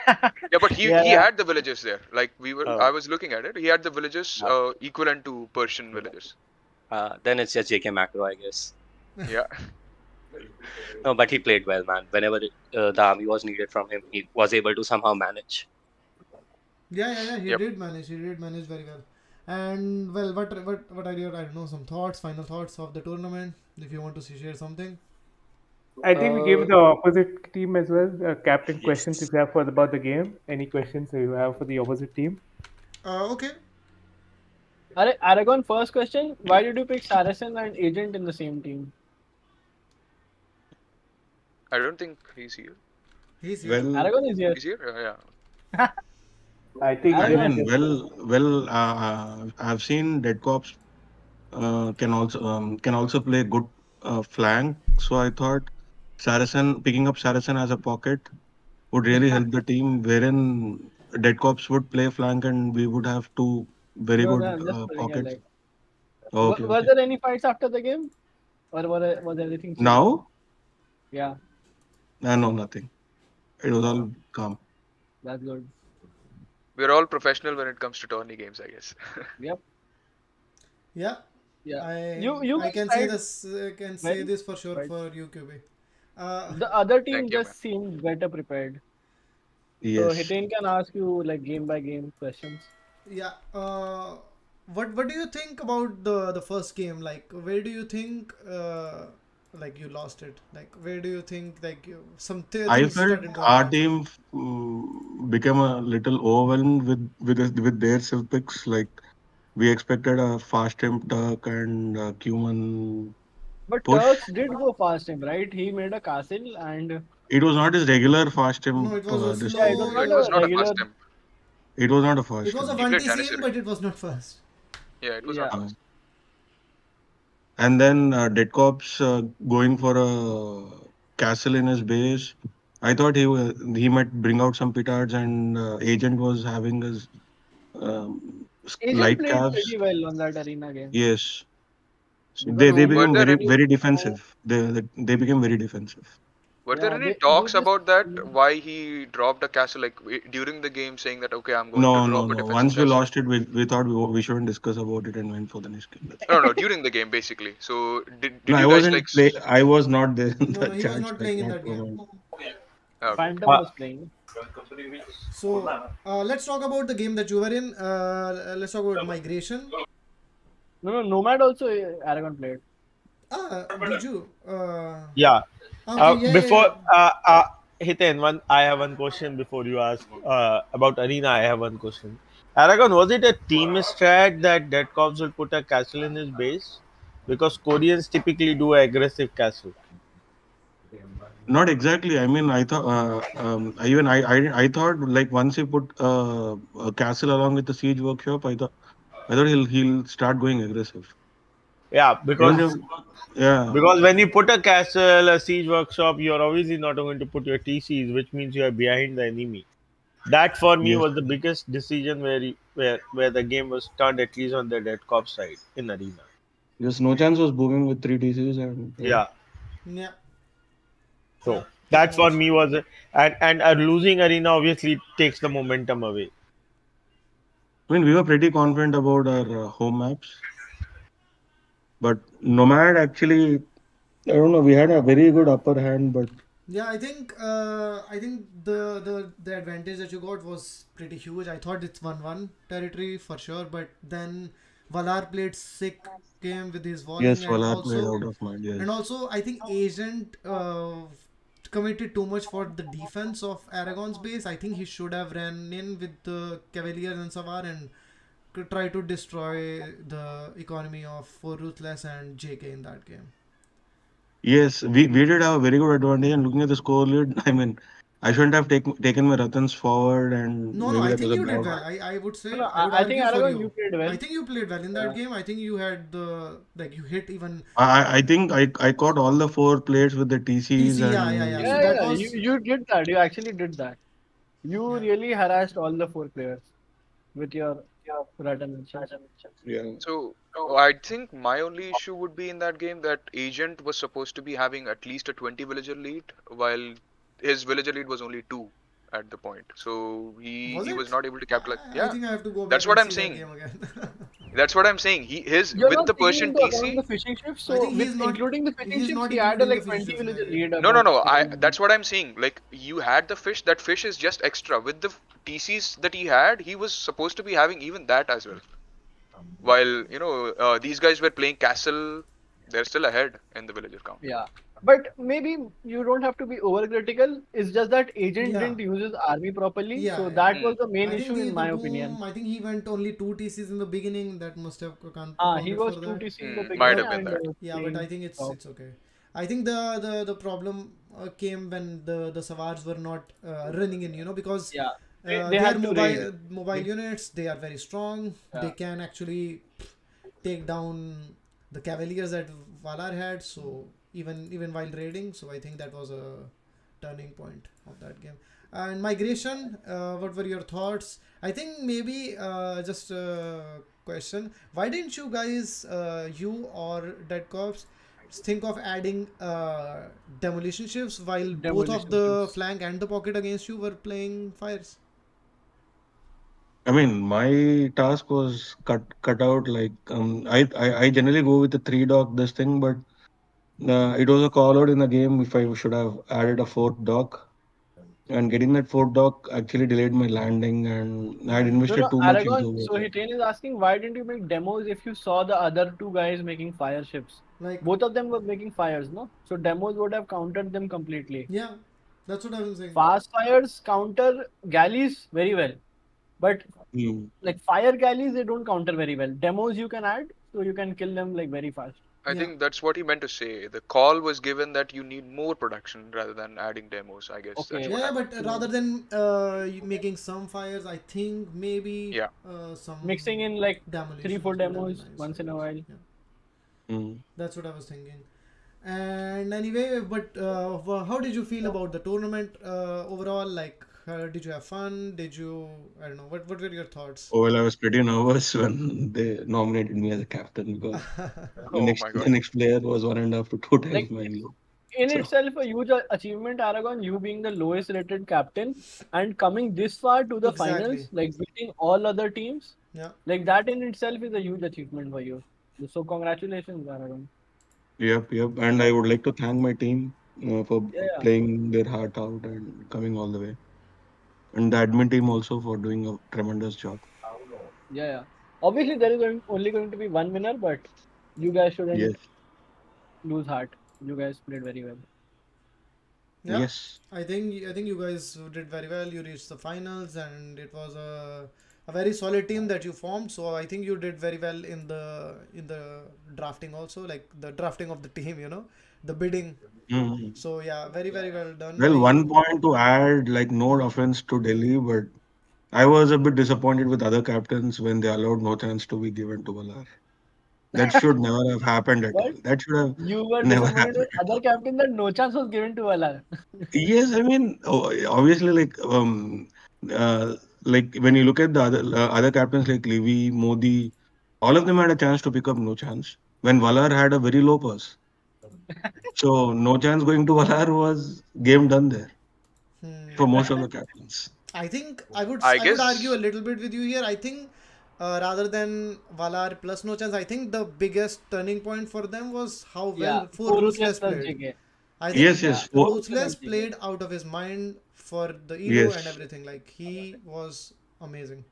Yeah, but he Yeah. had the villagers there. Like Oh. I was looking at it. He had the villagers equivalent to Persian villagers. Then it's just JK macro, I guess. Yeah. No, but he played well, man. Whenever the army was needed from him, he was able to somehow manage. Yeah. He Yep. did manage. He did manage very well. And well, what are your some final thoughts of the tournament? If you want to share something. I think we gave the opposite team as well captain questions if you have about the game. Any questions you have for the opposite team? Okay. Aragon, first question: why did you pick Saracen and Agent in the same team? I don't think he's here. He's here. Well, Aragon is here. He's here? Yeah. I think I I don't mean, I've seen Dead Cops can also play good flank. So I thought picking up Saracen as a pocket would really help the team, wherein Dead Cops would play flank and we would have 2 very No, good I'm just putting it pockets. like. Okay, Was okay. there any fights after the game, or was everything chill? Now? Yeah, No, nothing. It was all calm. that's good. We're all professional when it comes to tourney games, I guess. Yep. Yeah. Yeah. I You can tried- say this. Can say Well, this for sure right. for you, QB. The other team Thank you, just seemed better prepared. So Yes. Hitain can ask you like game by game questions. Yeah. What do you think about the first game? Like, where do you think like you lost it? Like, where do you think like I things felt started going our wrong? team became a little overwhelmed with their civ picks. Like we expected a fast temp Turk and Cuman But push. Turks did go fast him, right? He made a castle and It was not his regular fast temp. No, it was a this slow. Yeah, it was No, it not was a not a regular. fast temp. It was not a fast It was a temp. He 1 played scene, Janissary. but it was not fast. Yeah, it was Yeah. not fast. and then Dead Corp's going for a castle in his base. I thought he might bring out some petards, and Agent was having his Agent light played calves. pretty well on that arena game. Yes, Because they So were became there very any very defensive. They became very defensive. were there yeah, any they talks just about that? Why he dropped a castle like during the game, saying that okay, I'm going to No, no, drop a no. defensive Once we castle. lost it, we thought we shouldn't discuss about it and went for the next game. That's it. No, no, during the game basically. So No, did you guys like? I was not there in No, no, that he was chat. not I playing in cannot that game. comment. Okay. Phantom was playing. So let's talk about the game that you were in. Let's talk about migration. No, Nomad also Aragon played. Did you? Yeah. Okay, yeah, Before yeah. Hiten, I have one question before you ask about Arena. I have one question. Aragon, was it a team strat that Dead Cops will put a castle in his base? Because Koreans typically do aggressive castle. Not exactly. I mean, I thought I thought like once he put a castle along with the siege workshop, I thought he'll start going aggressive. Yeah, Even if yeah, because when you put a castle, a siege workshop, you're obviously not going to put your TCs, which means you are behind the enemy. That for me yes, was the biggest decision where the game was turned, at least on the Dead Cop side in Arena. yes. No chance was booming with 3 DCs, and yeah. Yeah. Yeah. Yeah. So that for Also, me was and a losing Arena obviously takes the momentum away. I mean, we were pretty confident about our home maps, but Nomad actually, I don't know. We had a very good upper hand, but yeah, I think the advantage that you got was pretty huge. I thought it's 1-1 territory for sure, but then Valar played sick game with his walling, yes, Valar played out of mind. and Yes, also I think Agent committed too much for the defense of Aragorn's base. I think he should have ran in with the Cavaliers and Savar and could try to destroy the economy of for Ruthless and JK in that game. yes. We did have a very good advantage, and looking at the score lead, I mean, I shouldn't have taken my Ratans forward, and No, maybe I that was think a you did bad. well. I would say, No, I would I think argue for Aragon, you. you played well. I think you played well in that Yeah. game. I think you had the, like, you hit even I think I caught all the 4 plates with the TCs, TC. Yeah. So and that Yeah, was, you did that. You actually did that. You yeah. really harassed all the 4 players with your Radan and such. yeah. So I think my only issue would be in that game that Agent was supposed to be having at least a 20 villager lead, while his villager lead was only 2 at the point. So Was he was it? not able to capitalize. I Yeah, think I have to go back that's and what I'm see that saying. game again. That's what I'm saying. His You're with not the taking Persian into account the TC. fishing ships, I so think with including the fishing he's ships, not he had a including the like fishing 20 ships. villager Yeah. lead at No, that I. time. That's what I'm saying. Like you had the fish. That fish is just extra. With the TCs that he had, he was supposed to be having even that as well. While these guys were playing castle, they're still ahead in the villager count. Yeah. But maybe you don't have to be overcritical. It's just that Agent Yeah. didn't use his army properly. Yeah, So yeah. that was the main I think issue in the my boom, opinion. I think he went only 2 TCs in the beginning. That must have He accounted was for 2 that. TC in the Might beginning have been and that. Yeah, but I think it's okay. I think the problem came when the Savars were not running in, because Yeah. they had are to raid. mobile units. They are very strong. Yeah. They can actually take down the Cavaliers that Valar had. So even while raiding, so I think that was a turning point of that game. And migration, what were your thoughts? I think maybe just a question. Why didn't you guys, you or Dead Corps, think of adding demolition ships while both of Demolition the ships. flank and the pocket against you were playing fires? I mean, my task was cut out. Like I generally go with the 3 dock this thing, but it was a call out in the game if I should have added a 4th dock. And getting that 4th dock actually delayed my landing, and I had invested too much Aragon. into So it. Hitain is asking, why didn't you make demos if you saw the other 2 guys making fire ships? Like, Both of them were making fires, no? So demos would have countered them completely. yeah, that's what I was saying. Fast fires counter galleys very well, but Hmm. like fire galleys they don't counter very well. Demos you can add, so you can kill them like very fast. I Yeah. think that's what he meant to say. The call was given that you need more production rather than adding demos. I guess Okay. that's what Yeah, happened. but rather than you making some fires, I think maybe Yeah. some Mixing in like demolitions 3-4 would have been demos nice. once in a while. Yeah. Mm. That's what I was thinking. And anyway, but how did you feel about the tournament overall? Like, did you have fun? Did you, I don't know, what were your thoughts? Oh, well, I was pretty nervous when they nominated me as a captain because the Oh next my the god. next player was 1.5 to 2 times Like my age. in So itself a huge achievement, Aragon, you being the lowest rated captain and coming this far to the Exactly. finals, like beating all other teams, Yeah. like that in itself is a huge achievement for you. So congratulations, Aragon. yep. And I would like to thank my team for Yeah, playing their heart out and coming all the way, and the admin team also for doing a tremendous job. yeah. Obviously, there is only going to be one winner, but you guys shouldn't Yes, lose heart. You guys played very well. Yeah, yes. I think you guys did very well. You reached the finals, and it was a very solid team that you formed. So I think you did very well in the drafting also, like the drafting of the team. The bidding. Mhm. So yeah, very well done by Well, one you. point to add, like no offense to Delhi, but I was a bit disappointed with other captains when they allowed no chance to be given to Valar. That should never have happened at all. But That should have you were never disappointed happened with at other all. captain that no chance was given to Valar. Yes, I mean, obviously, uh, like when you look at the other captains like Livy, Modi, all of them had a chance to pick up no chance. When Valar had a very low purse, so no chance going to Valar was game done there Hmm. for most of the captains. I think I I would argue a guess. little bit with you here. I think rather than Valar plus no chance, I think the biggest turning point for them was how Yeah, well For four ruthless Ruthless plus played. JK. I think Yes, Yeah, yes, four Ruthless ruthless plus JK. played out of his mind for the elo and yes. everything. Like he was amazing.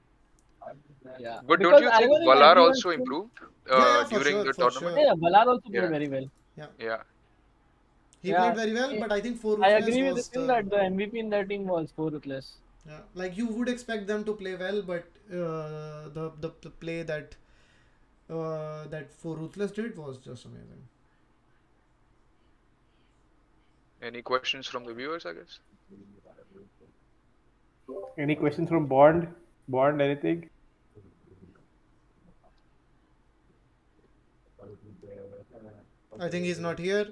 Yeah, But don't because you think Aragon is Valar everyone's also team. improved Yeah, for during sure, the for tournament? sure. Yeah, Valar also played Yeah, very well. Yeah, yeah. he played Yeah, very well, I but I think For I Ruthless agree with was him the that the MVP in that team was four ruthless. yeah. Like you would expect them to play well, but the play that For Ruthless did was just amazing. Any questions from the viewers, I guess? Any questions from Bond? Bond, anything? I think he's not here.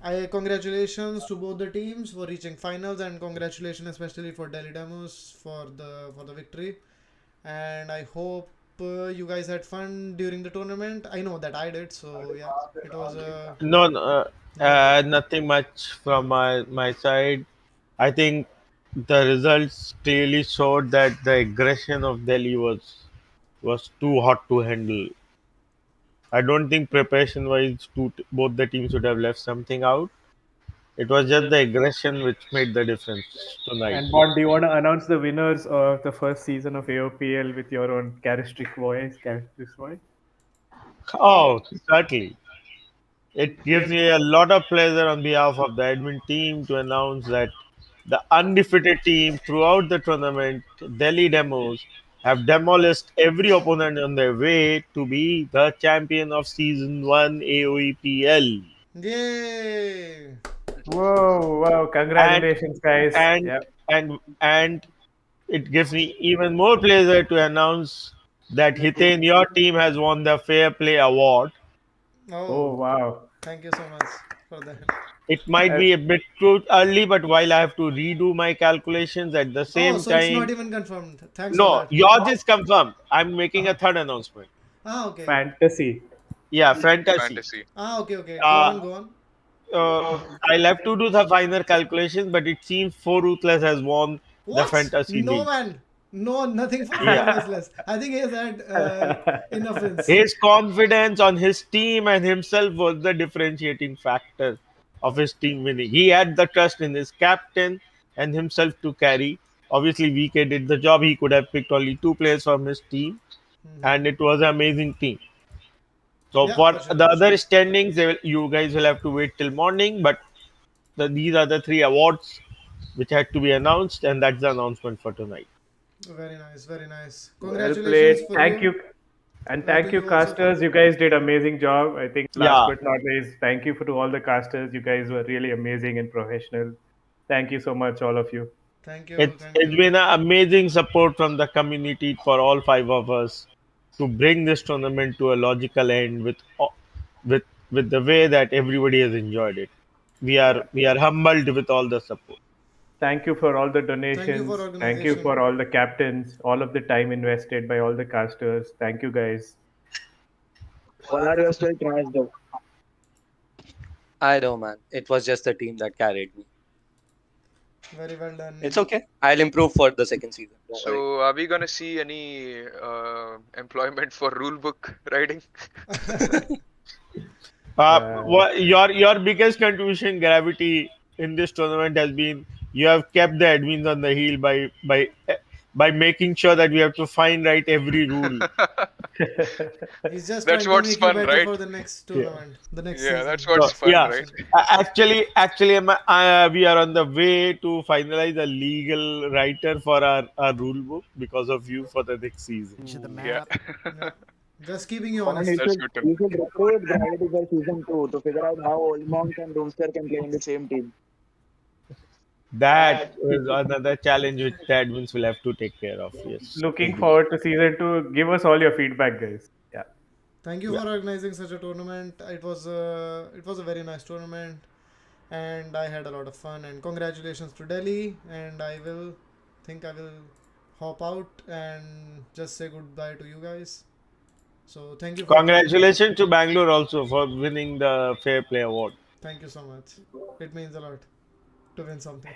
I congratulations to both the teams for reaching finals, and congratulations especially for Delhi Demos for the victory. And I hope you guys had fun during the tournament. I know that I did, so yeah, it was No, yeah. nothing much from my side. I think the results clearly showed that the aggression of Delhi was too hot to handle. I don't think preparation wise, both the teams should have left something out. It was just the aggression which made the difference tonight. And Bond, do you want to announce the winners of the first season of AOPL with your own characteristic voice? Characteristic voice? Oh, certainly. It gives me a lot of pleasure on behalf of the admin team to announce that the undefeated team throughout the tournament, Delhi Demos, have demolished every opponent on their way to be the champion of Season 1 AOEPL. Yay! Whoa, wow, And congratulations, guys. and Yeah. and it gives me even more pleasure to announce that Hitain, your team has won the Fair Play Award. Oh, Oh, wow. thank you so much for that. It might Uh, be a bit too early, but while I have to redo my calculations at the Oh, same so it's not time, even confirmed. Thanks for no, that. yours is confirmed. I'm making a third announcement. Okay. fantasy. Yeah, fantasy. Fantasy. Okay. Go Uh, on, go on. I'll have to do the final calculations, but it seems Four Ruthless has won the What? fantasy No, league. man. No, nothing for Yeah, Ruthless. I think he has had enough wins. his confidence on his team and himself was the differentiating factor of his team winning. He had the trust in his captain and himself to carry. Obviously, VK did the job. He could have picked only two players from his team, and it was an amazing team. So Yeah, for for sure, the for sure. other standings, you guys will have to wait till morning. But these are the three awards which had to be announced, and that's the announcement for tonight. Very nice, very nice. Well played. Congratulations for Thank you. you. And thank To you, you also for casters. You guys did amazing job. I think last Yeah, but not least, thank you to all the casters. You guys were really amazing and professional. Thank you so much, all of you. thank you, it's thank it's you. been an amazing support from the community for all five of us to bring this tournament to a logical end with with the way that everybody has enjoyed it. We are humbled with all the support. Thank you for all the donations. Thank you for Thank you organization. for all the captains, all of the time invested by all the casters. Thank you, guys. Valar, you're still trash though. I know, man. It was just the team that carried me. Very well done. It's okay. I'll improve for the second season. Don't worry. So, are we gonna see any employment for rulebook writing? Your biggest contribution, Gravity, in this tournament has been you have kept the admins on the heel by making sure that we have to find right every rule. He's just That's trying to what's make fun, you better right? for the next tournament, the next Yeah, season. that's what's So, fun, yeah. right? Actually, we are on the way to finalize a legal writer for our rule book because of you for the next season. Yeah. Yeah. Just keeping you And honest. That's good to know. you should recruit Gravity by season 2 to figure out how Old Monk and Doomster can play in the same team. That is another challenge which the admins will have to take care of. Yes. Looking forward to season 2. Give us all your feedback, guys. Yeah. Thank you for organizing such a tournament. It was a very nice tournament, and I had a lot of fun. And congratulations to Delhi. And I will hop out and just say goodbye to you guys. So thank you. Congratulations to Bangalore also for winning the Fair Play Award. Thank you so much. It means a lot to win something.